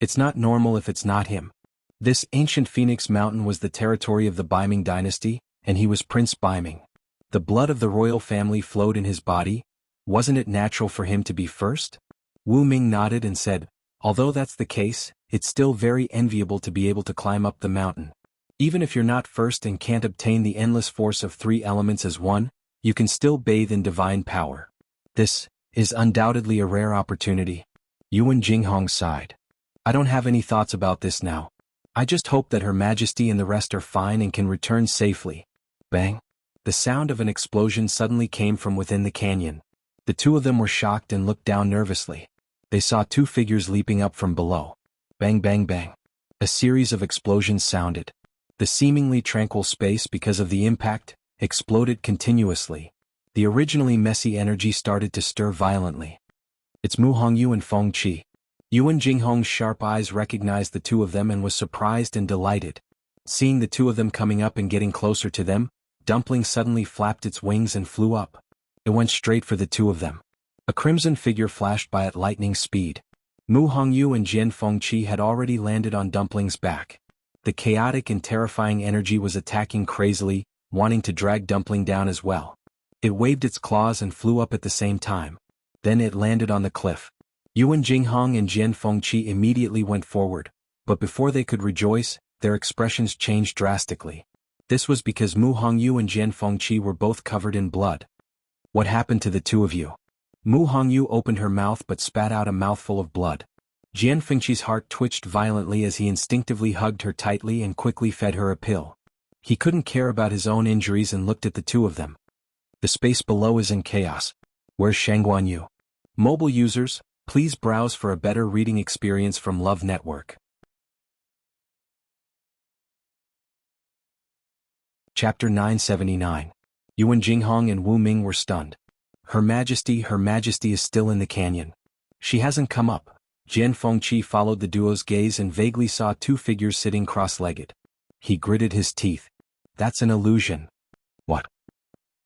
It's not normal if it's not him. This ancient phoenix mountain was the territory of the Baiming dynasty, and he was Prince Baiming. The blood of the royal family flowed in his body. Wasn't it natural for him to be first? Wu Ming nodded and said, although that's the case, it's still very enviable to be able to climb up the mountain. Even if you're not first and can't obtain the endless force of 3 elements as one, you can still bathe in divine power. This is undoubtedly a rare opportunity. Yuan Jinghong sighed. I don't have any thoughts about this now. I just hope that Her Majesty and the rest are fine and can return safely. Bang! The sound of an explosion suddenly came from within the canyon. The two of them were shocked and looked down nervously. They saw 2 figures leaping up from below. Bang bang bang. A series of explosions sounded. The seemingly tranquil space, because of the impact, exploded continuously. The originally messy energy started to stir violently. It's Mu Hongyu and Feng Qi. Yuan Jinghong's sharp eyes recognized the two of them and was surprised and delighted. Seeing the two of them coming up and getting closer to them, Dumpling suddenly flapped its wings and flew up. It went straight for the two of them. A crimson figure flashed by at lightning speed. Mu Hongyu and Jian Fengqi had already landed on Dumpling's back. The chaotic and terrifying energy was attacking crazily, wanting to drag Dumpling down as well. It waved its claws and flew up at the same time. Then it landed on the cliff. Yuan Jinghong and Jian Fengqi immediately went forward, but before they could rejoice, their expressions changed drastically. This was because Mu Hongyu and Jian Fengqi were both covered in blood. What happened to the two of you? Mu Hongyu opened her mouth but spat out a mouthful of blood. Jian Fengqi's heart twitched violently as he instinctively hugged her tightly and quickly fed her a pill. He couldn't care about his own injuries and looked at the two of them. The space below is in chaos. Where's xuanhuan? Mobile users, please browse for a better reading experience from Love Network. Chapter 979. Yuan Jinghong and Wu Ming were stunned. Her Majesty is still in the canyon. She hasn't come up. Jian Fengqi followed the duo's gaze and vaguely saw 2 figures sitting cross-legged. He gritted his teeth. That's an illusion. What?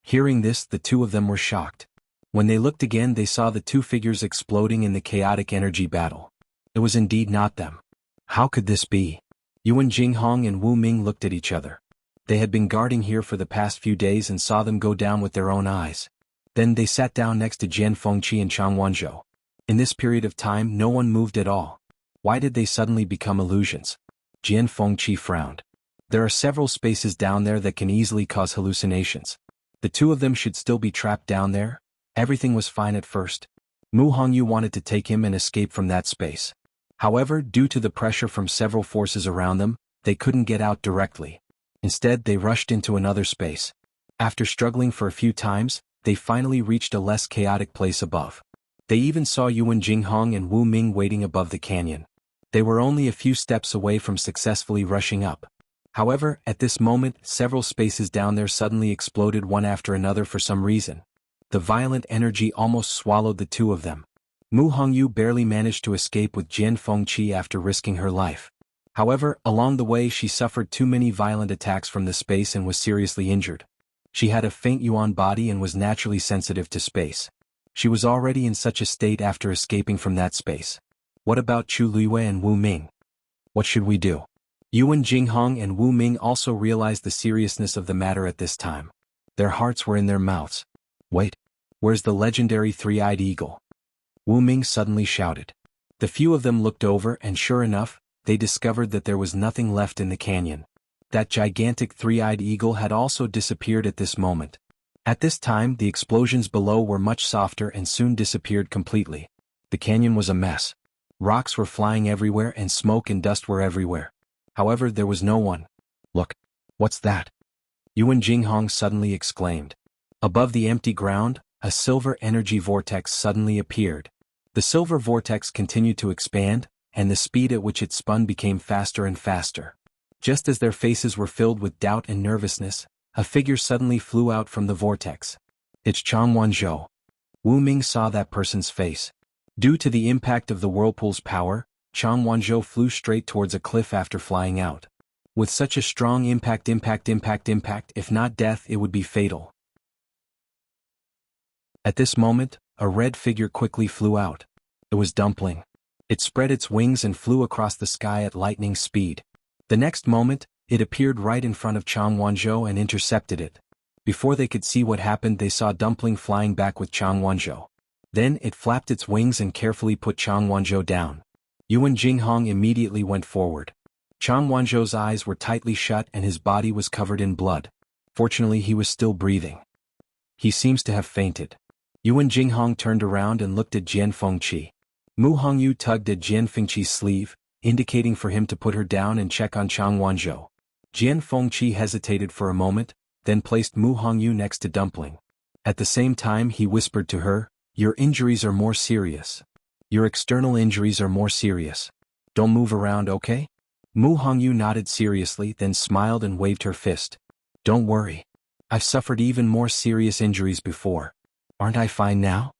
Hearing this, the two of them were shocked. When they looked again, they saw the 2 figures exploding in the chaotic energy battle. It was indeed not them. How could this be? Yuan Jinghong and Wu Ming looked at each other. They had been guarding here for the past few days and saw them go down with their own eyes. Then they sat down next to Jian Fengqi and Changwanzhou. In this period of time, no one moved at all. Why did they suddenly become illusions? Jian Fengqi frowned. There are several spaces down there that can easily cause hallucinations. The two of them should still be trapped down there. Everything was fine at first. Mu Hongyu wanted to take him and escape from that space. However, due to the pressure from several forces around them, they couldn't get out directly. Instead, they rushed into another space. After struggling for a few times, they finally reached a less chaotic place above. They even saw Yuan Jinghong and Wu Ming waiting above the canyon. They were only a few steps away from successfully rushing up. However, at this moment, several spaces down there suddenly exploded one after another for some reason. The violent energy almost swallowed the two of them. Mu Hongyu barely managed to escape with Jian Fengqi after risking her life. However, along the way she suffered too many violent attacks from the space and was seriously injured. She had a faint yuan body and was naturally sensitive to space. She was already in such a state after escaping from that space. What about Chu Luiyue and Wu Ming? What should we do? Yuan Jinghong and Wu Ming also realized the seriousness of the matter at this time. Their hearts were in their mouths. Wait, where's the legendary 3-eyed eagle? Wu Ming suddenly shouted. The few of them looked over and sure enough, they discovered that there was nothing left in the canyon. That gigantic 3-eyed eagle had also disappeared at this moment. At this time, the explosions below were much softer and soon disappeared completely. The canyon was a mess. Rocks were flying everywhere and smoke and dust were everywhere. However, there was no one. Look, what's that? Yuan Jinghong suddenly exclaimed. Above the empty ground, a silver energy vortex suddenly appeared. The silver vortex continued to expand, and the speed at which it spun became faster and faster. Just as their faces were filled with doubt and nervousness, a figure suddenly flew out from the vortex. It's Changwanzhou. Wu Ming saw that person's face. Due to the impact of the whirlpool's power, Changwanzhou flew straight towards a cliff after flying out. With such a strong impact, if not death, it would be fatal. At this moment, a red figure quickly flew out. It was Dumpling. It spread its wings and flew across the sky at lightning speed. The next moment, it appeared right in front of Xuanhuan and intercepted it. Before they could see what happened, they saw Dumpling flying back with Xuanhuan. Then it flapped its wings and carefully put Xuanhuan down. Yuan Jinghong immediately went forward. Xuanhuan's eyes were tightly shut and his body was covered in blood. Fortunately, he was still breathing. He seems to have fainted. Yuan Jinghong turned around and looked at Jian Fengqi. Mu Hongyu tugged at Jian Fengqi's sleeve, indicating for him to put her down and check on Xuanhuan. Jian Fengqi hesitated for a moment, then placed Mu Hongyu next to Dumpling. At the same time he whispered to her, "Your injuries are more serious. Your external injuries are more serious. Don't move around, okay?" Mu Hongyu nodded seriously, then smiled and waved her fist. "Don't worry. I've suffered even more serious injuries before. Aren't I fine now?"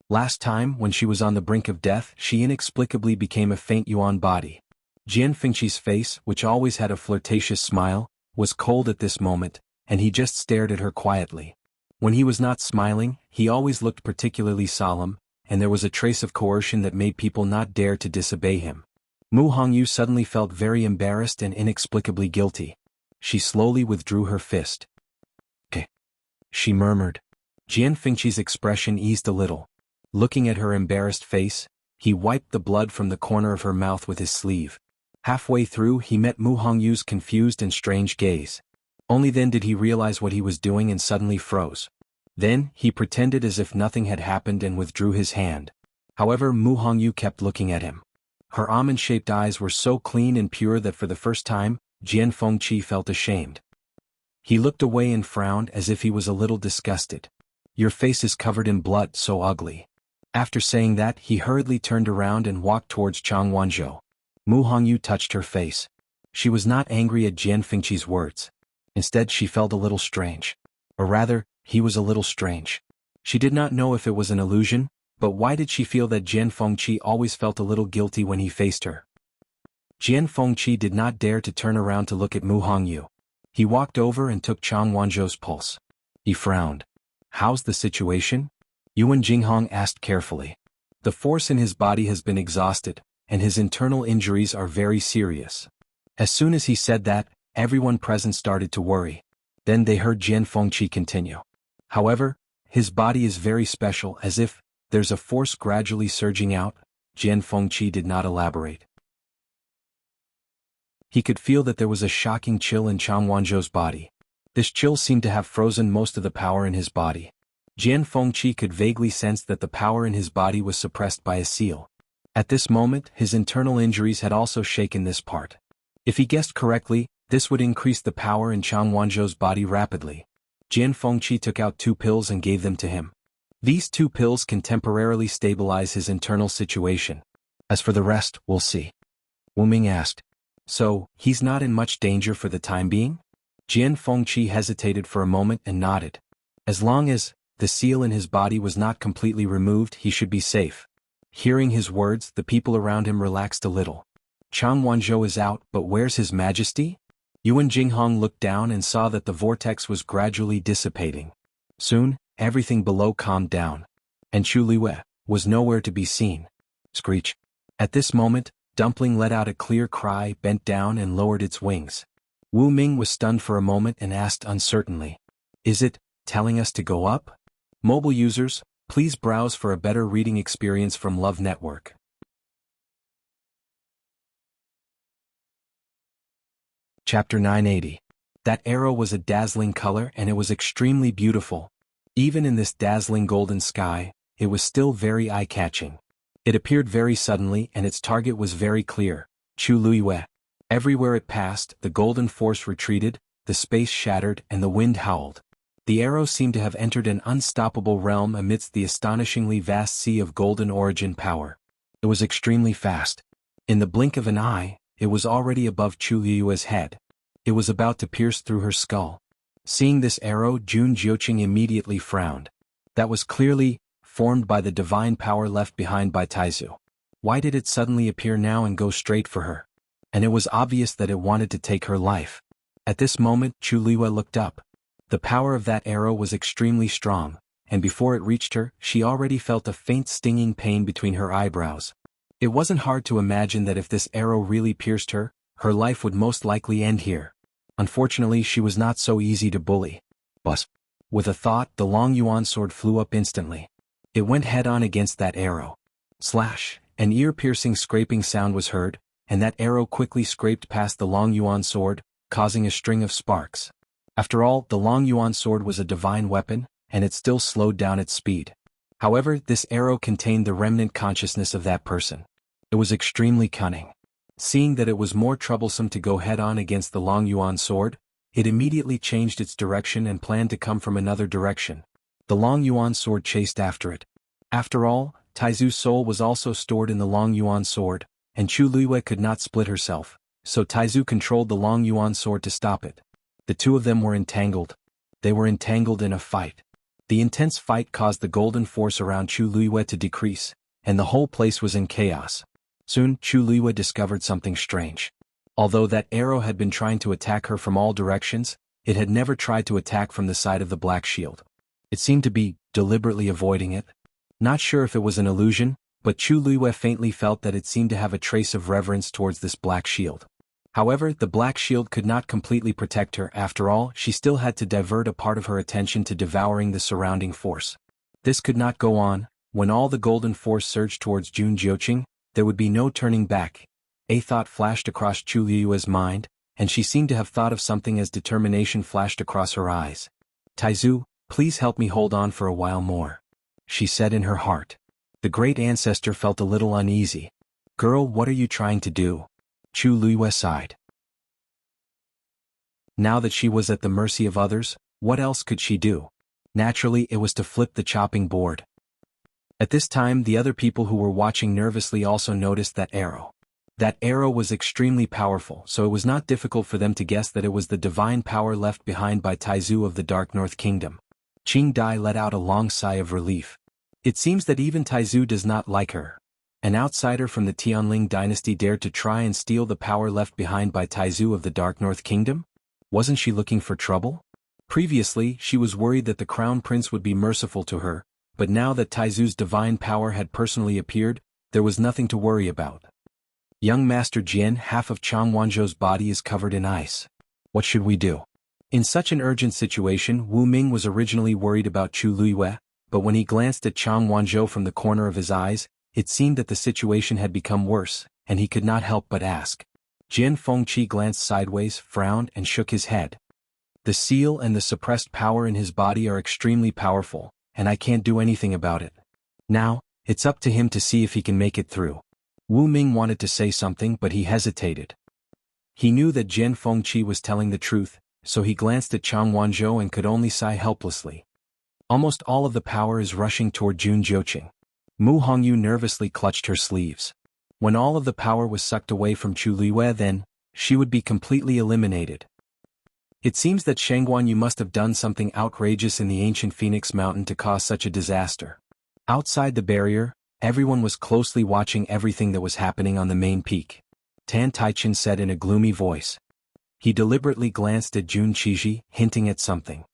Last time, when she was on the brink of death, she inexplicably became a faint yuan body. Jian Fengqi's face, which always had a flirtatious smile, was cold at this moment, and he just stared at her quietly. When he was not smiling, he always looked particularly solemn, and there was a trace of coercion that made people not dare to disobey him. Mu Hongyu suddenly felt very embarrassed and inexplicably guilty. She slowly withdrew her fist. "Okay," she murmured. Jian Fengqi's expression eased a little. Looking at her embarrassed face, he wiped the blood from the corner of her mouth with his sleeve. Halfway through he met Mu Hongyu's confused and strange gaze. Only then did he realize what he was doing and suddenly froze. Then, he pretended as if nothing had happened and withdrew his hand. However, Mu Hongyu kept looking at him. Her almond-shaped eyes were so clean and pure that for the first time, Jian Fengqi felt ashamed. He looked away and frowned as if he was a little disgusted. "Your face is covered in blood, so ugly." After saying that, he hurriedly turned around and walked towards Xuanhuan. Mu Hongyu touched her face. She was not angry at Jian Fengqi's words. Instead, she felt a little strange. Or rather, he was a little strange. She did not know if it was an illusion, but why did she feel that Jian Fengqi always felt a little guilty when he faced her? Jian Fengqi did not dare to turn around to look at Mu Hongyu. He walked over and took Xuanhuan's pulse. He frowned. "How's the situation?" Yuan Jinghong asked carefully. "The force in his body has been exhausted, and his internal injuries are very serious." As soon as he said that, everyone present started to worry. Then they heard Jian Fengqi continue. "However, his body is very special, as if there's a force gradually surging out." Jian Fengqi did not elaborate. He could feel that there was a shocking chill in Xuanhuan's body. This chill seemed to have frozen most of the power in his body. Jian Fengqi could vaguely sense that the power in his body was suppressed by a seal. At this moment, his internal injuries had also shaken this part. If he guessed correctly, this would increase the power in Xuanhuan's body rapidly. Jian Fengqi took out 2 pills and gave them to him. These 2 pills can temporarily stabilize his internal situation. As for the rest, we'll see. Wu Ming asked. "So, he's not in much danger for the time being?" Jian Fengqi hesitated for a moment and nodded. As long as the seal in his body was not completely removed, he should be safe. Hearing his words, the people around him relaxed a little. Xuanhuan is out, but where's His Majesty? Yuan Jinghong looked down and saw that the vortex was gradually dissipating. Soon, everything below calmed down. And Chu Liwei was nowhere to be seen. Screech. At this moment, Dumpling let out a clear cry, bent down and lowered its wings. Wu Ming was stunned for a moment and asked uncertainly, "Is it telling us to go up?" Mobile users, please browse for a better reading experience from Love Network. Chapter 980. That arrow was a dazzling color and it was extremely beautiful. Even in this dazzling golden sky, it was still very eye-catching. It appeared very suddenly and its target was very clear, Chu Liwei. Everywhere it passed, the golden force retreated, the space shattered and the wind howled. The arrow seemed to have entered an unstoppable realm amidst the astonishingly vast sea of golden origin power. It was extremely fast. In the blink of an eye, it was already above Chu Liue's head. It was about to pierce through her skull. Seeing this arrow, Jun Jiuqing immediately frowned. That was clearly formed by the divine power left behind by Taizu. Why did it suddenly appear now and go straight for her? And it was obvious that it wanted to take her life. At this moment, Chu Liwei looked up. The power of that arrow was extremely strong, and before it reached her, she already felt a faint stinging pain between her eyebrows. It wasn't hard to imagine that if this arrow really pierced her, her life would most likely end here. Unfortunately, she was not so easy to bully. But, with a thought, the long yuan sword flew up instantly. It went head-on against that arrow. Slash! An ear-piercing scraping sound was heard, and that arrow quickly scraped past the long yuan sword, causing a string of sparks. After all, the long yuan sword was a divine weapon, and it still slowed down its speed. However, this arrow contained the remnant consciousness of that person. It was extremely cunning. Seeing that it was more troublesome to go head-on against the long yuan sword, it immediately changed its direction and planned to come from another direction. The long yuan sword chased after it. After all, Taizu's soul was also stored in the long yuan sword, and Chu Luiyue could not split herself, so Taizu controlled the long yuan sword to stop it. The two of them were entangled. They were entangled in a fight. The intense fight caused the golden force around Chu Luiyue to decrease, and the whole place was in chaos. Soon, Chu Luiyue discovered something strange. Although that arrow had been trying to attack her from all directions, it had never tried to attack from the side of the black shield. It seemed to be deliberately avoiding it. Not sure if it was an illusion, but Chu Luiyue faintly felt that it seemed to have a trace of reverence towards this black shield. However, the black shield could not completely protect her. After all, she still had to divert a part of her attention to devouring the surrounding force. This could not go on. When all the golden force surged towards Jun Jiuqing, there would be no turning back. A thought flashed across Chu Luiyue's mind, and she seemed to have thought of something as determination flashed across her eyes. "Taizu, please help me hold on for a while more," she said in her heart. The great ancestor felt a little uneasy. "Girl, what are you trying to do?" Chu Luiyue sighed. Now that she was at the mercy of others, what else could she do? Naturally, it was to flip the chopping board. At this time, the other people who were watching nervously also noticed that arrow. That arrow was extremely powerful, so it was not difficult for them to guess that it was the divine power left behind by Taizu of the Dark North Kingdom. Qing Dai let out a long sigh of relief. It seems that even Taizu does not like her. An outsider from the Tianling dynasty dared to try and steal the power left behind by Taizu of the Dark North Kingdom? Wasn't she looking for trouble? Previously, she was worried that the crown prince would be merciful to her, but now that Taizu's divine power had personally appeared, there was nothing to worry about. Young Master Jian, half of Changwanzhou's body is covered in ice. What should we do? In such an urgent situation, Wu Ming was originally worried about Chu Luiyue, but when he glanced at Changwanzhou from the corner of his eyes, it seemed that the situation had become worse, and he could not help but ask. Jian Fengqi glanced sideways, frowned, and shook his head. The seal and the suppressed power in his body are extremely powerful, and I can't do anything about it. Now, it's up to him to see if he can make it through. Wu Ming wanted to say something, but he hesitated. He knew that Jian Fengqi was telling the truth, so he glanced at Changwanzhou and could only sigh helplessly. Almost all of the power is rushing toward Jun Jiuqing. Mu Hongyu nervously clutched her sleeves. When all of the power was sucked away from Chu Luiyue, then, she would be completely eliminated. It seems that Xuanhuan must have done something outrageous in the ancient Phoenix Mountain to cause such a disaster. Outside the barrier, everyone was closely watching everything that was happening on the main peak. Tan Taichen said in a gloomy voice. He deliberately glanced at Jun Qiji, hinting at something.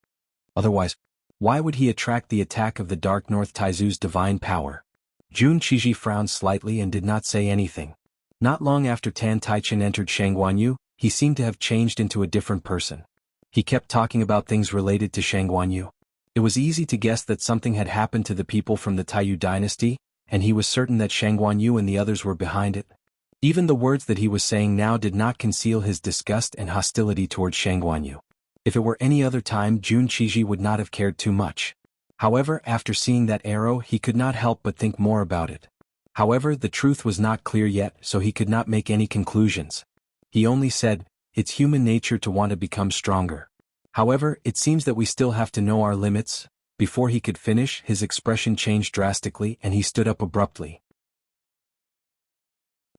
Otherwise, why would he attract the attack of the Dark North Taizu's divine power? Jun Qiji frowned slightly and did not say anything. Not long after Tan Taichen entered Shangguanyu, he seemed to have changed into a different person. He kept talking about things related to Shangguanyu. It was easy to guess that something had happened to the people from the Taiyu dynasty, and he was certain that Shangguanyu and the others were behind it. Even the words that he was saying now did not conceal his disgust and hostility towards Shangguanyu. If it were any other time, Jun Qiji would not have cared too much. However, after seeing that arrow, he could not help but think more about it. However, the truth was not clear yet, so he could not make any conclusions. He only said, "It's human nature to want to become stronger. However, it seems that we still have to know our limits." Before he could finish, his expression changed drastically and he stood up abruptly.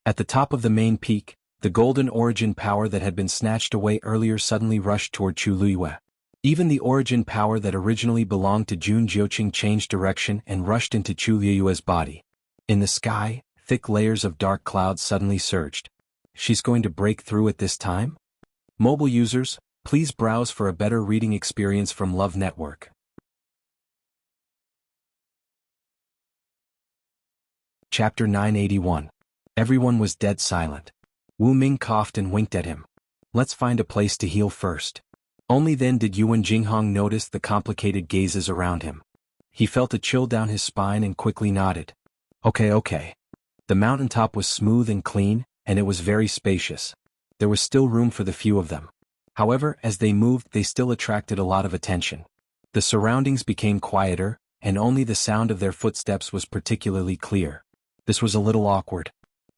At the top of the main peak, the golden origin power that had been snatched away earlier suddenly rushed toward Chu Luiyue. Even the origin power that originally belonged to Jun Jiuqing changed direction and rushed into Chu Luiyue's body. In the sky, thick layers of dark clouds suddenly surged. She's going to break through at this time? Mobile users, please browse for a better reading experience from Love Network. Chapter 981. Everyone was dead silent. Wu Ming coughed and winked at him. Let's find a place to heal first. Only then did Yuan Jinghong notice the complicated gazes around him. He felt a chill down his spine and quickly nodded. Okay. The mountaintop was smooth and clean, and it was very spacious. There was still room for the few of them. However, as they moved, they still attracted a lot of attention. The surroundings became quieter, and only the sound of their footsteps was particularly clear. This was a little awkward.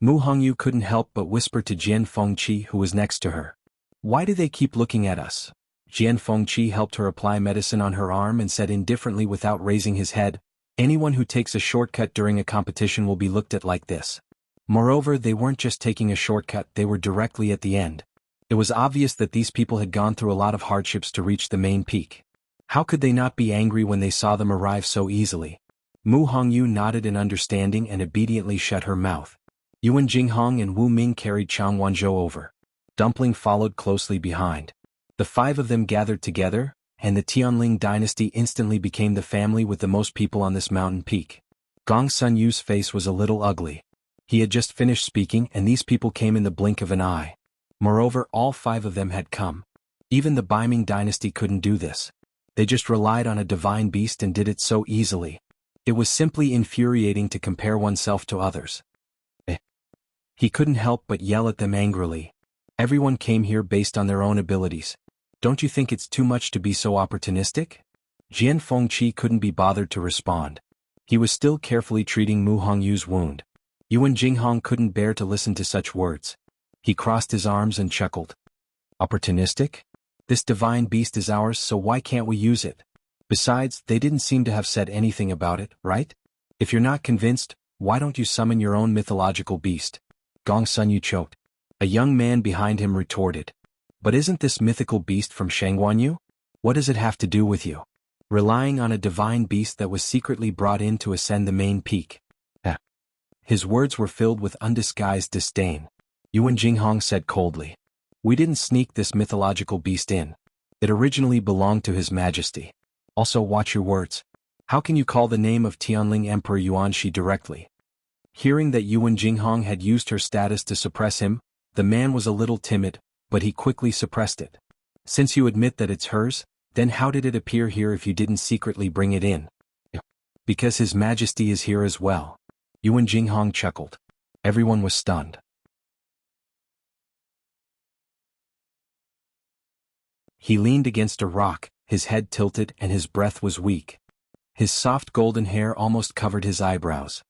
Mu Hongyu couldn't help but whisper to Jian Fengqi, who was next to her. Why do they keep looking at us? Jian Fengqi helped her apply medicine on her arm and said indifferently without raising his head, anyone who takes a shortcut during a competition will be looked at like this. Moreover, they weren't just taking a shortcut, they were directly at the end. It was obvious that these people had gone through a lot of hardships to reach the main peak. How could they not be angry when they saw them arrive so easily? Mu Hongyu nodded in understanding and obediently shut her mouth. Yuan Jinghong and Wu Ming carried xuanhuan over. Dumpling followed closely behind. The five of them gathered together, and the Tianling dynasty instantly became the family with the most people on this mountain peak. Gong Sun Yu's face was a little ugly. He had just finished speaking and these people came in the blink of an eye. Moreover, all five of them had come. Even the Baiming dynasty couldn't do this. They just relied on a divine beast and did it so easily. It was simply infuriating to compare oneself to others. He couldn't help but yell at them angrily. Everyone came here based on their own abilities. Don't you think it's too much to be so opportunistic? Jian Fengqi couldn't be bothered to respond. He was still carefully treating Mu Hongyu's wound. Yuan Jinghong couldn't bear to listen to such words. He crossed his arms and chuckled. Opportunistic? This divine beast is ours, so why can't we use it? Besides, they didn't seem to have said anything about it, right? If you're not convinced, why don't you summon your own mythological beast? Gong Sun Yu choked. A young man behind him retorted. But isn't this mythical beast from Xuanhuan? What does it have to do with you? Relying on a divine beast that was secretly brought in to ascend the main peak. His words were filled with undisguised disdain. Yuan Jinghong said coldly. We didn't sneak this mythological beast in. It originally belonged to His Majesty. Also watch your words. How can you call the name of Tianling Emperor Yuanxi directly? Hearing that Yuan Jinghong had used her status to suppress him, the man was a little timid, but he quickly suppressed it. Since you admit that it's hers, then how did it appear here if you didn't secretly bring it in? Because His Majesty is here as well. Yuan Jinghong chuckled. Everyone was stunned. He leaned against a rock, his head tilted and his breath was weak. His soft golden hair almost covered his eyebrows.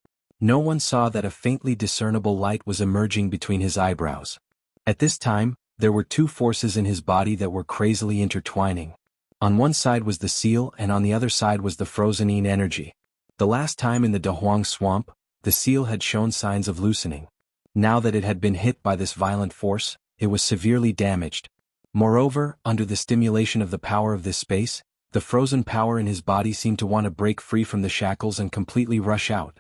No one saw that a faintly discernible light was emerging between his eyebrows. At this time, there were two forces in his body that were crazily intertwining. On one side was the seal and on the other side was the frozen yin energy. The last time in the Dahuang swamp, the seal had shown signs of loosening. Now that it had been hit by this violent force, it was severely damaged. Moreover, under the stimulation of the power of this space, the frozen power in his body seemed to want to break free from the shackles and completely rush out.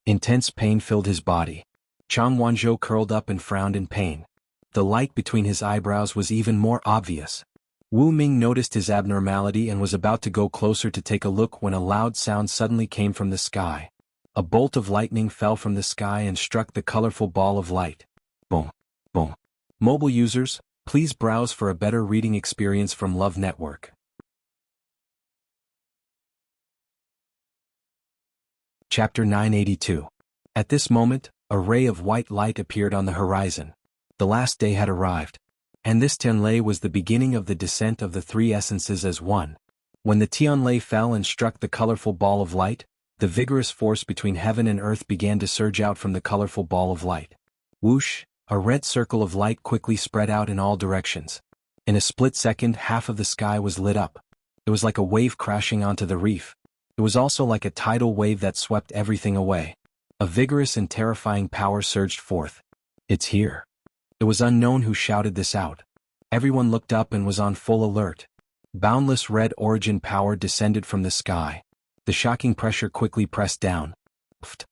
Intense pain filled his body. Xuanhuan curled up and frowned in pain. The light between his eyebrows was even more obvious. Wu Ming noticed his abnormality and was about to go closer to take a look when a loud sound suddenly came from the sky. A bolt of lightning fell from the sky and struck the colorful ball of light. Boom, boom. Mobile users, please browse for a better reading experience from Love Network. Chapter 982. At this moment, a ray of white light appeared on the horizon. The last day had arrived. And this Tianlei was the beginning of the descent of the three essences as one. When the Tianlei fell and struck the colorful ball of light, the vigorous force between heaven and earth began to surge out from the colorful ball of light. Whoosh, a red circle of light quickly spread out in all directions. In a split second, half of the sky was lit up. It was like a wave crashing onto the reef. It was also like a tidal wave that swept everything away. A vigorous and terrifying power surged forth. It's here. It was unknown who shouted this out. Everyone looked up and was on full alert. Boundless red origin power descended from the sky. The shocking pressure quickly pressed down. Pfft.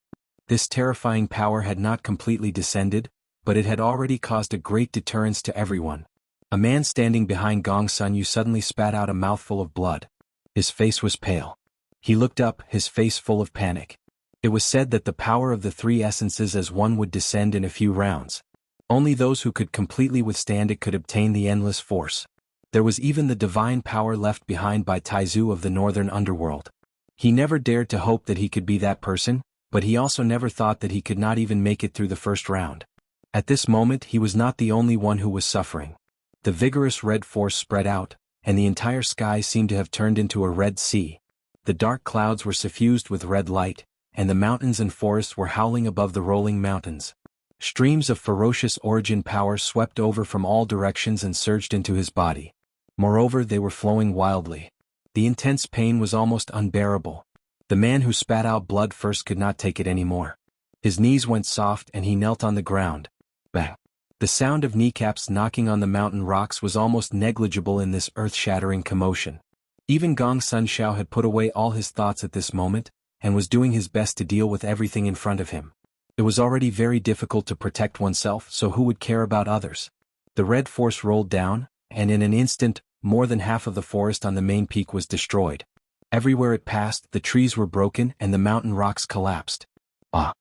This terrifying power had not completely descended, but it had already caused a great deterrence to everyone. A man standing behind Gong Sun Yu suddenly spat out a mouthful of blood. His face was pale. He looked up, his face full of panic. It was said that the power of the three essences as one would descend in a few rounds. Only those who could completely withstand it could obtain the endless force. There was even the divine power left behind by Taizu of the northern underworld. He never dared to hope that he could be that person, but he also never thought that he could not even make it through the first round. At this moment he was not the only one who was suffering. The vigorous red force spread out, and the entire sky seemed to have turned into a red sea. The dark clouds were suffused with red light, and the mountains and forests were howling above the rolling mountains. Streams of ferocious origin power swept over from all directions and surged into his body. Moreover, they were flowing wildly. The intense pain was almost unbearable. The man who spat out blood first could not take it anymore. His knees went soft and he knelt on the ground. Bang! The sound of kneecaps knocking on the mountain rocks was almost negligible in this earth-shattering commotion. Even Gong Sun Xiao had put away all his thoughts at this moment, and was doing his best to deal with everything in front of him. It was already very difficult to protect oneself, so who would care about others? The red force rolled down, and in an instant, more than half of the forest on the main peak was destroyed. Everywhere it passed, the trees were broken and the mountain rocks collapsed. Ah!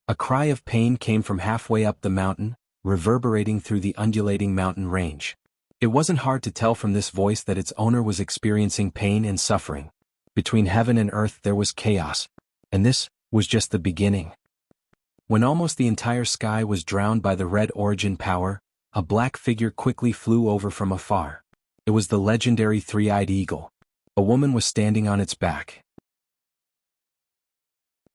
A cry of pain came from halfway up the mountain, reverberating through the undulating mountain range. It wasn't hard to tell from this voice that its owner was experiencing pain and suffering. Between heaven and earth there was chaos, and this was just the beginning. When almost the entire sky was drowned by the red origin power, a black figure quickly flew over from afar. It was the legendary three-eyed eagle. A woman was standing on its back.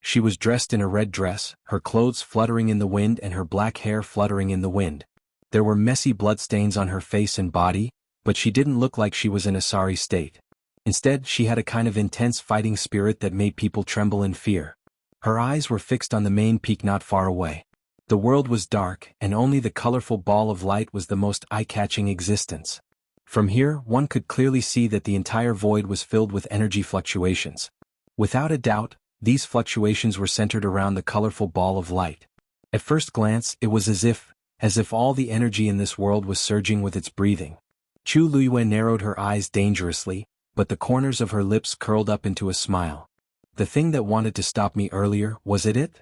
She was dressed in a red dress, her clothes fluttering in the wind and her black hair fluttering in the wind. There were messy bloodstains on her face and body, but she didn't look like she was in a sorry state. Instead, she had a kind of intense fighting spirit that made people tremble in fear. Her eyes were fixed on the main peak not far away. The world was dark, and only the colorful ball of light was the most eye-catching existence. From here, one could clearly see that the entire void was filled with energy fluctuations. Without a doubt, these fluctuations were centered around the colorful ball of light. At first glance, it was as if all the energy in this world was surging with its breathing. Chu Luiyue narrowed her eyes dangerously, but the corners of her lips curled up into a smile. The thing that wanted to stop me earlier, was it?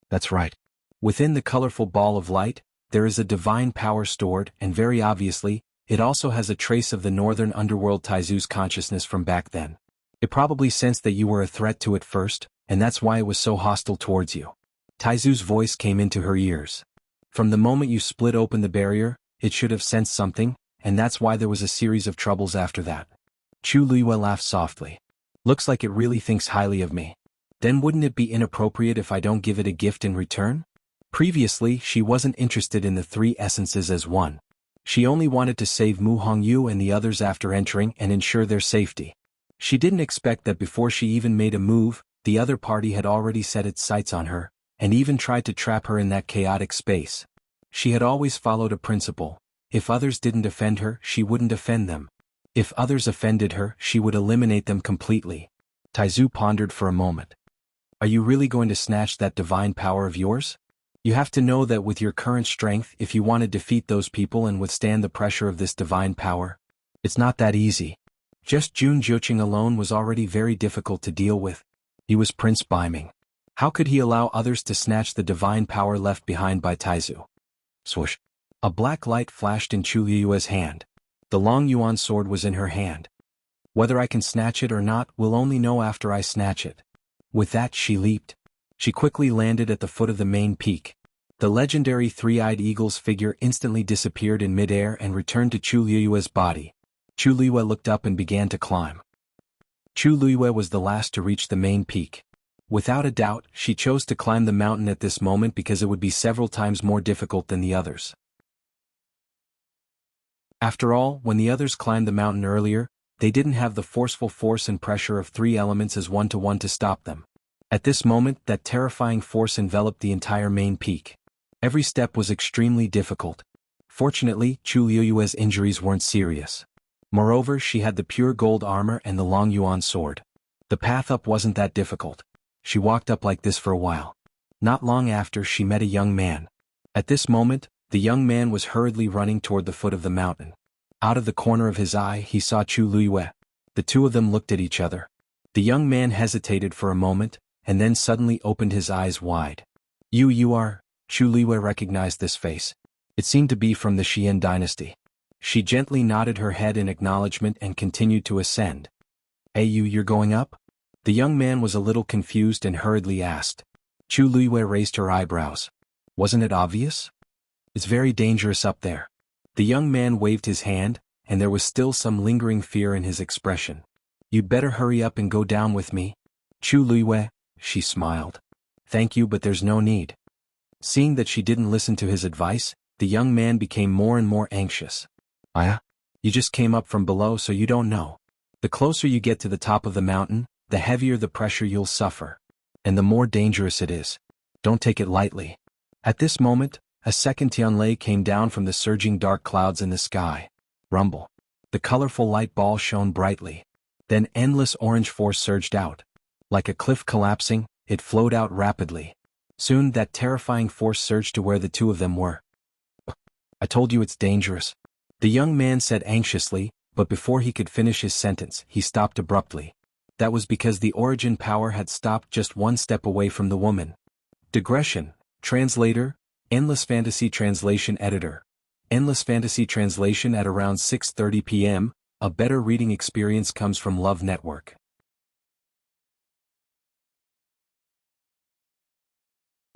That's right. Within the colorful ball of light, there is a divine power stored, and very obviously, it also has a trace of the northern underworld Taizu's consciousness from back then. It probably sensed that you were a threat to it first, and that's why it was so hostile towards you. Taizu's voice came into her ears. From the moment you split open the barrier, it should have sensed something, and that's why there was a series of troubles after that. Chu Luiyue laughed softly. Looks like it really thinks highly of me. Then wouldn't it be inappropriate if I don't give it a gift in return? Previously, she wasn't interested in the three essences as one. She only wanted to save Mu Hongyu and the others after entering and ensure their safety. She didn't expect that before she even made a move, the other party had already set its sights on her, and even tried to trap her in that chaotic space. She had always followed a principle: if others didn't offend her, she wouldn't offend them. If others offended her, she would eliminate them completely. Taizu pondered for a moment. Are you really going to snatch that divine power of yours? You have to know that with your current strength, if you want to defeat those people and withstand the pressure of this divine power, it's not that easy. Just Jun Jiuqing alone was already very difficult to deal with. He was Prince Baiming. How could he allow others to snatch the divine power left behind by Taizu? Swoosh! A black light flashed in Chu Luiyue's hand. The long yuan sword was in her hand. Whether I can snatch it or not, we'll only know after I snatch it. With that, she leaped. She quickly landed at the foot of the main peak. The legendary three-eyed eagle's figure instantly disappeared in midair and returned to Chu Luiyue's body. Chu Luiyue looked up and began to climb. Chu Luiyue was the last to reach the main peak. Without a doubt, she chose to climb the mountain at this moment because it would be several times more difficult than the others. After all, when the others climbed the mountain earlier, they didn't have the forceful force and pressure of three elements as one-to-one to stop them. At this moment, that terrifying force enveloped the entire main peak. Every step was extremely difficult. Fortunately, Chu Luiyue's injuries weren't serious. Moreover, she had the pure gold armor and the long yuan sword. The path up wasn't that difficult. She walked up like this for a while. Not long after, she met a young man. At this moment, the young man was hurriedly running toward the foot of the mountain. Out of the corner of his eye, he saw Chu Luiyue. The two of them looked at each other. The young man hesitated for a moment, and then suddenly opened his eyes wide. You are... Chu Luiyue recognized this face. It seemed to be from the Xian dynasty. She gently nodded her head in acknowledgement and continued to ascend. Hey, you're going up? The young man was a little confused and hurriedly asked. Chu Luiyue raised her eyebrows. Wasn't it obvious? It's very dangerous up there. The young man waved his hand, and there was still some lingering fear in his expression. You'd better hurry up and go down with me. Chu Luiyue, she smiled. Thank you, but there's no need. Seeing that she didn't listen to his advice, the young man became more and more anxious. You just came up from below, so you don't know. The closer you get to the top of the mountain, the heavier the pressure you'll suffer. And the more dangerous it is. Don't take it lightly. At this moment, a second Tianlei came down from the surging dark clouds in the sky. Rumble. The colorful light ball shone brightly. Then endless orange force surged out. Like a cliff collapsing, it flowed out rapidly. Soon that terrifying force surged to where the two of them were. I told you it's dangerous. The young man said anxiously, but before he could finish his sentence, he stopped abruptly. That was because the origin power had stopped just one step away from the woman. Digression. Translator, Endless Fantasy Translation Editor. Endless Fantasy Translation at around 6:30 p.m., a better reading experience comes from Love Network.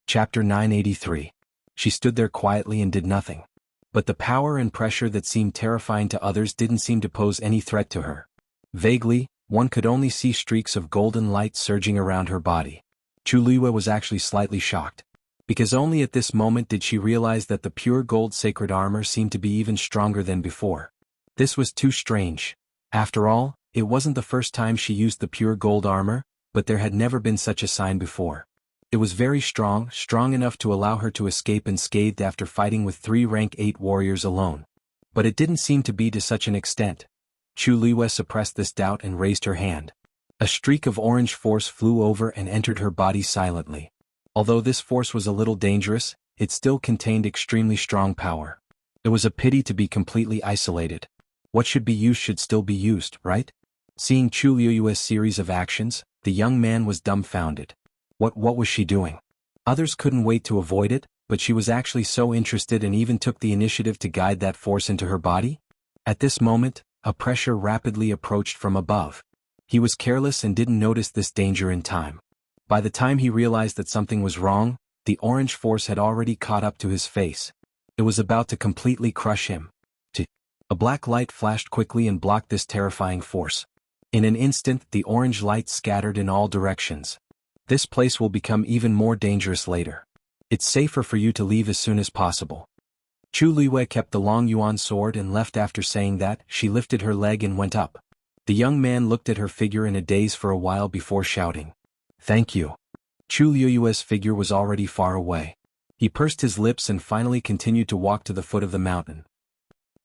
Chapter 983. She stood there quietly and did nothing. But the power and pressure that seemed terrifying to others didn't seem to pose any threat to her. Vaguely, one could only see streaks of golden light surging around her body. Chu Luiyue was actually slightly shocked. Because only at this moment did she realize that the pure gold sacred armor seemed to be even stronger than before. This was too strange. After all, it wasn't the first time she used the pure gold armor, but there had never been such a sign before. It was very strong enough to allow her to escape unscathed after fighting with 3 rank 8 warriors alone. But it didn't seem to be to such an extent. Chu Luiyue suppressed this doubt and raised her hand. A streak of orange force flew over and entered her body silently. Although this force was a little dangerous, it still contained extremely strong power. It was a pity to be completely isolated. What should be used should still be used, right? Seeing Chu Luiyue's series of actions, the young man was dumbfounded. What was she doing? Others couldn't wait to avoid it, but she was actually so interested and even took the initiative to guide that force into her body? At this moment, a pressure rapidly approached from above. He was careless and didn't notice this danger in time. By the time he realized that something was wrong, the orange force had already caught up to his face. It was about to completely crush him. A black light flashed quickly and blocked this terrifying force. In an instant, the orange light scattered in all directions. This place will become even more dangerous later. It's safer for you to leave as soon as possible. Chu Luiyue kept the long yuan sword and left. After saying that, she lifted her leg and went up. The young man looked at her figure in a daze for a while before shouting. Thank you. Chu Luiyue's figure was already far away. He pursed his lips and finally continued to walk to the foot of the mountain.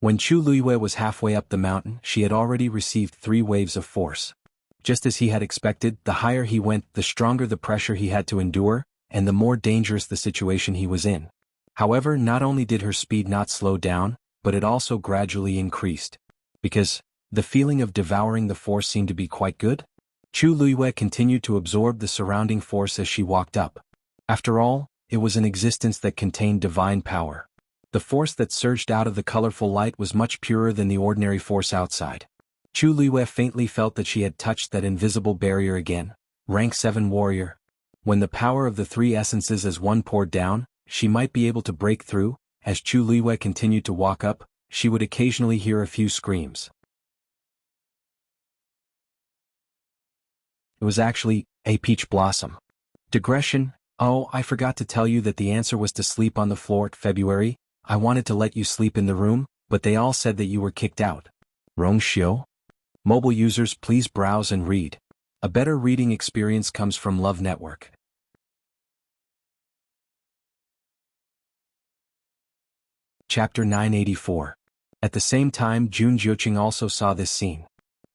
When Chu Luiyue was halfway up the mountain, she had already received 3 waves of force. Just as he had expected, the higher he went, the stronger the pressure he had to endure, and the more dangerous the situation he was in. However, not only did her speed not slow down, but it also gradually increased. Because the feeling of devouring the force seemed to be quite good. Chu Luiyue continued to absorb the surrounding force as she walked up. After all, it was an existence that contained divine power. The force that surged out of the colorful light was much purer than the ordinary force outside. Chu Luiyue faintly felt that she had touched that invisible barrier again. Rank 7 warrior. When the power of the 3 essences as one poured down, she might be able to break through. As Chu Luiyue continued to walk up, she would occasionally hear a few screams. It was actually a peach blossom. Digression. Oh, I forgot to tell you that the answer was to sleep on the floor. February, I wanted to let you sleep in the room, but they all said that you were kicked out. Wrong show? Mobile users, please browse and read. A better reading experience comes from Love Network. Chapter 984. At the same time, Jun Jiuqing also saw this scene.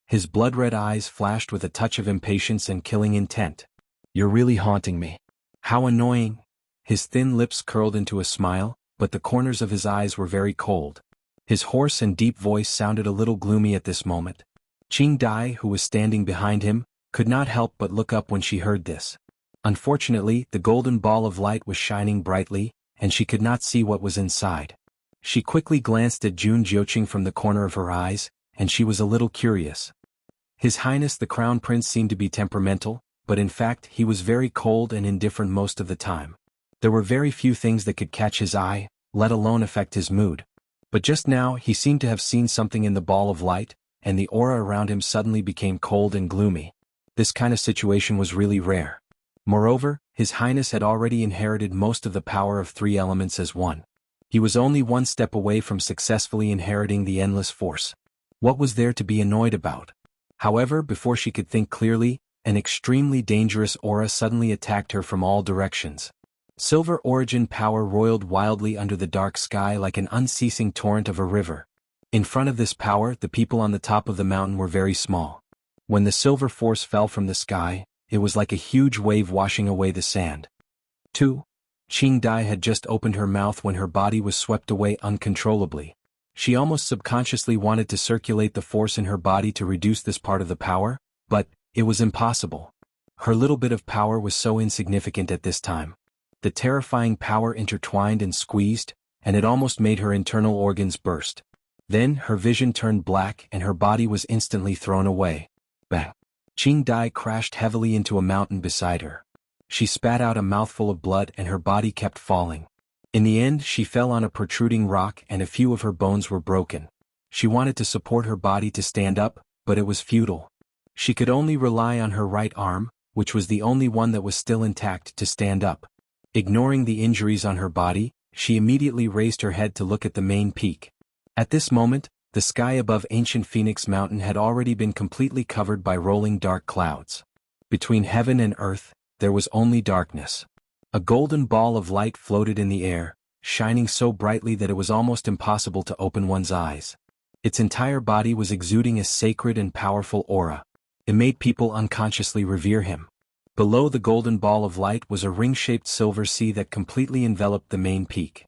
His blood-red eyes flashed with a touch of impatience and killing intent. You're really haunting me. How annoying. His thin lips curled into a smile, but the corners of his eyes were very cold. His hoarse and deep voice sounded a little gloomy at this moment. Qing Dai, who was standing behind him, could not help but look up when she heard this. Unfortunately, the golden ball of light was shining brightly, and she could not see what was inside. She quickly glanced at Jun Jiuqing from the corner of her eyes, and she was a little curious. His Highness the Crown Prince seemed to be temperamental, but in fact he was very cold and indifferent most of the time. There were very few things that could catch his eye, let alone affect his mood. But just now he seemed to have seen something in the ball of light, and the aura around him suddenly became cold and gloomy. This kind of situation was really rare. Moreover, His Highness had already inherited most of the power of 3 elements as one. He was only one step away from successfully inheriting the endless force. What was there to be annoyed about? However, before she could think clearly, an extremely dangerous aura suddenly attacked her from all directions. Silver origin power roiled wildly under the dark sky like an unceasing torrent of a river. In front of this power, the people on the top of the mountain were very small. When the silver force fell from the sky, it was like a huge wave washing away the sand. 2. Qing Dai had just opened her mouth when her body was swept away uncontrollably. She almost subconsciously wanted to circulate the force in her body to reduce this part of the power, but it was impossible. Her little bit of power was so insignificant at this time. The terrifying power intertwined and squeezed, and it almost made her internal organs burst. Then her vision turned black and her body was instantly thrown away. Bang! Qing Dai crashed heavily into a mountain beside her. She spat out a mouthful of blood and her body kept falling. In the end, she fell on a protruding rock and a few of her bones were broken. She wanted to support her body to stand up, but it was futile. She could only rely on her right arm, which was the only one that was still intact, to stand up. Ignoring the injuries on her body, she immediately raised her head to look at the main peak. At this moment, the sky above ancient Phoenix Mountain had already been completely covered by rolling dark clouds. Between heaven and earth, there was only darkness. A golden ball of light floated in the air, shining so brightly that it was almost impossible to open one's eyes. Its entire body was exuding a sacred and powerful aura. It made people unconsciously revere him. Below the golden ball of light was a ring-shaped silver sea that completely enveloped the main peak.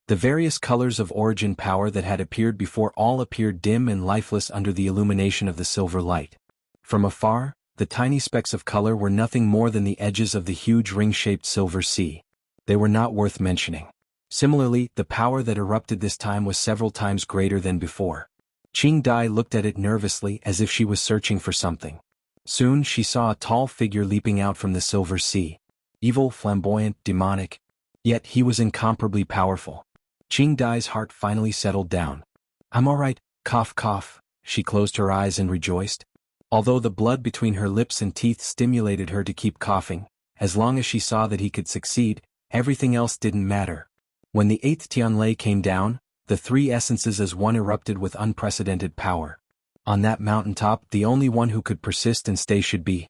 The various colors of origin power that had appeared before all appeared dim and lifeless under the illumination of the silver light. From afar, the tiny specks of color were nothing more than the edges of the huge ring-shaped silver sea. They were not worth mentioning. Similarly, the power that erupted this time was several times greater than before. Qing Dai looked at it nervously as if she was searching for something. Soon she saw a tall figure leaping out from the silver sea. Evil, flamboyant, demonic. Yet he was incomparably powerful. Qing Dai's heart finally settled down. "I'm all right, cough cough." She closed her eyes and rejoiced. Although the blood between her lips and teeth stimulated her to keep coughing, as long as she saw that he could succeed, everything else didn't matter. When the 8th Tianlei came down, the 3 essences as one erupted with unprecedented power. On that mountaintop, the only one who could persist and stay should be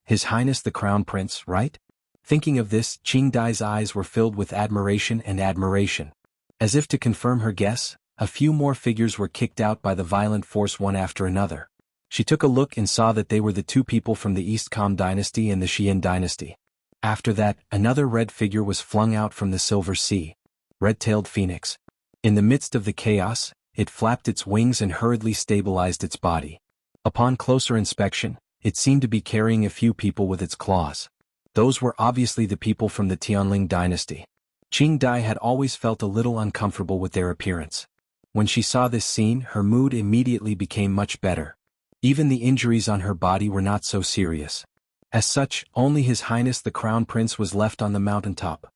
His Highness the Crown Prince, right? Thinking of this, Qing Dai's eyes were filled with admiration and admiration. As if to confirm her guess, a few more figures were kicked out by the violent force one after another. She took a look and saw that they were the 2 people from the East Kam dynasty and the Xian dynasty. After that, another red figure was flung out from the silver sea. Red-tailed phoenix. In the midst of the chaos, it flapped its wings and hurriedly stabilized its body. Upon closer inspection, it seemed to be carrying a few people with its claws. Those were obviously the people from the Tianling dynasty. Qing Dai had always felt a little uncomfortable with their appearance. When she saw this scene, her mood immediately became much better. Even the injuries on her body were not so serious. As such, only His Highness the Crown Prince was left on the mountaintop.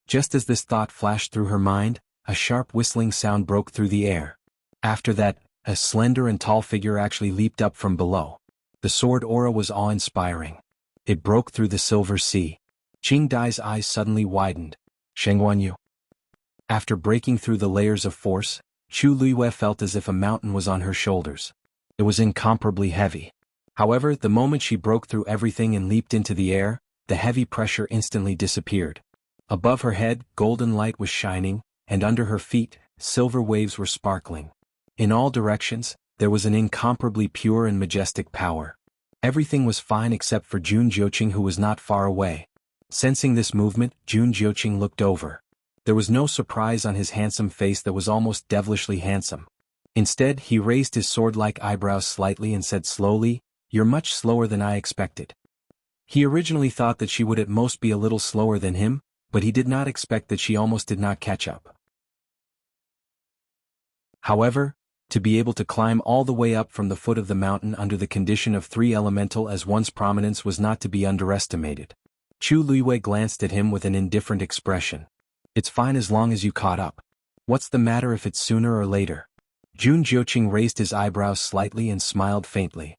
Just as this thought flashed through her mind, a sharp whistling sound broke through the air. After that, a slender and tall figure actually leaped up from below. The sword aura was awe-inspiring. It broke through the silver sea. Qing Dai's eyes suddenly widened. Xuanhuan. After breaking through the layers of force, Chu Luiyue felt as if a mountain was on her shoulders. It was incomparably heavy. However, the moment she broke through everything and leaped into the air, the heavy pressure instantly disappeared. Above her head, golden light was shining, and under her feet, silver waves were sparkling. In all directions, there was an incomparably pure and majestic power. Everything was fine except for Jun Jiuqing, who was not far away. Sensing this movement, Jun Jiuqing looked over. There was no surprise on his handsome face that was almost devilishly handsome. Instead, he raised his sword-like eyebrows slightly and said slowly, "You're much slower than I expected." He originally thought that she would at most be a little slower than him, but he did not expect that she almost did not catch up. However, to be able to climb all the way up from the foot of the mountain under the condition of 3 elemental as one's prominence was not to be underestimated. Chu Luiyue glanced at him with an indifferent expression. It's fine as long as you caught up. What's the matter if it's sooner or later? Jun Jiuqing raised his eyebrows slightly and smiled faintly.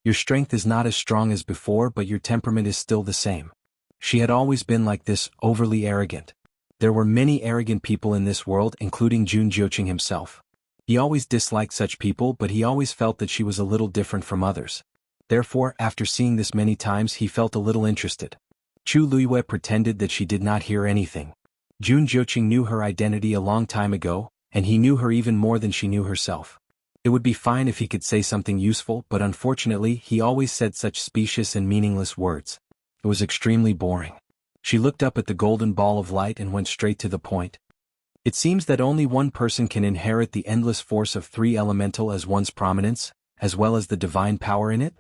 Your strength is not as strong as before, but your temperament is still the same. She had always been like this, overly arrogant. There were many arrogant people in this world, including Jun Jiuqing himself. He always disliked such people, but he always felt that she was a little different from others. Therefore, after seeing this many times, he felt a little interested. Chu Luiyue pretended that she did not hear anything. Jun Jiuqing knew her identity a long time ago, and he knew her even more than she knew herself. It would be fine if he could say something useful, but unfortunately he always said such specious and meaningless words. It was extremely boring. She looked up at the golden ball of light and went straight to the point. It seems that only one person can inherit the endless force of 3 elemental as one's prominence, as well as the divine power in it?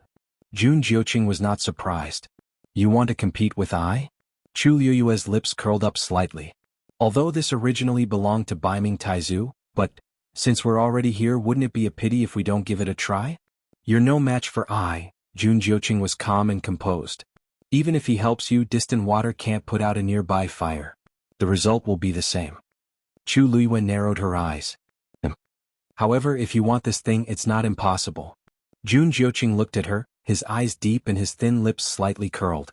Jun Jiuqing was not surprised. You want to compete with I? Chu Luiyue's lips curled up slightly. Although this originally belonged to Baiming Taizu, but, since we're already here, wouldn't it be a pity if we don't give it a try? You're no match for I. Jun Jiuqing was calm and composed. Even if he helps you, distant water can't put out a nearby fire. The result will be the same. Chu Luiyue narrowed her eyes. However, if you want this thing, it's not impossible. Jun Jiuqing looked at her, his eyes deep and his thin lips slightly curled.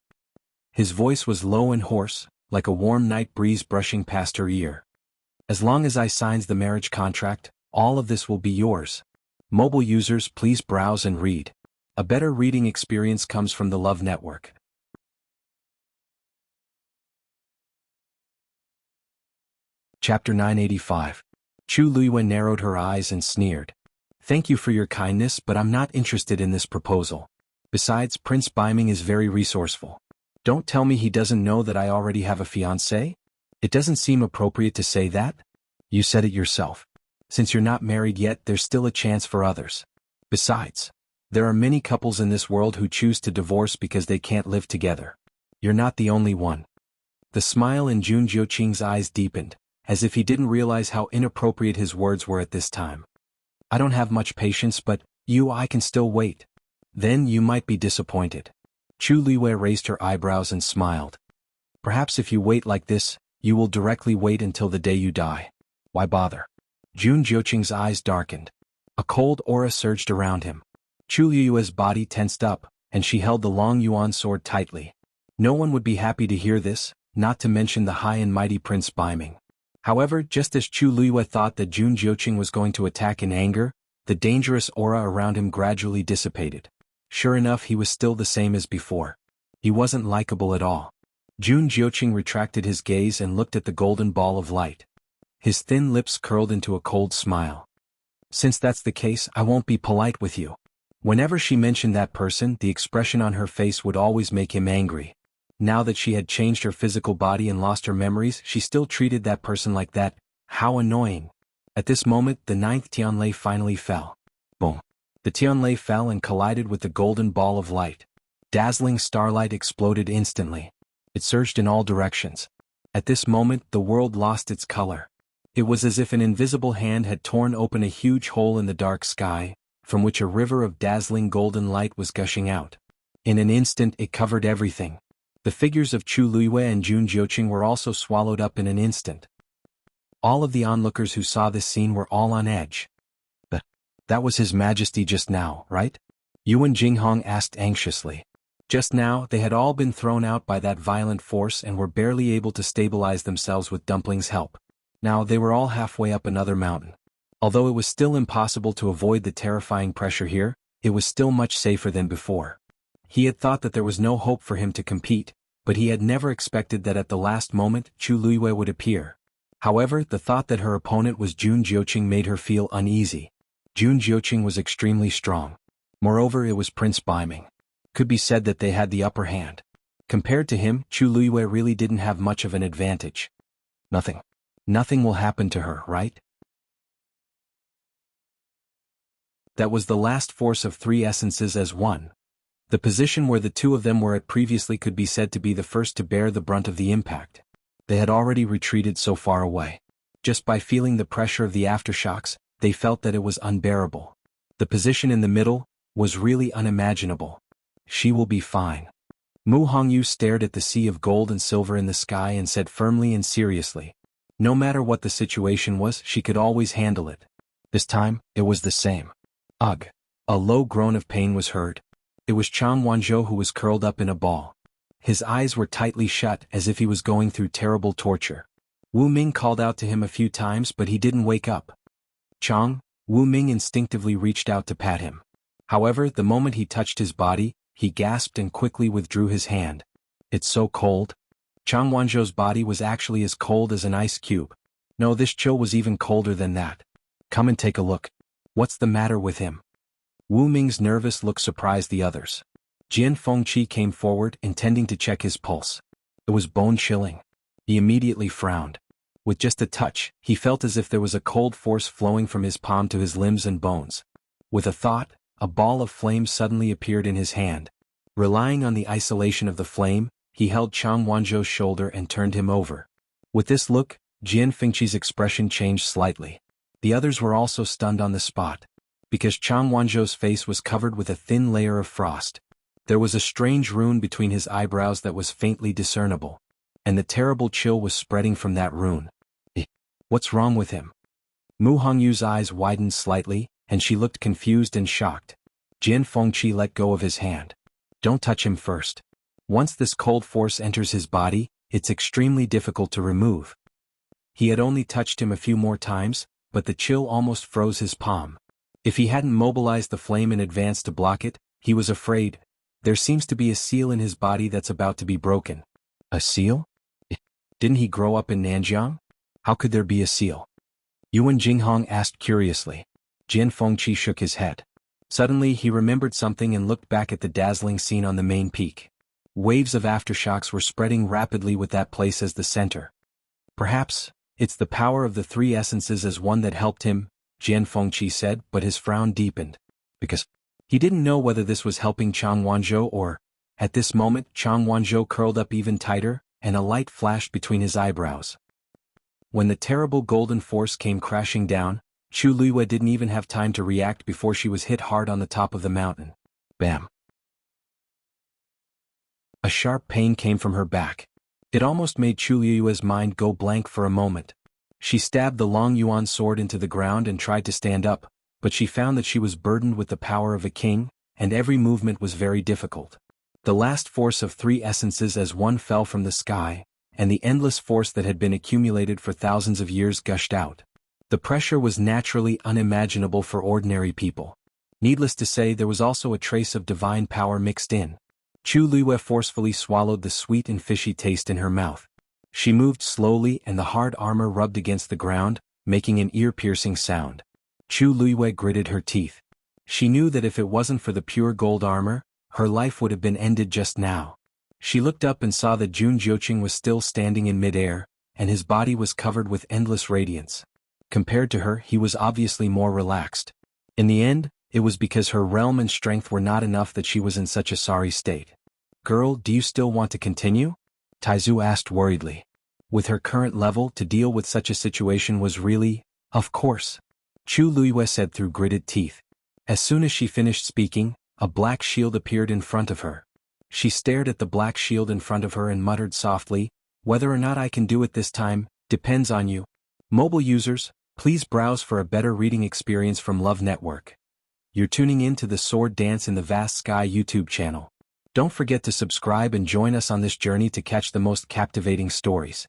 His voice was low and hoarse, like a warm night breeze brushing past her ear. As long as I signs the marriage contract, all of this will be yours. Mobile users, please browse and read. A better reading experience comes from the Love Network. Chapter 985. Chu Luiyue narrowed her eyes and sneered. Thank you for your kindness, but I'm not interested in this proposal. Besides, Prince Baiming is very resourceful. Don't tell me he doesn't know that I already have a fiancé? It doesn't seem appropriate to say that. You said it yourself. Since you're not married yet, there's still a chance for others. Besides, there are many couples in this world who choose to divorce because they can't live together. You're not the only one. The smile in Jun Jiuqing's eyes deepened, as if he didn't realize how inappropriate his words were at this time. I don't have much patience, but I can still wait. Then you might be disappointed. Chu Luiyue raised her eyebrows and smiled. Perhaps if you wait like this, you will directly wait until the day you die. Why bother? Jun Jiuqing's eyes darkened. A cold aura surged around him. Chu Luiyue's body tensed up, and she held the long yuan sword tightly. No one would be happy to hear this, not to mention the high and mighty Prince Baiming. However, just as Chu Luiyue thought that Jun Jiuqing was going to attack in anger, the dangerous aura around him gradually dissipated. Sure enough, he was still the same as before. He wasn't likable at all. Jun Jiuqing retracted his gaze and looked at the golden ball of light. His thin lips curled into a cold smile. Since that's the case, I won't be polite with you. Whenever she mentioned that person, the expression on her face would always make him angry. Now that she had changed her physical body and lost her memories, she still treated that person like that. How annoying. At this moment, the 9th Tianlei finally fell. Boom. The Tianlei fell and collided with the golden ball of light. Dazzling starlight exploded instantly. It surged in all directions. At this moment, the world lost its color. It was as if an invisible hand had torn open a huge hole in the dark sky, from which a river of dazzling golden light was gushing out. In an instant, it covered everything. The figures of Chu Luiyue and Jun Jiuqing were also swallowed up in an instant. All of the onlookers who saw this scene were all on edge. That was His Majesty just now, right? Yuan Jinghong asked anxiously. Just now, they had all been thrown out by that violent force and were barely able to stabilize themselves with Dumpling's help. Now they were all halfway up another mountain. Although it was still impossible to avoid the terrifying pressure here, it was still much safer than before. He had thought that there was no hope for him to compete, but he had never expected that at the last moment Chu Luiyue would appear. However, the thought that her opponent was Jun Jiuqing made her feel uneasy. Jun Jiuqing was extremely strong. Moreover, it was Prince Baiming. Could be said that they had the upper hand. Compared to him, Chu Luiyue really didn't have much of an advantage. Nothing will happen to her, right? That was the last force of 3 essences as one. The position where the 2 of them were at previously could be said to be the first to bear the brunt of the impact. They had already retreated so far away. Just by feeling the pressure of the aftershocks, they felt that it was unbearable. The position in the middle was really unimaginable. She will be fine. Mu Hongyu stared at the sea of gold and silver in the sky and said firmly and seriously. No matter what the situation was, she could always handle it. This time, it was the same. Ugh! A low groan of pain was heard. It was Xuanhuan who was curled up in a ball. His eyes were tightly shut as if he was going through terrible torture. Wu Ming called out to him a few times but he didn't wake up. Wu Ming instinctively reached out to pat him. However, the moment he touched his body, he gasped and quickly withdrew his hand. It's so cold. Xuanhuan's body was actually as cold as an ice cube. No, this chill was even colder than that. Come and take a look. What's the matter with him? Wu Ming's nervous look surprised the others. Jian Fengqi came forward, intending to check his pulse. It was bone-chilling. He immediately frowned. With just a touch, he felt as if there was a cold force flowing from his palm to his limbs and bones. With a thought, a ball of flame suddenly appeared in his hand. Relying on the isolation of the flame, he held Xuanhuan's shoulder and turned him over. With this look, Jian Fengqi's expression changed slightly. The others were also stunned on the spot. Because Xuanhuan's face was covered with a thin layer of frost. There was a strange rune between his eyebrows that was faintly discernible. And the terrible chill was spreading from that rune. What's wrong with him? Mu Hongyu's eyes widened slightly, and she looked confused and shocked. Jian Fengqi let go of his hand. Don't touch him first. Once this cold force enters his body, it's extremely difficult to remove. He had only touched him a few more times, but the chill almost froze his palm. If he hadn't mobilized the flame in advance to block it, he was afraid. There seems to be a seal in his body that's about to be broken. A seal? Didn't he grow up in Nanjiang? How could there be a seal? Yuan Jinghong asked curiously. Jian Fengqi shook his head. Suddenly he remembered something and looked back at the dazzling scene on the main peak. Waves of aftershocks were spreading rapidly with that place as the center. Perhaps, it's the power of the three essences as one that helped him, Jian Fengqi said, but his frown deepened. Because he didn't know whether this was helping Xuanhuan or, at this moment, Xuanhuan curled up even tighter, and a light flashed between his eyebrows. When the terrible golden force came crashing down, Chu Luiyue didn't even have time to react before she was hit hard on the top of the mountain. Bam! A sharp pain came from her back. It almost made Chu Luiyue's mind go blank for a moment. She stabbed the long yuan sword into the ground and tried to stand up, but she found that she was burdened with the power of a king, and every movement was very difficult. The last force of three essences as one fell from the sky, and the endless force that had been accumulated for thousands of years gushed out. The pressure was naturally unimaginable for ordinary people. Needless to say, there was also a trace of divine power mixed in. Chu Luiyue forcefully swallowed the sweet and fishy taste in her mouth. She moved slowly and the hard armor rubbed against the ground, making an ear-piercing sound. Chu Luiyue gritted her teeth. She knew that if it wasn't for the pure gold armor, her life would have been ended just now. She looked up and saw that Jun Jiuqing was still standing in midair, and his body was covered with endless radiance. Compared to her, he was obviously more relaxed. In the end, it was because her realm and strength were not enough that she was in such a sorry state. Girl, do you still want to continue? Taizu asked worriedly. With her current level, to deal with such a situation was really, of course. Chu Luiyue said through gritted teeth. As soon as she finished speaking, a black shield appeared in front of her. She stared at the black shield in front of her and muttered softly, "Whether or not I can do it this time, depends on you." Mobile users, please browse for a better reading experience from Love Network. You're tuning in to the Sword Dance in the Vast Sky YouTube channel. Don't forget to subscribe and join us on this journey to catch the most captivating stories.